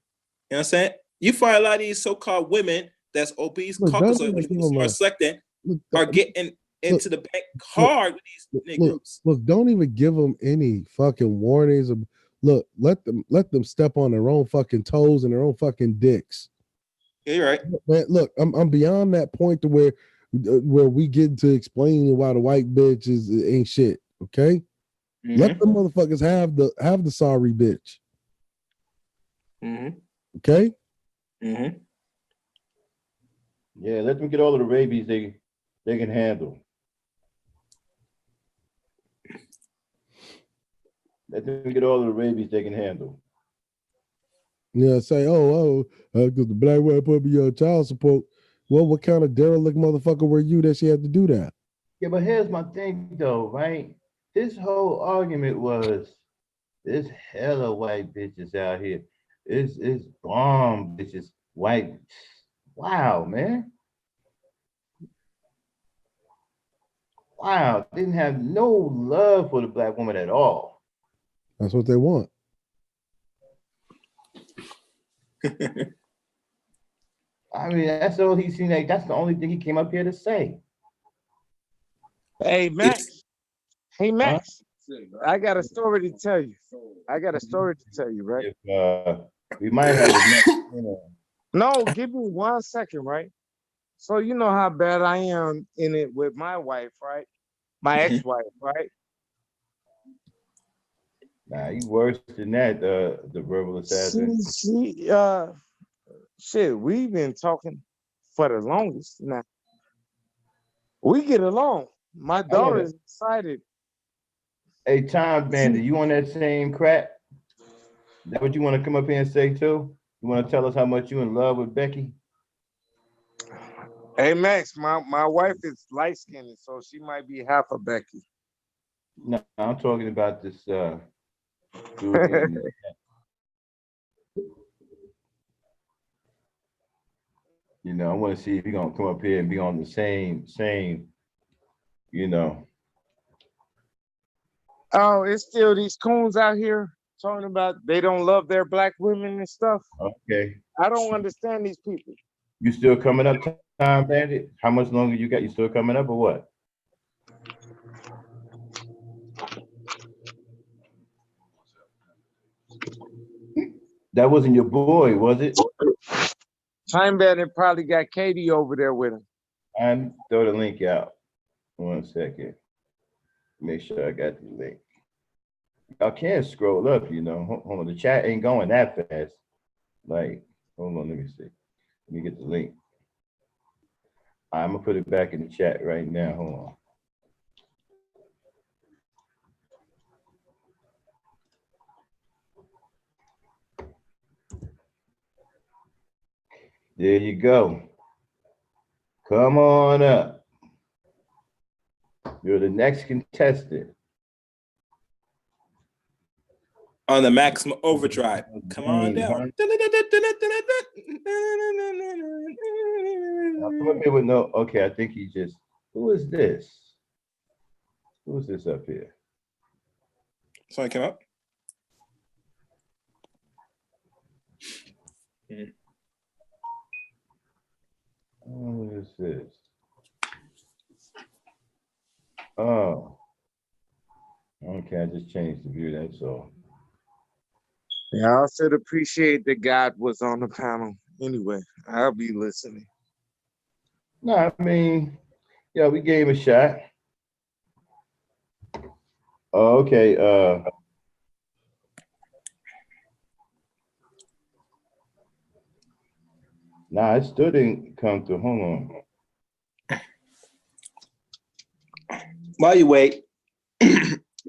what I'm saying? You find a lot of these so-called women that's obese, Caucasoid, which are selecting, are getting into the bank hard with these Negroes. Look, don't even give them any fucking warnings. Look, let them step on their own fucking toes and their own fucking dicks. Yeah, you're right. Man, look, I'm beyond that point to where we get to explaining why the white bitch ain't shit. Okay, let the motherfuckers have the sorry bitch. Okay. Yeah, let them get all of the rabies they can handle. Let them get all of the rabies they can handle. Yeah, say, because the black woman put me on child support. Well, what kind of derelict motherfucker were you that she had to do that? Yeah, but here's my thing though, right? This whole argument was there's hella white bitches out here. It's bomb bitches, white. Wow, man. Wow, didn't have no love for the black woman at all. That's what they want. I mean, that's all he's seen. Like, that's the only thing he came up here to say. Hey, Max. Hey, Max. I got a story to tell you. Right? We might have No, give me 1 second, right? So you know how bad I am in it with my wife, right? My ex-wife, right? Nah, you worse than that, the verbal assassin. Shit, we've been talking for the longest now. We get along. My daughter is excited. Hey, Tom Bandit, you on that same crap? That what you want to come up here and say too? You want to tell us how much you in love with Becky? Hey Max, my wife is light skinned, so she might be half a Becky. No, I'm talking about this dude. You know, I want to see if you're gonna come up here and be on the same, you know. Oh, it's still these coons out here talking about they don't love their black women and stuff. Okay. I don't understand these people. You still coming up, Time Bandit? How much longer you got? You still coming up or what? That wasn't your boy, was it? Time Bandit probably got Katie over there with him. And throw the link out. 1 second. Make sure I got the link. Y'all can't scroll up, you know. Hold on, the chat ain't going that fast. Like, hold on, let me see. Let me get the link. I'm gonna put it back in the chat right now. Hold on. There you go. Come on up. You're the next contestant. On the maximum overdrive. Come on down. I'll come up here with no, okay, I think he just, who is this? Who is this up here? Someone came up? What is this? Oh. Okay, I just changed the view, that's all. Yeah, I should appreciate that God was on the panel. Anyway, I'll be listening. No, I mean, yeah, we gave him a shot. Oh, okay, nah, it still didn't come through. Hold on. While you wait,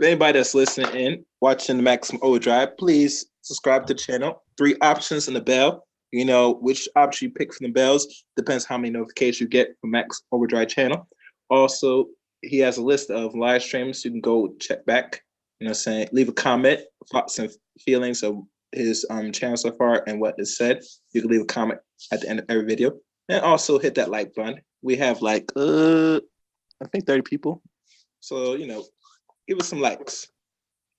anybody that's listening in, watching the Maximum Overdrive, please subscribe to the channel. 3 options in the bell. You know, which option you pick from the bells depends how many notifications you get from Max Overdrive channel. Also, he has a list of live streams. You can go check back, you know, saying, leave a comment, thoughts and feelings of his channel so far and what is said. You can leave a comment at the end of every video. And also hit that like button. We have like, I think 30 people. So, you know, give us some likes.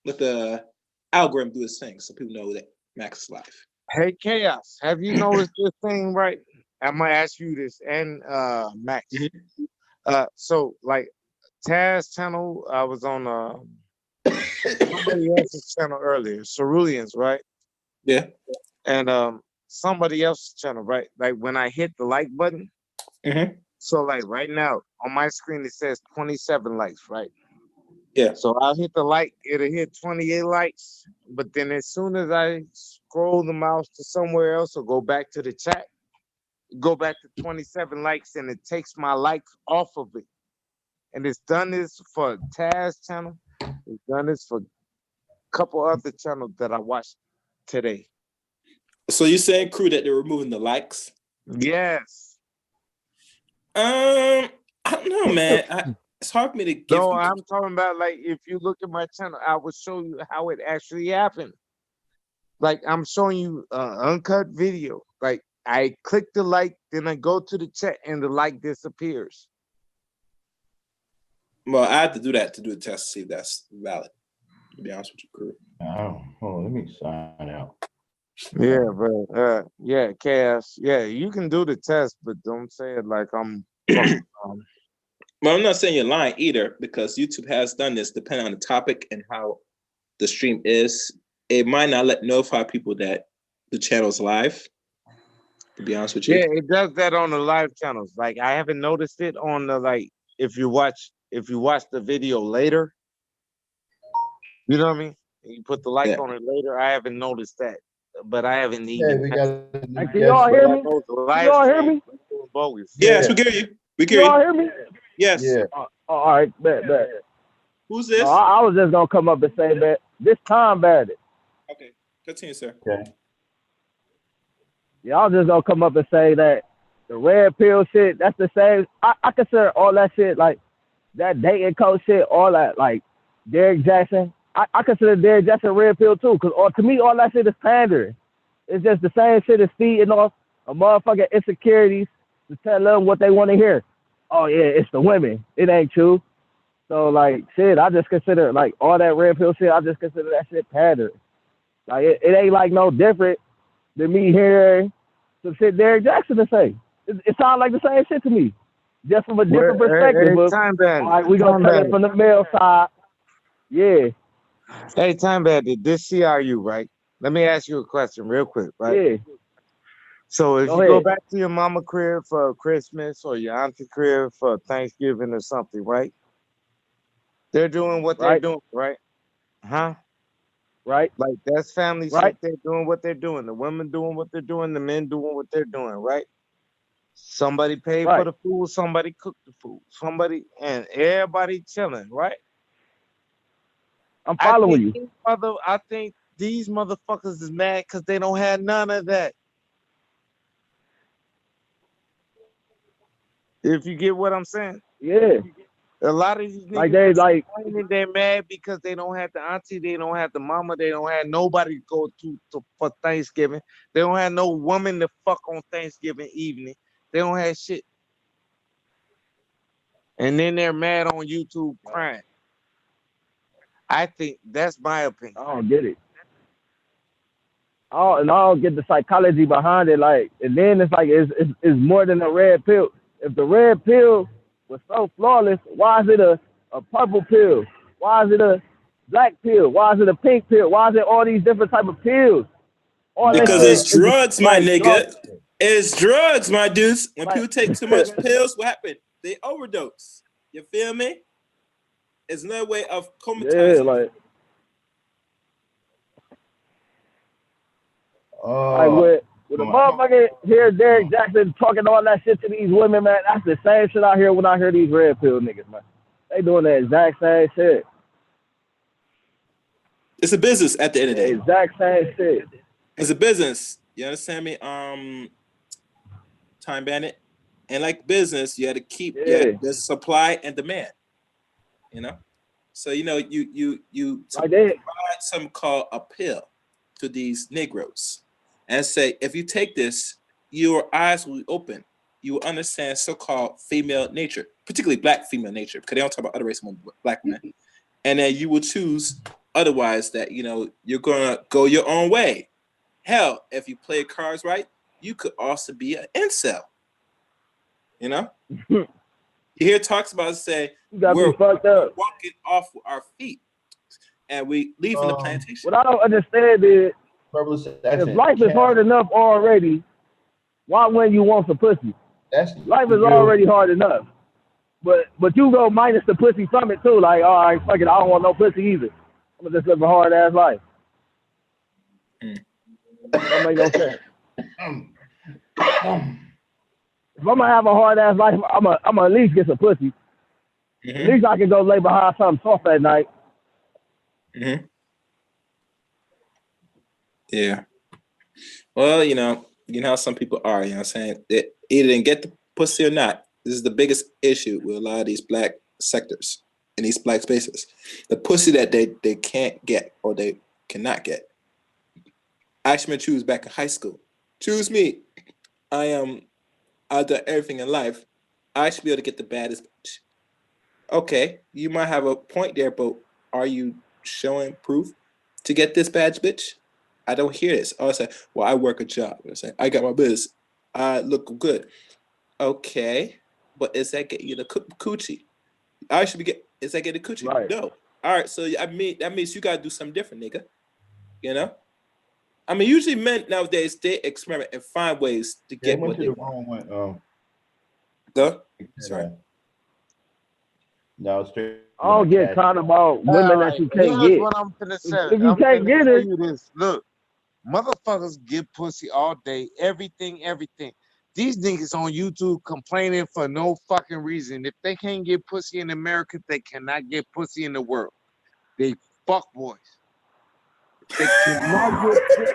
Let the algorithm do its thing so people know that Max is live. Hey, Chaos, have you noticed this thing, right? I'm gonna ask you this and Max. So like Taz channel, I was on somebody else's channel earlier, Ceruleans, right? Yeah. And somebody else's channel, right? Like when I hit the like button, so like right now on my screen it says 27 likes, right? Yeah. So I'll hit the like, it'll hit 28 likes, but then as soon as I scroll the mouse to somewhere else or go back to the chat, go back to 27 likes and it takes my likes off of it. And it's done this for Taz channel. It's done this for a couple other channels that I watched today. So you're saying, crew, that they're removing the likes? Yes. I don't know, man. It's hard for me to give. No, I'm talking about like if you look at my channel, I will show you how it actually happened. Like I'm showing you uncut video. Like I click the like, then I go to the chat and the like disappears. Well, I had to do that to do a test to see if that's valid. To be honest with you, crew. Oh, hold on, let me sign out. Yeah, but yeah, Chaos. Yeah, you can do the test, but don't say it like I'm Well, I'm not saying you're lying either, because YouTube has done this depending on the topic and how the stream is. It might not notify people that the channel's live. To be honest with you. Yeah, it does that on the live channels. Like I haven't noticed it on the like if you watch the video later, you know what I mean? And you put the like Yeah. on it later. I haven't noticed that, but I haven't Yeah, even. we got a new Hey, can guest. y'all hear me? Those Can live y'all hear streams me? doing bogus. Yes, Yeah. we hear you. We Can hear y'all you. hear me? Yes. Yeah. All right, bet. Who's No, this? I was just gonna come up and say that this Time Bandit. Okay. Continue, sir. Okay. Yeah, I was just gonna come up and say that the red pill shit, that's the same. I consider all that shit like that dating coach shit, all that like Derrick Jackson. I consider Derrick Jackson red pill too, cause to me all that shit is pandering. It's just the same shit as feeding off a motherfucking insecurities to tell them what they want to hear. Oh yeah, it's the women. It ain't true. So like shit, I just consider like all that red pill shit. I just consider that shit pandering. Like it ain't like no different than me hearing some shit Derrick Jackson to say. It sounds like the same shit to me, just from a different perspective. But Time Bandit. all right, we gonna tell it from the male side. Yeah, Hey, Time Bandit. This CRU, right? Let me ask you a question real quick, right? yeah. So if Go you go ahead. back to your mama crib for Christmas or your auntie crib for Thanksgiving or something, right? They're doing what they're Right, doing, right? Huh? right, Like that's family right, shit. They're doing what they're doing. The women doing what they're doing. The men doing what they're doing, right? Somebody paid for right. the food. Somebody cooked the food. Somebody and everybody chilling, right? I'm following you. I think these motherfuckers is mad because they don't have none of that. If you get what I'm saying. Yeah, A lot of these like niggas they that's like complaining, they're mad because they don't have the auntie, they don't have the mama, they don't have nobody to go to for Thanksgiving. They don't have no woman to fuck on Thanksgiving evening. They don't have shit. And then they're mad on YouTube crying. I think that's my opinion. I don't get it. I don't get the psychology behind it. Like, and then it's like it's more than a red pill. If the red pill was so flawless, why is it a purple pill? Why is it a black pill? Why is it a pink pill? Why is it all these different type of pills? All that Because shit it's is just drugs, my like nigga. It's drugs, my dudes. When like people take too much pills, what happens? They overdose. You feel me? It's another way of yeah, comatizing. like Oh. with a motherfucker hear Derrick Jackson talking all that shit to these women, man, that's the same shit I hear when I hear these red pill niggas, man. They doing the exact same shit. It's a business at the end of the day. The exact same shit. It's a business. You understand me? Time Bandit. And like business, you had to keep the supply and demand. You know? So you Like they provide something called a pill to these Negroes and say, if you take this, your eyes will be open. You will understand so-called female nature, particularly black female nature, because they don't talk about other races, black women. And then you will choose otherwise that, you're going to go your own way. Hell, if you play cards right, you could also be an incel. You know? You hear talks about say, we're fucked up. walking off our feet and we leaving the plantation. What I don't understand is, if life is hard enough already, why wouldn't you want some pussy? Life is already hard enough. But you go minus the pussy from it too. Like, all right, fuck it, I don't want no pussy either. I'm gonna just live a hard ass life. Don't make no sense. If I'm gonna have a hard ass life, I'm gonna at least get some pussy. At least I can go lay behind something soft at night. Yeah. Well, you know how some people are, you know what I'm saying? They either didn't get the pussy or not. This is the biggest issue with a lot of these black sectors in these black spaces. The pussy that they can't get or they cannot get. I actually choose back in high school. Choose me. I've done everything in life. I should be able to get the baddest bitch. Okay, you might have a point there, but are you showing proof to get this bad bitch? I don't hear this. I say, well, I work a job. I say, I got my business. I look good. Okay, but is that getting you the coochie? I should be is that getting the coochie? Right. No. All right, so that means you gotta do something different, nigga. You know? I mean, usually men nowadays they experiment and find ways to get went what to they the want. wrong one. Go. Sorry. No, straight. I don't get caught about women that you can't Here's get. what I'm finna say. If you I'm can't finna get tell it, you this. Look, motherfuckers get pussy all day, everything. These niggas on YouTube complaining for no fucking reason. If they can't get pussy in America, they cannot get pussy in the world. They fuck boys. They cannot get pussy.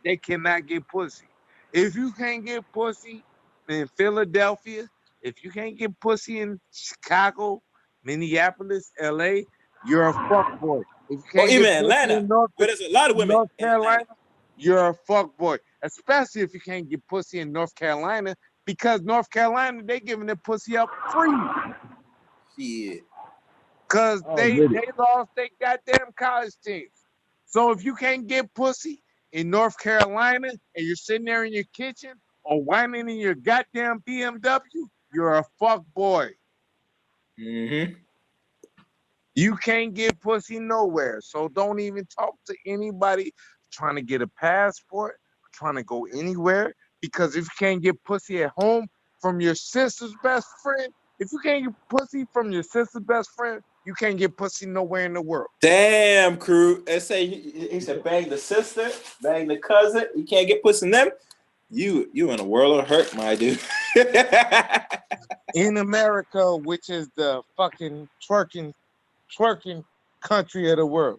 They cannot get pussy. If you can't get pussy in Philadelphia, if you can't get pussy in Chicago, Minneapolis, LA, you're a fuck boy. If you Or can't even get pussy Atlanta, in where there's a lot of women North in Carolina, Atlanta. you're a fuck boy. Especially if you can't get pussy in North Carolina, because North Carolina, they giving their pussy up free. Shit. Because Oh, they goody. lost their goddamn college teams. So if you can't get pussy in North Carolina and you're sitting there in your kitchen or whining in your goddamn BMW, you're a fuck boy. Mm-hmm. You can't get pussy nowhere. So don't even talk to anybody trying to get a passport, trying to go anywhere. Because if you can't get pussy at home from your sister's best friend, if you can't get pussy from your sister's best friend, you can't get pussy nowhere in the world. Damn, crew. They say he said bang the sister, bang the cousin. You can't get pussy in them. You in a world of hurt, my dude. In America, which is the fucking twerking country of the world.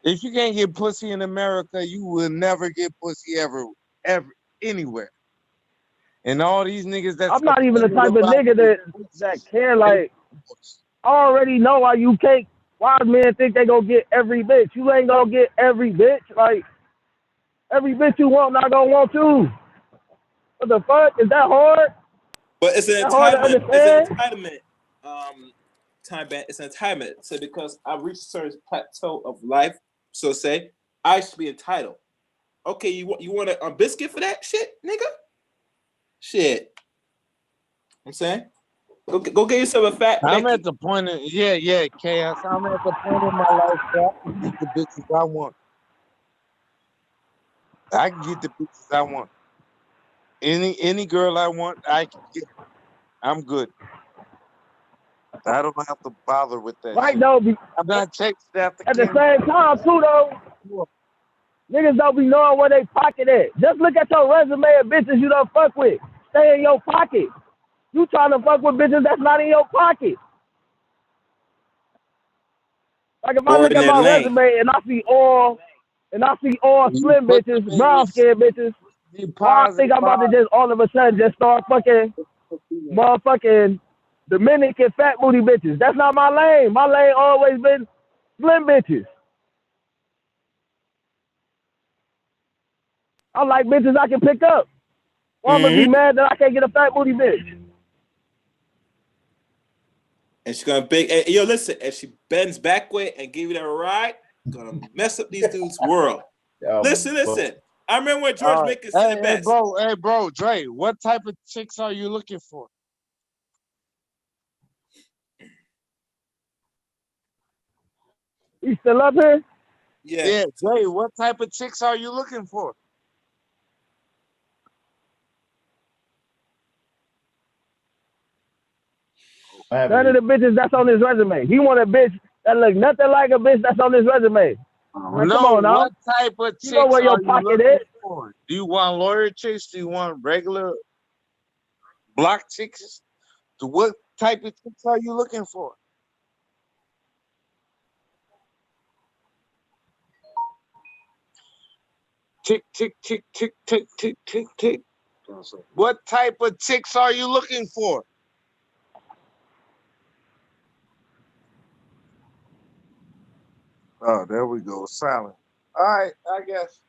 If you can't get pussy in America, you will never get pussy ever anywhere. And all these niggas that's I'm not even the type of about nigga that care. Like, I already know why men think they gonna get every bitch. You ain't gonna get every bitch. Like, every bitch you want not gonna want you. What the fuck? Is that hard? But it's an That hard to entitlement. It's an understand? entitlement. Time ban. It's an entitlement. So because I've reached a certain plateau of life, so say I should be entitled. Okay, you want a biscuit for that shit, nigga? Shit. I'm saying, go get yourself a fat. I'm Becky. at the point of chaos. I'm at the point in my life where I can get the bitches I want. I can get the bitches I want. Any girl I want, I can get. I'm good. I don't have to bother with that. Right shit. though. I'm not texting after At the same time too though, niggas don't be knowing where they pocket at. Just look at your resume of bitches you don't fuck with. Stay in your pocket. You trying to fuck with bitches that's not in your pocket. Like if I Or look in at that my lane. resume and I see all slim bitches, brown skinned bitches, why I think I'm about to just all of a sudden just start fucking motherfucking Dominican fat booty bitches. That's not my lane. My lane always been slim bitches. I like bitches I can pick up. Why I'm gonna be mad that I can't get a fat booty bitch? And she's gonna big. Hey, yo, listen. If she bends backward and give you that ride, gonna mess up these dudes' world. Listen. I remember when George Mickens said it best. Hey, bro, Dre, what type of chicks are you looking for? You still up here? Yeah, Dre, what type of chicks are you looking for? None of the bitches that's on his resume. He want a bitch that look nothing like a bitch that's on his resume. Like, come on now. What type of chicks You know where your are you pocket looking is. for? Do you want lawyer chicks? Do you want regular block chicks? What type of chicks are you looking for? Tick, tick, tick, tick, tick, tick, tick, tick. What type of chicks are you looking for? Oh, there we go. Silent. All right, I guess.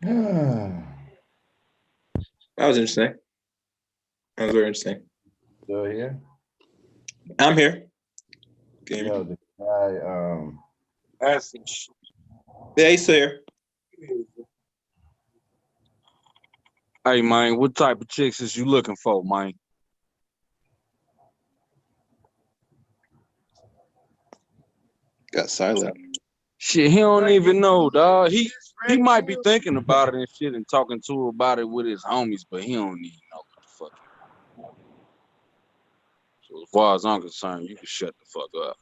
that was interesting. That was very interesting. Still here? I'm here. Yo, the guy, That's yeah, he's here. Hey, man, what type of chicks is you looking for, man? Got silent. Shit, he don't even know, dog. He might be thinking about it and shit and talking to her about it with his homies, but he don't even know what the fuck. So as far as I'm concerned, you can shut the fuck up.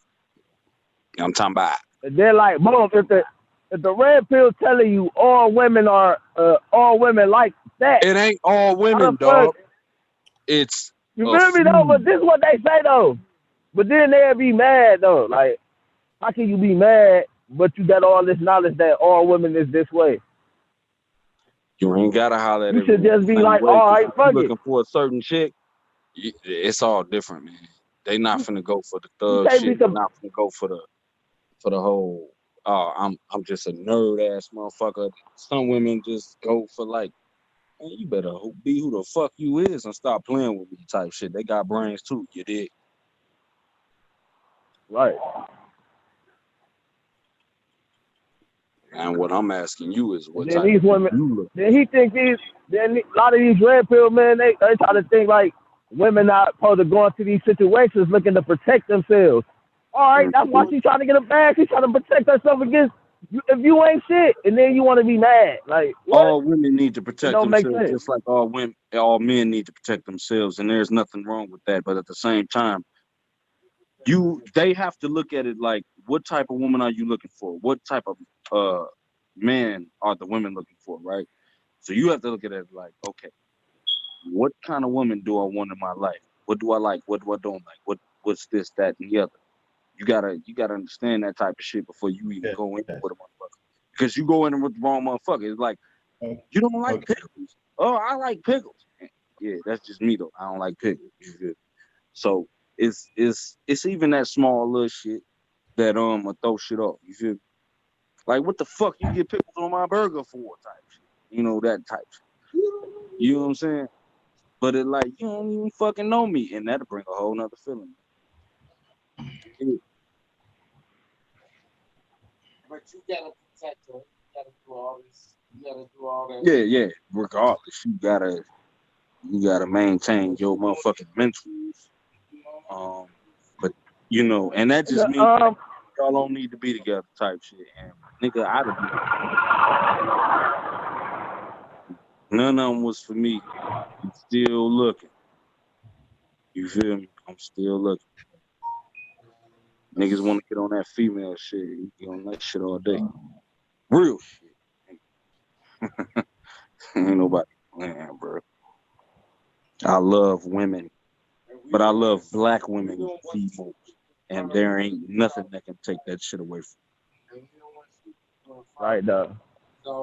I'm talking about. They're like, boom, if the red pill telling you all women like that, It ain't all women, dog. It's you feel me though? But this is what they say though. But then they'll be mad though. Like, how can you be mad but you got all this knowledge that all women is this way? You ain't gotta holler at it. You should just be like, all right, fuck it. Looking for a certain chick, it's all different, man. They not finna go for the thug shit. They're not finna go for the whole. I'm just a nerd ass motherfucker. Some women just go for like, man, you better be who the fuck you is and stop playing with me type shit. They got brains too, you dig? Right. And what I'm asking you is what then type these of women, you look. Then he think a lot of these red pill men, they try to think like women not supposed to go into these situations looking to protect themselves. All right, that's why she's trying to get a bag. She's trying to protect herself against if you ain't shit, and then you want to be mad. Like, what? All women need to protect themselves, just like all men need to protect themselves, and there's nothing wrong with that. But at the same time, they have to look at it like, what type of woman are you looking for? What type of man are the women looking for, right? So you have to look at it like, okay, what kind of woman do I want in my life? What do I like? What do I don't like? What's this, that, and the other? You gotta understand that type of shit before you even go in with a motherfucker. Because you go in with the wrong motherfucker. It's like, you don't like pickles. Oh, I like pickles. Yeah, that's just me though. I don't like pickles. So it's even that small little shit that will throw shit off. You feel? Like, what the fuck you get pickles on my burger for type shit. You know, that type shit. You know what I'm saying? But it like, you don't even fucking know me, and that'll bring a whole nother feeling. Yeah. But you gotta protect her. You gotta do all this. You gotta do all that. Yeah. Regardless, you gotta maintain your motherfucking mentals. But you know, and that just means y'all don't need to be together type shit. And nigga, I'd have been. None of them was for me. I'm still looking. You feel me? I'm still looking. Niggas want to get on that female shit. You get on that shit all day. Real shit. Ain't nobody playing, bro. I love women, but I love black women the most. And there ain't nothing that can take that shit away from me. Right though.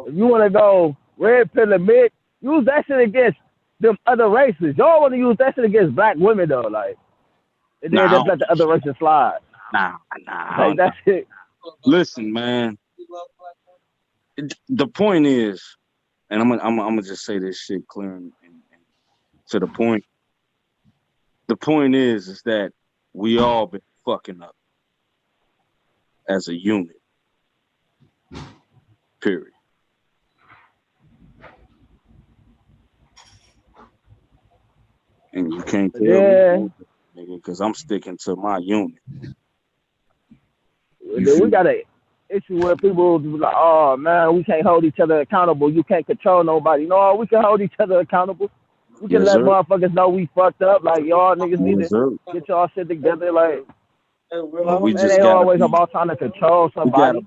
If you want to go red pill and mid, use that shit against them other races. Y'all want to use that shit against black women though, like, and then just let the other races slide. Nah. Like, that shit. Listen, man. The point is, and I'm gonna just say this shit clear and to the point. The point is that we all been fucking up as a unit. Period. And you can't tell me, nigga, because I'm sticking to my unit. We got an issue where people be like, oh man, we can't hold each other accountable. You can't control nobody. No, we can hold each other accountable. We can let motherfuckers know we fucked up. Like, y'all niggas need to get y'all shit together. Like, we just ain't always about trying to control somebody.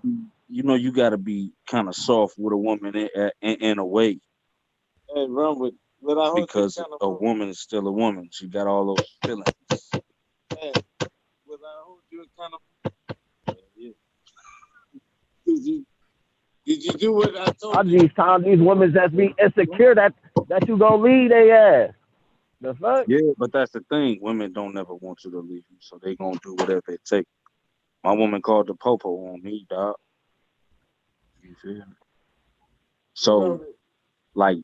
You gotta be kind of soft with a woman in a way. Hey, because a woman is still a woman. She got all those feelings. Hey, will I hold you accountable? Yeah. Did you do what I told you? These women that be insecure that you gonna leave their ass. The fuck? Yeah, but that's the thing. Women don't never want you to leave you, so they gonna do whatever it takes. My woman called the popo on me, dog. You feel me? So, like,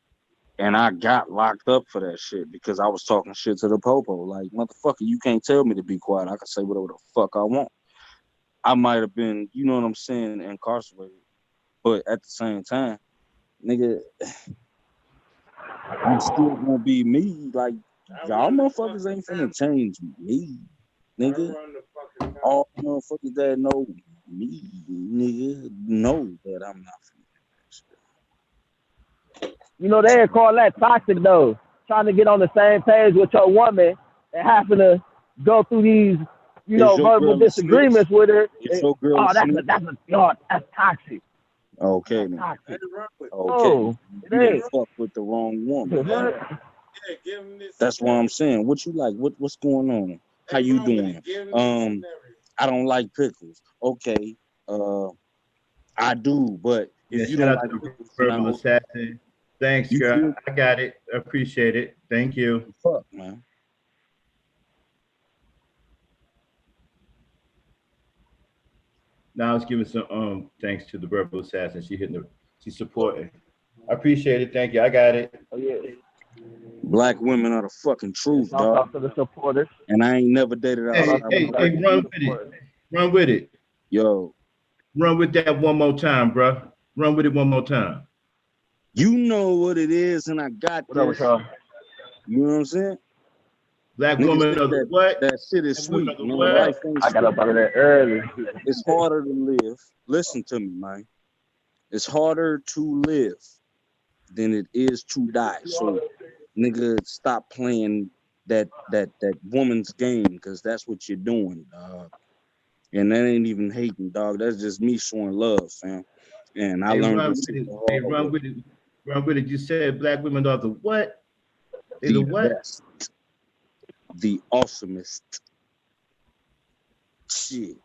and I got locked up for that shit because I was talking shit to the popo. Like, motherfucker, you can't tell me to be quiet. I can say whatever the fuck I want. I might have been, you know what I'm saying, incarcerated. But at the same time, nigga, I'm still gonna be me. Like, y'all motherfuckers ain't finna change me, nigga. All motherfuckers that know Me, nigga, know that I'm not finna. You know, they call that toxic though. Trying to get on the same page with your woman and having to go through these, you Is know, your verbal girl a snitch? disagreements with her. Is your girl Oh, a snitch? that's toxic. Okay, That's then. toxic. Okay, Oh, you it done ain't. fuck with the wrong woman. What? That's what I'm saying. What you like? What's going on? How you doing? I don't like pickles. Okay, I do, but Yeah, if you shout don't out like to the pickles, verbal now assassin. Thanks, you girl. feel I got it. Appreciate it. Thank you. fuck, man. Now I was giving some thanks to the verbal assassin. She's supporting. I appreciate it. Thank you. I got it. Oh yeah. Black women are the fucking truth, Shout dog. out to the supporters. And I ain't never dated Shout outside out to the my black wife. Run with it. Run with it. Yo, Run with that one more time, bro. Run with it one more time. you know what it is, and I got What up this. with y'all? You know what I'm saying? Black Niggas woman think of the what? that shit is Black sweet, woman of the man. what? Life ain't I got sweet. up out of there early. It's harder to live. Listen to me, man. It's harder to live than it is to die. So, nigga, stop playing that woman's game, because that's what you're doing, dog. And that ain't even hating, dog. That's just me showing love, fam. And I Hey, learned run this with shit it. the Hey, hard run way. with it. Run with it. You said black women are the what? They the The what? best. The awesomest. Shit.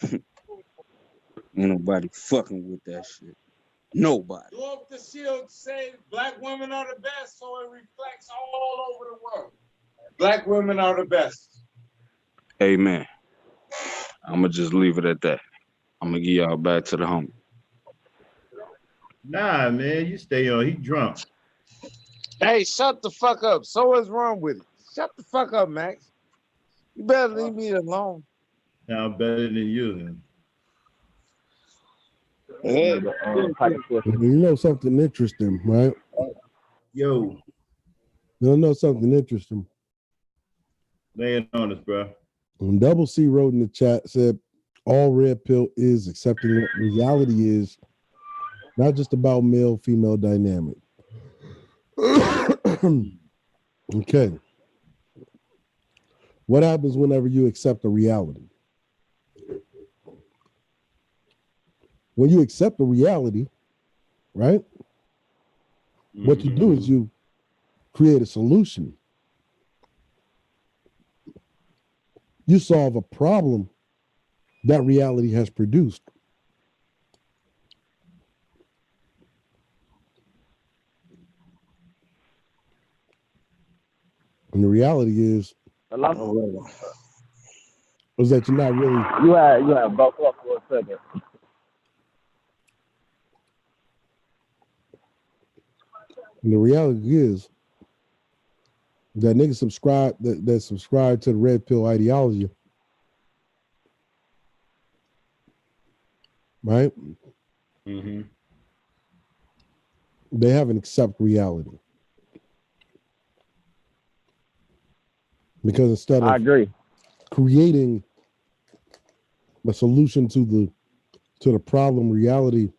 Ain't nobody fucking with that shit. Nobody. Go up the shield, say black women are the best, so it reflects all over the world. Black women are the best. Amen. I'ma just leave it at that. I'm gonna give y'all back to the homie. Nah, man, you stay on. He drunk. Hey, shut the fuck up. So what's wrong with it? Shut the fuck up, Max. You better leave me alone. Now I'm better than you. Hey. You know something interesting, right? Yo, You know something interesting. lay it on us, bro. When Double C wrote in the chat, said all red pill is accepting what reality is, not just about male female dynamic. Okay. What happens whenever you accept a reality? When you accept a reality, right? What you do is you create a solution. You solve a problem that reality has produced. And the reality is that you're not really. You had broke up for a second. And the reality is that niggas subscribe that subscribe to the red pill ideology, right? Mm-hmm. They haven't accepted reality. Because instead of I agree. creating a solution to the problem reality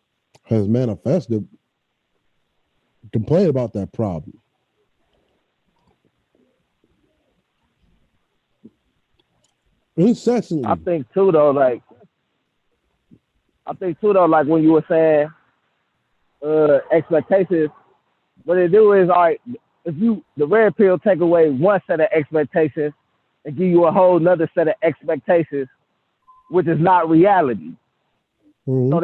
has manifested, complain about that problem. Incessantly. I think too though, like when you were saying expectations, what they do is, all right, if the red pill take away one set of expectations and give you a whole nother set of expectations, which is not reality. Mm-hmm. So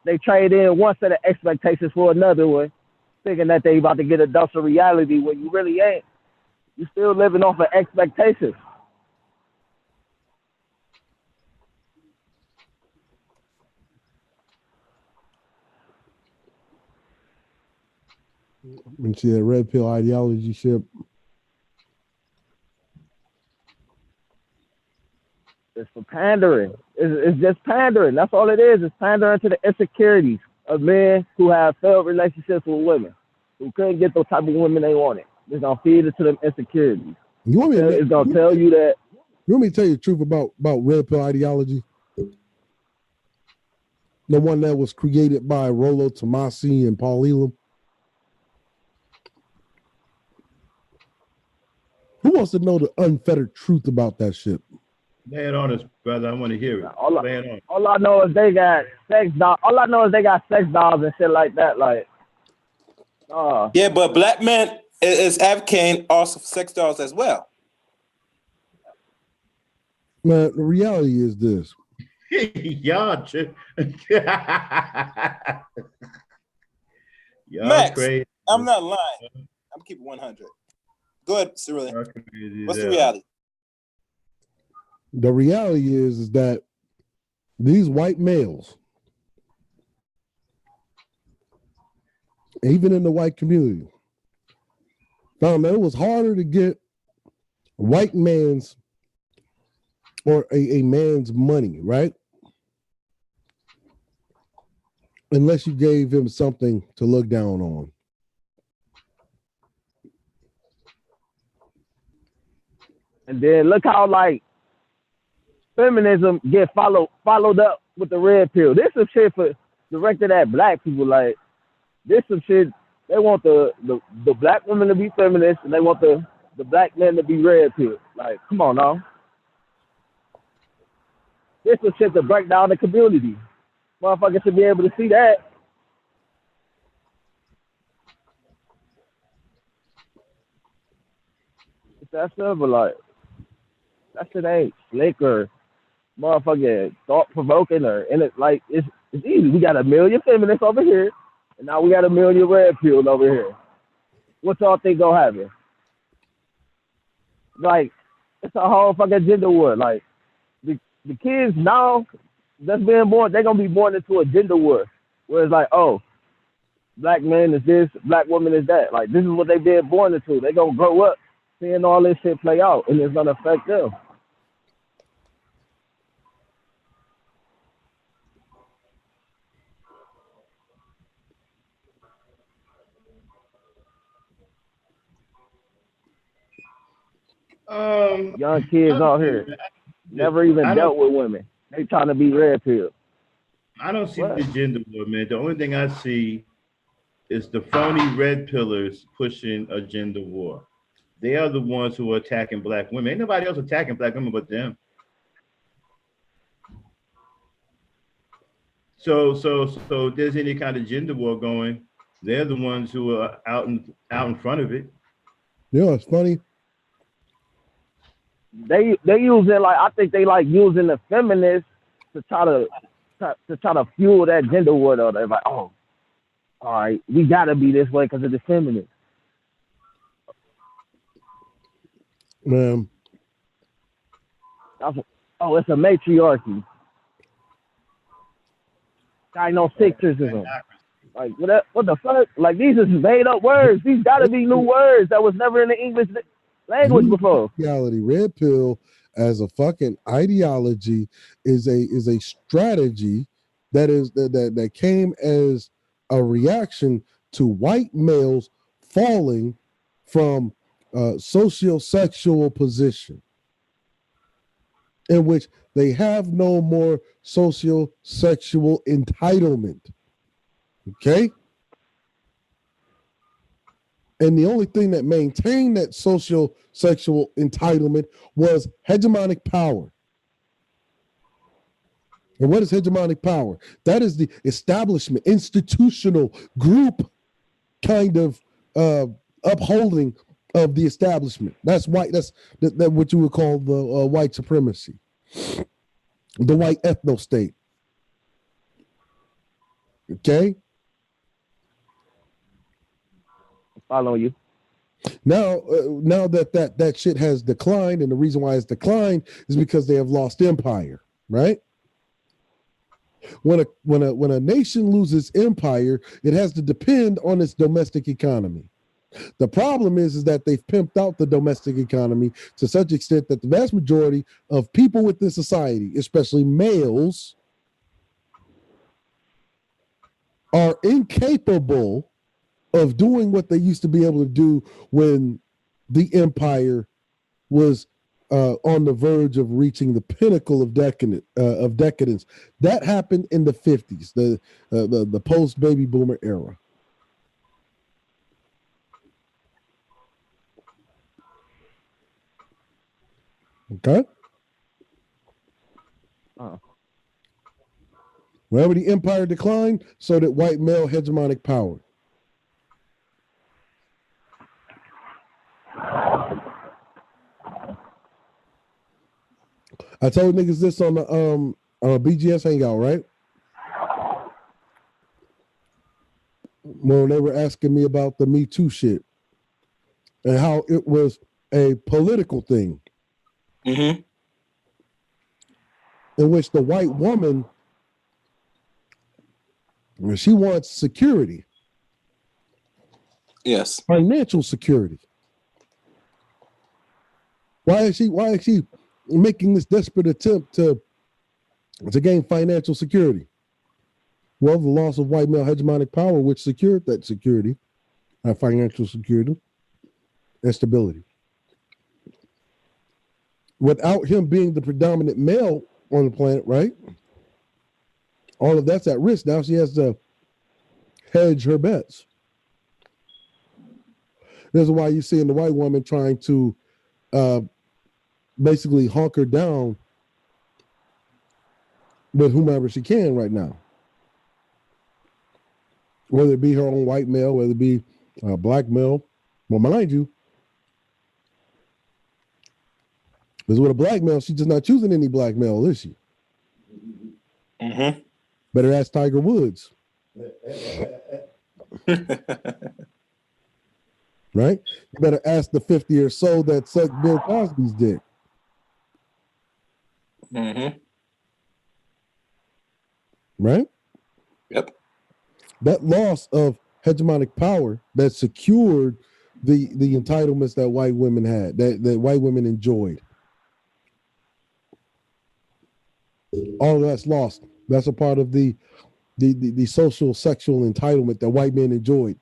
they trade in one set of expectations for another one, thinking that they about to get a dose of reality when you really ain't. You still living off of expectations. And see that red pill ideology ship. It's for pandering. It's just pandering. That's all it is. It's pandering to the insecurities of men who have failed relationships with women, who couldn't get those type of women they wanted. It's gonna feed into them insecurities. It's gonna tell you that. You want me to tell you the truth about red pill ideology? The one that was created by Rollo Tomasi and Paul Elam. Who wants to know the unfettered truth about that shit? Lay it on us, brother. I want to hear it. Lay it on. All I know is they got sex dolls. All I know is they got sex dolls and shit like that. Like, yeah, but black men is advocating also for sex dolls as well. Man, the reality is this. Y'all Max, crazy. I'm not lying. I'm keeping 100. Go ahead, Cerulean. What's the reality? The reality is that these white males, even in the white community, found that it was harder to get a white man's or a man's money, right? Unless you gave him something to look down on. and then look how like feminism get followed up with the red pill. This is shit for directed at black people. Like this is shit. They want the black women to be feminists, and they want the black men to be red pill. Like, come on now. This is shit to break down the community. Motherfuckers should be able to see that. It's that simple, like that shit ain't slick or motherfucking thought provoking or and it like it's easy. We got a million feminists over here, and now we got a million red pills over here. What y'all think gonna happen? Like it's a whole fucking gender war. Like the kids now that's being born, they're gonna be born into a gender war. Where it's like, oh, black man is this, black woman is that. Like this is what they being born into. They gonna grow up seeing all this shit play out, and it's gonna affect them. Young kids out here never even dealt with women. They trying to be red pill. I don't see the gender war, man. The only thing I see is the phony red pillars pushing a gender war. They are the ones who are attacking black women. Ain't nobody else attacking black women but them. So if there's any kind of gender war going, they're the ones who are out in front of it. Yeah, it's funny. They using like I think they like using the feminists to try to fuel that gender war. Though they're like, oh, all right, we gotta be this way because of the feminists. Man, oh, it's a matriarchy. Gynocentricism. Like what the fuck? Like these is made up words. These gotta be new words that was never in the English language before. Reality, red pill as a fucking ideology is a strategy that came as a reaction to white males falling from socio-sexual position in which they have no more socio-sexual entitlement. Okay? And the only thing that maintained that socio-sexual entitlement was hegemonic power. And what is hegemonic power? That is the establishment, institutional group kind of upholding of the establishment. That's white. That's what you would call the white supremacy, the white ethno state. Okay. Follow you. Now that shit has declined, and the reason why it's declined is because they have lost empire, right? When a nation loses empire, it has to depend on its domestic economy. The problem is that they've pimped out the domestic economy to such extent that the vast majority of people within society, especially males, are incapable of doing what they used to be able to do when the empire was on the verge of reaching the pinnacle of decadence. That happened in the 50s, the post baby boomer era. Okay. Whenever the empire declined, so did white male hegemonic power. I told niggas this on the BGS hangout, right? When they were asking me about the Me Too shit and how it was a political thing, in which the white woman, she wants security. Yes. Financial security. Why is she making this desperate attempt to gain financial security? Well, the loss of white male hegemonic power, which secured that security, financial security, and stability. Without him being the predominant male on the planet, right? All of that's at risk. Now she has to hedge her bets. This is why you're seeing the white woman trying to basically hunker down with whomever she can right now. Whether it be her own white male, whether it be black male. Well, mind you, because with a black male, she's just not choosing any black male, is she? Better ask Tiger Woods. Right? You better ask the 50 or so that sucked Bill Cosby's dick. Right? Yep. That loss of hegemonic power that secured the entitlements that white women had, that white women enjoyed. All of that's lost. That's a part of the social sexual entitlement that white men enjoyed.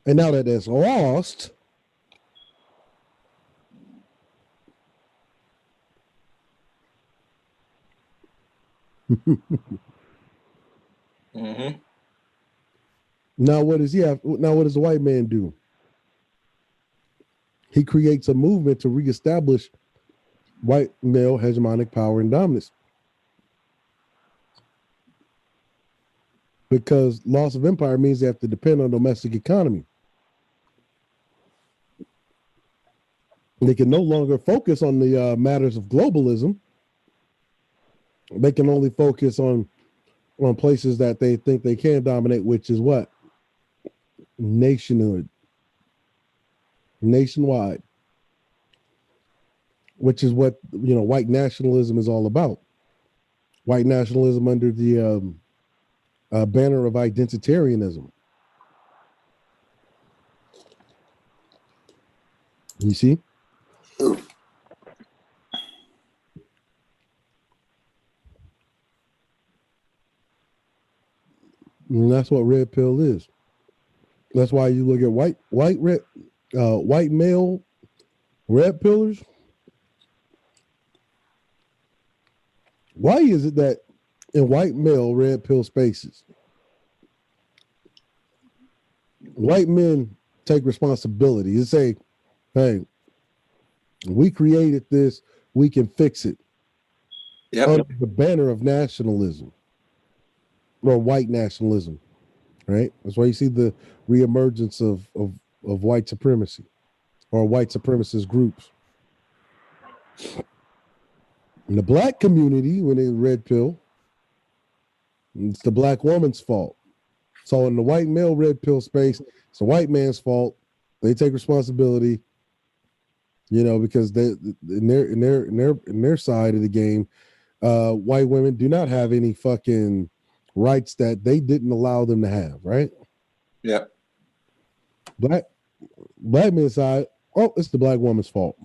And now that that's lost, now what does he have? Now what does the white man do? He creates a movement to reestablish white male hegemonic power and dominance. Because loss of empire means they have to depend on domestic economy. They can no longer focus on the matters of globalism. They can only focus on places that they think they can dominate, which is what? Nationhood. Nationwide. Which is what, white nationalism is all about. White nationalism under the banner of identitarianism. You see? And that's what red pill is. That's why you look at white male red pillars. Why is it that in white male red pill spaces, white men take responsibility and say, hey, we created this, we can fix it. Yep. Under the banner of nationalism or white nationalism, right? That's why you see the reemergence of white supremacy or white supremacist groups. In the black community, when they red pill, it's the black woman's fault. So in the white male red pill space, it's the white man's fault. They take responsibility, because they in their side of the game, white women do not have any fucking rights that they didn't allow them to have, right? Yeah. Black men's side, it's the black woman's fault.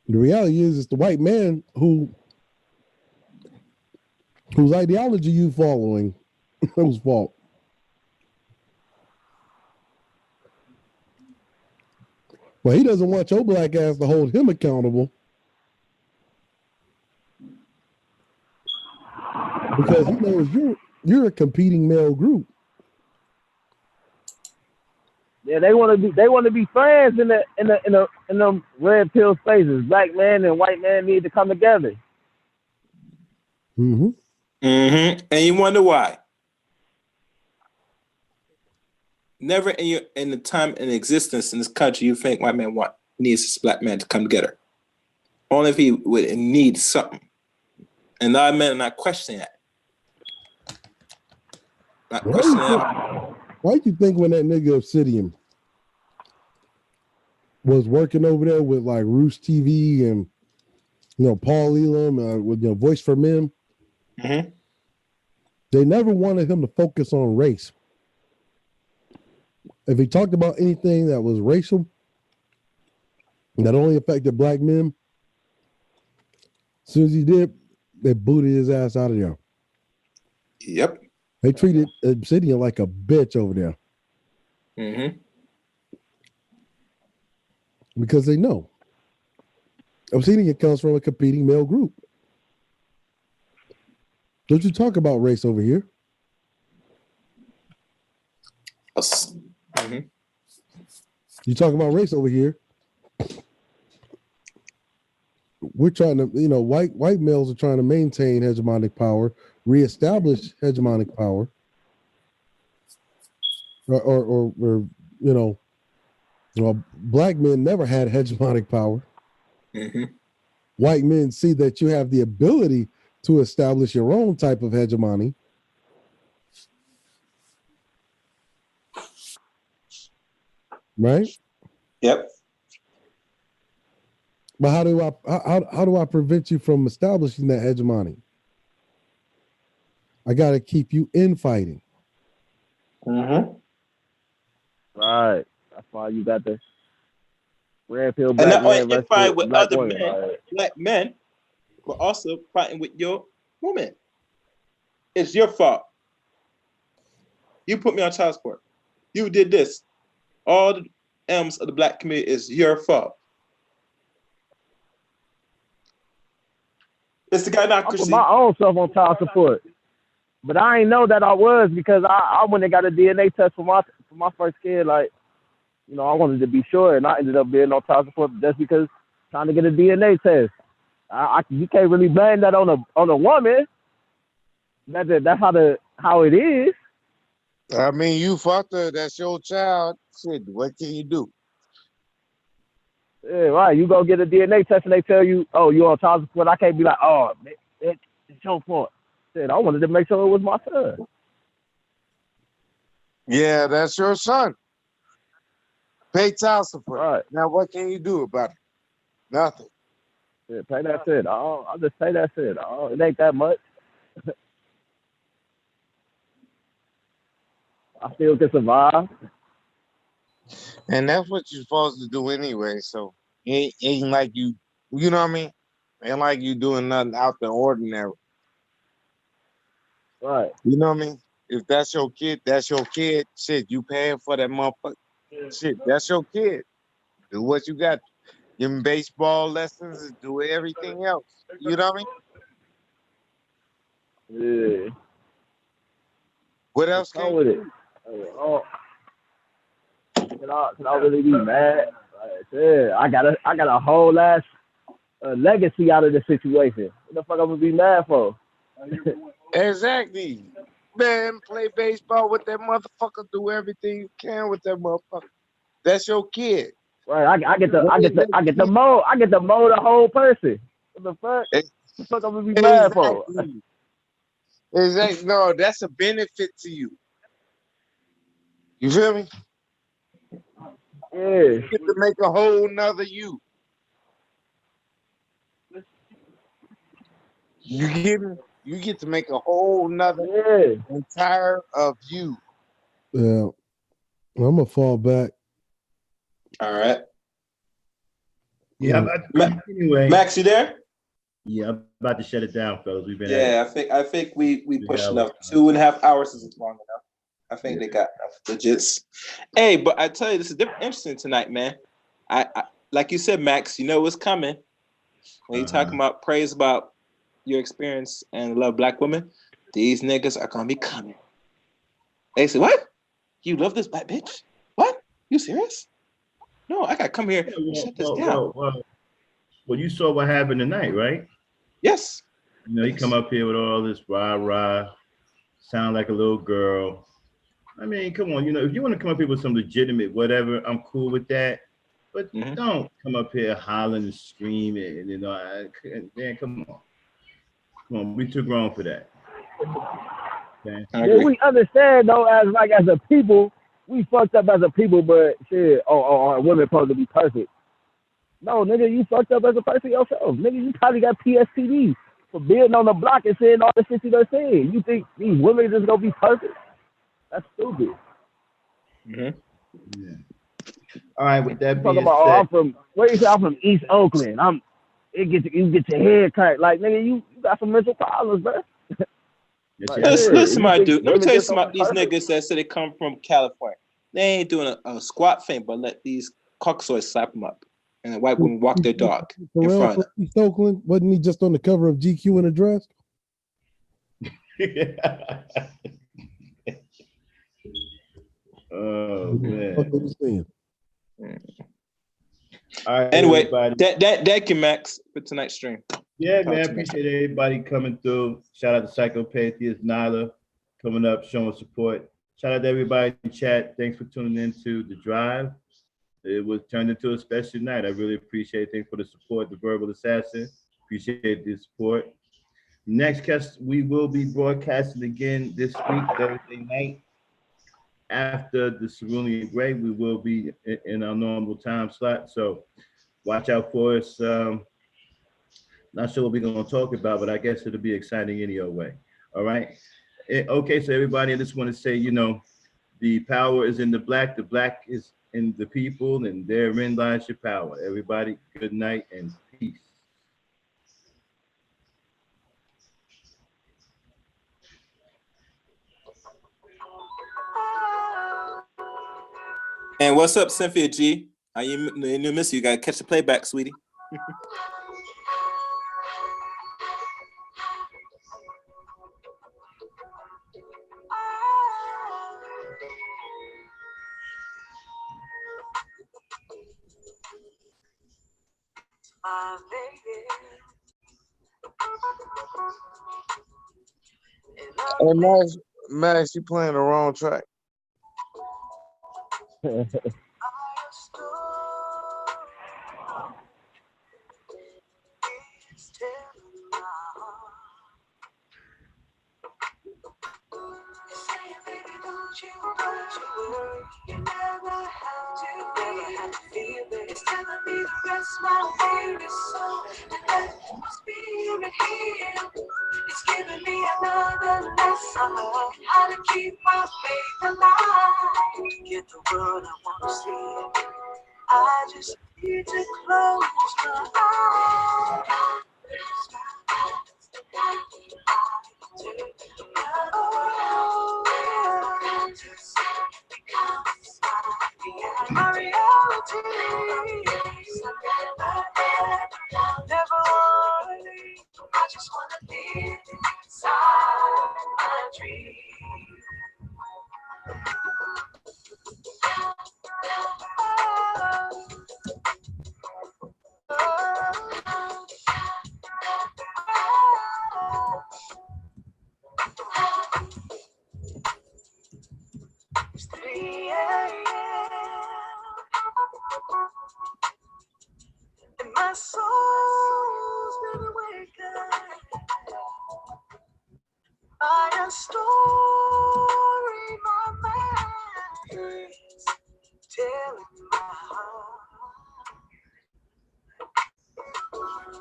The reality is it's the white man whose ideology you following, whose fault. Well, he doesn't want your black ass to hold him accountable because he knows you're a competing male group. Yeah, they want to be friends in the red pill spaces. Black man and white man need to come together. Mm-hmm. Mm-hmm. And you wonder why? Never in the time in existence in this country you think white man needs this black man to come together. Only if he would need something. And a lot of men are not questioning that. Not questioning that. Why do you think when that nigga Obsidian was working over there with like Roost TV and Paul Elam with Voice for Men, mm-hmm. they never wanted him to focus on race. If he talked about anything that was racial, that only affected black men, as soon as he did, they booted his ass out of there. Yep. They treated Obsidian like a bitch over there. Mm-hmm. Because they know Obsidian comes from a competing male group. Don't you talk about race over here? Mm-hmm. You talk about race over here. We're trying to, white males are trying to maintain hegemonic power, reestablish hegemonic power, or black men never had hegemonic power. Mm-hmm. White men see that you have the ability to establish your own type of hegemony. Right? Yep. But how do I prevent you from establishing that hegemony? I got to keep you infighting. Mm-hmm. Right. That's why you got the red pill and black not only man versus fight with black other women. men, Right. black men, but also fighting with your woman. It's your fault. You put me on child support. You did this. All the M's of the black community is your fault. It's the guy I put my own self on child support, but I ain't know that I was because I went and got a DNA test for my first kid. Like, I wanted to be sure, and I ended up being on child support just because trying to get a DNA test. You can't really blame that on a woman. That's how it is. I mean, you fucked her. That's your child. Shit, what can you do? Yeah, right. You go get a DNA test and they tell you, oh, you're on child support. I can't be like, oh, it's your fault. Shit, I wanted to make sure it was my son. Yeah, that's your son. Pay child support. Right. Now, what can you do about it? Nothing. Yeah, pay that shit. I'll just pay that shit. It ain't that much. I still can survive. And that's what you're supposed to do anyway. So it ain't like you know what I mean? Ain't like you doing nothing out the ordinary. Right. You know what I mean? If that's your kid, that's your kid. Shit, you paying for that motherfucker. Shit, that's your kid. Do what you got. Give him baseball lessons and do everything else. You know what I mean? Yeah. What else can you do? Can I really be mad? Like, I got a whole ass legacy out of this situation. What the fuck I'm gonna be mad for? Exactly. Man, play baseball with that motherfucker. Do everything you can with that motherfucker. That's your kid. Right. I get the mold the whole person. What the fuck? What the fuck I'm gonna be mad for? Exactly. No, that's a benefit to you. You feel me? Yeah. You get to make a whole nother you. You get to make a whole nother entire of you. Yeah. I'm gonna fall back. All right. Yeah. Anyway. Max, you there? Yeah, I'm about to shut it down, fellas. We've been. Yeah, I think we pushed enough. 2.5 hours isn't long enough. I think they got enough legits. Hey, but I tell you, this is interesting tonight, man. I like you said, Max, you know what's coming. When you're talking about praise about your experience and love black women, these niggas are gonna be coming. They say, what? You love this black bitch? What? You serious? No, I gotta come here and shut this down. Well, you saw what happened tonight, right? Yes. You know, he come up here with all this rah-rah, sound like a little girl. I mean, come on, you know, if you want to come up here with some legitimate whatever, I'm cool with that. But don't come up here hollering and screaming, and you know, man, come on. Come on, we too grown for that. Okay? Yeah, we understand though, as a people, we fucked up as a people, but shit, women supposed to be perfect. No, nigga, you fucked up as a person yourself. Nigga, you probably got PSTD for being on the block and saying all the shit you done saying. You think these women just gonna be perfect? That's stupid. Yeah. All right, with that being about, said, I'm from East Oakland. You get your hair cut. Like, nigga, you got some mental problems, bro. Like, listen, my dude. Let me tell you something about these niggas that say they come from California. They ain't doing a squat thing, but let these caucasoids slap them up, and the white women walk their dog in front of them. East Oakland, wasn't he just on the cover of GQ in a dress? Oh man. All right, anyway, that can Max for tonight's stream. Yeah, man, appreciate everybody coming through. Shout out to Psychopathia, Nyla coming up, showing support. Shout out to everybody in chat. Thanks for tuning in to The Drive. It was turned into a special night. I really appreciate it. Thanks for the support, the Verbal Assassin. Appreciate the support. Next cast, we will be broadcasting again this week, Thursday night. After the Cerulean Break, we will be in our normal time slot. So watch out for us. Not sure what we're going to talk about, but I guess it'll be exciting any old way. All right. Okay, so everybody, I just want to say, you know, the power is in the black is in the people, and therein lies your power. Everybody, good night and peace. And what's up, Cynthia G? You miss you. Got to catch the playback, sweetie. Hey, Max, you playing the wrong track. You never have to feel it. It's telling me to rest my weary soul and let my spirit heal. It's giving me another lesson how to keep my faith alive. Get the world I want to see. I just need to close my eyes. My reality, never wanna leave. I just wanna live inside my dream. It's 3 a.m. and my soul's been awakened by a story my mind is telling my heart.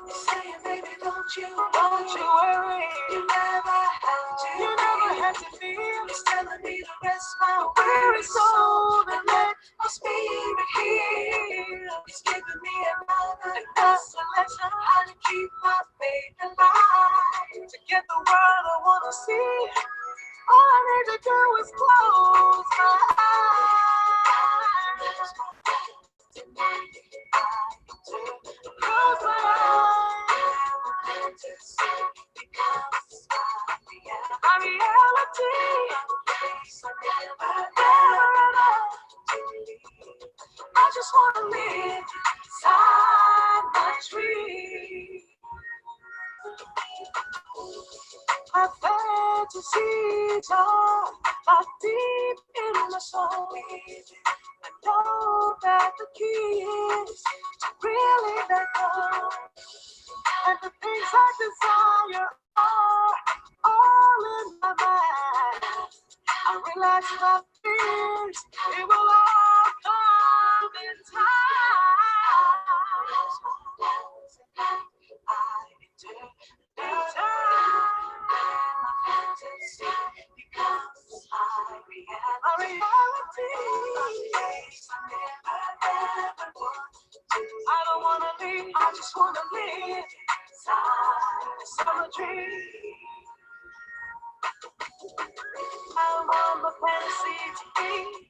It's saying, baby, don't you worry. You never have to feel. It's telling me to rest my weary soul and let my spirit heal. It's giving me another lesson how to keep my faith alive. To get the world I want to see, all I need to do is close my eyes. My fantasies are deep in my soul. I know that the key is to really let go. And the things I desire are all in my mind. I realize my fears, it will all come in time. I eternally time. My fantasy becomes my reality. I don't wanna leave, I just wanna live inside the summer dream. I want my fantasy to be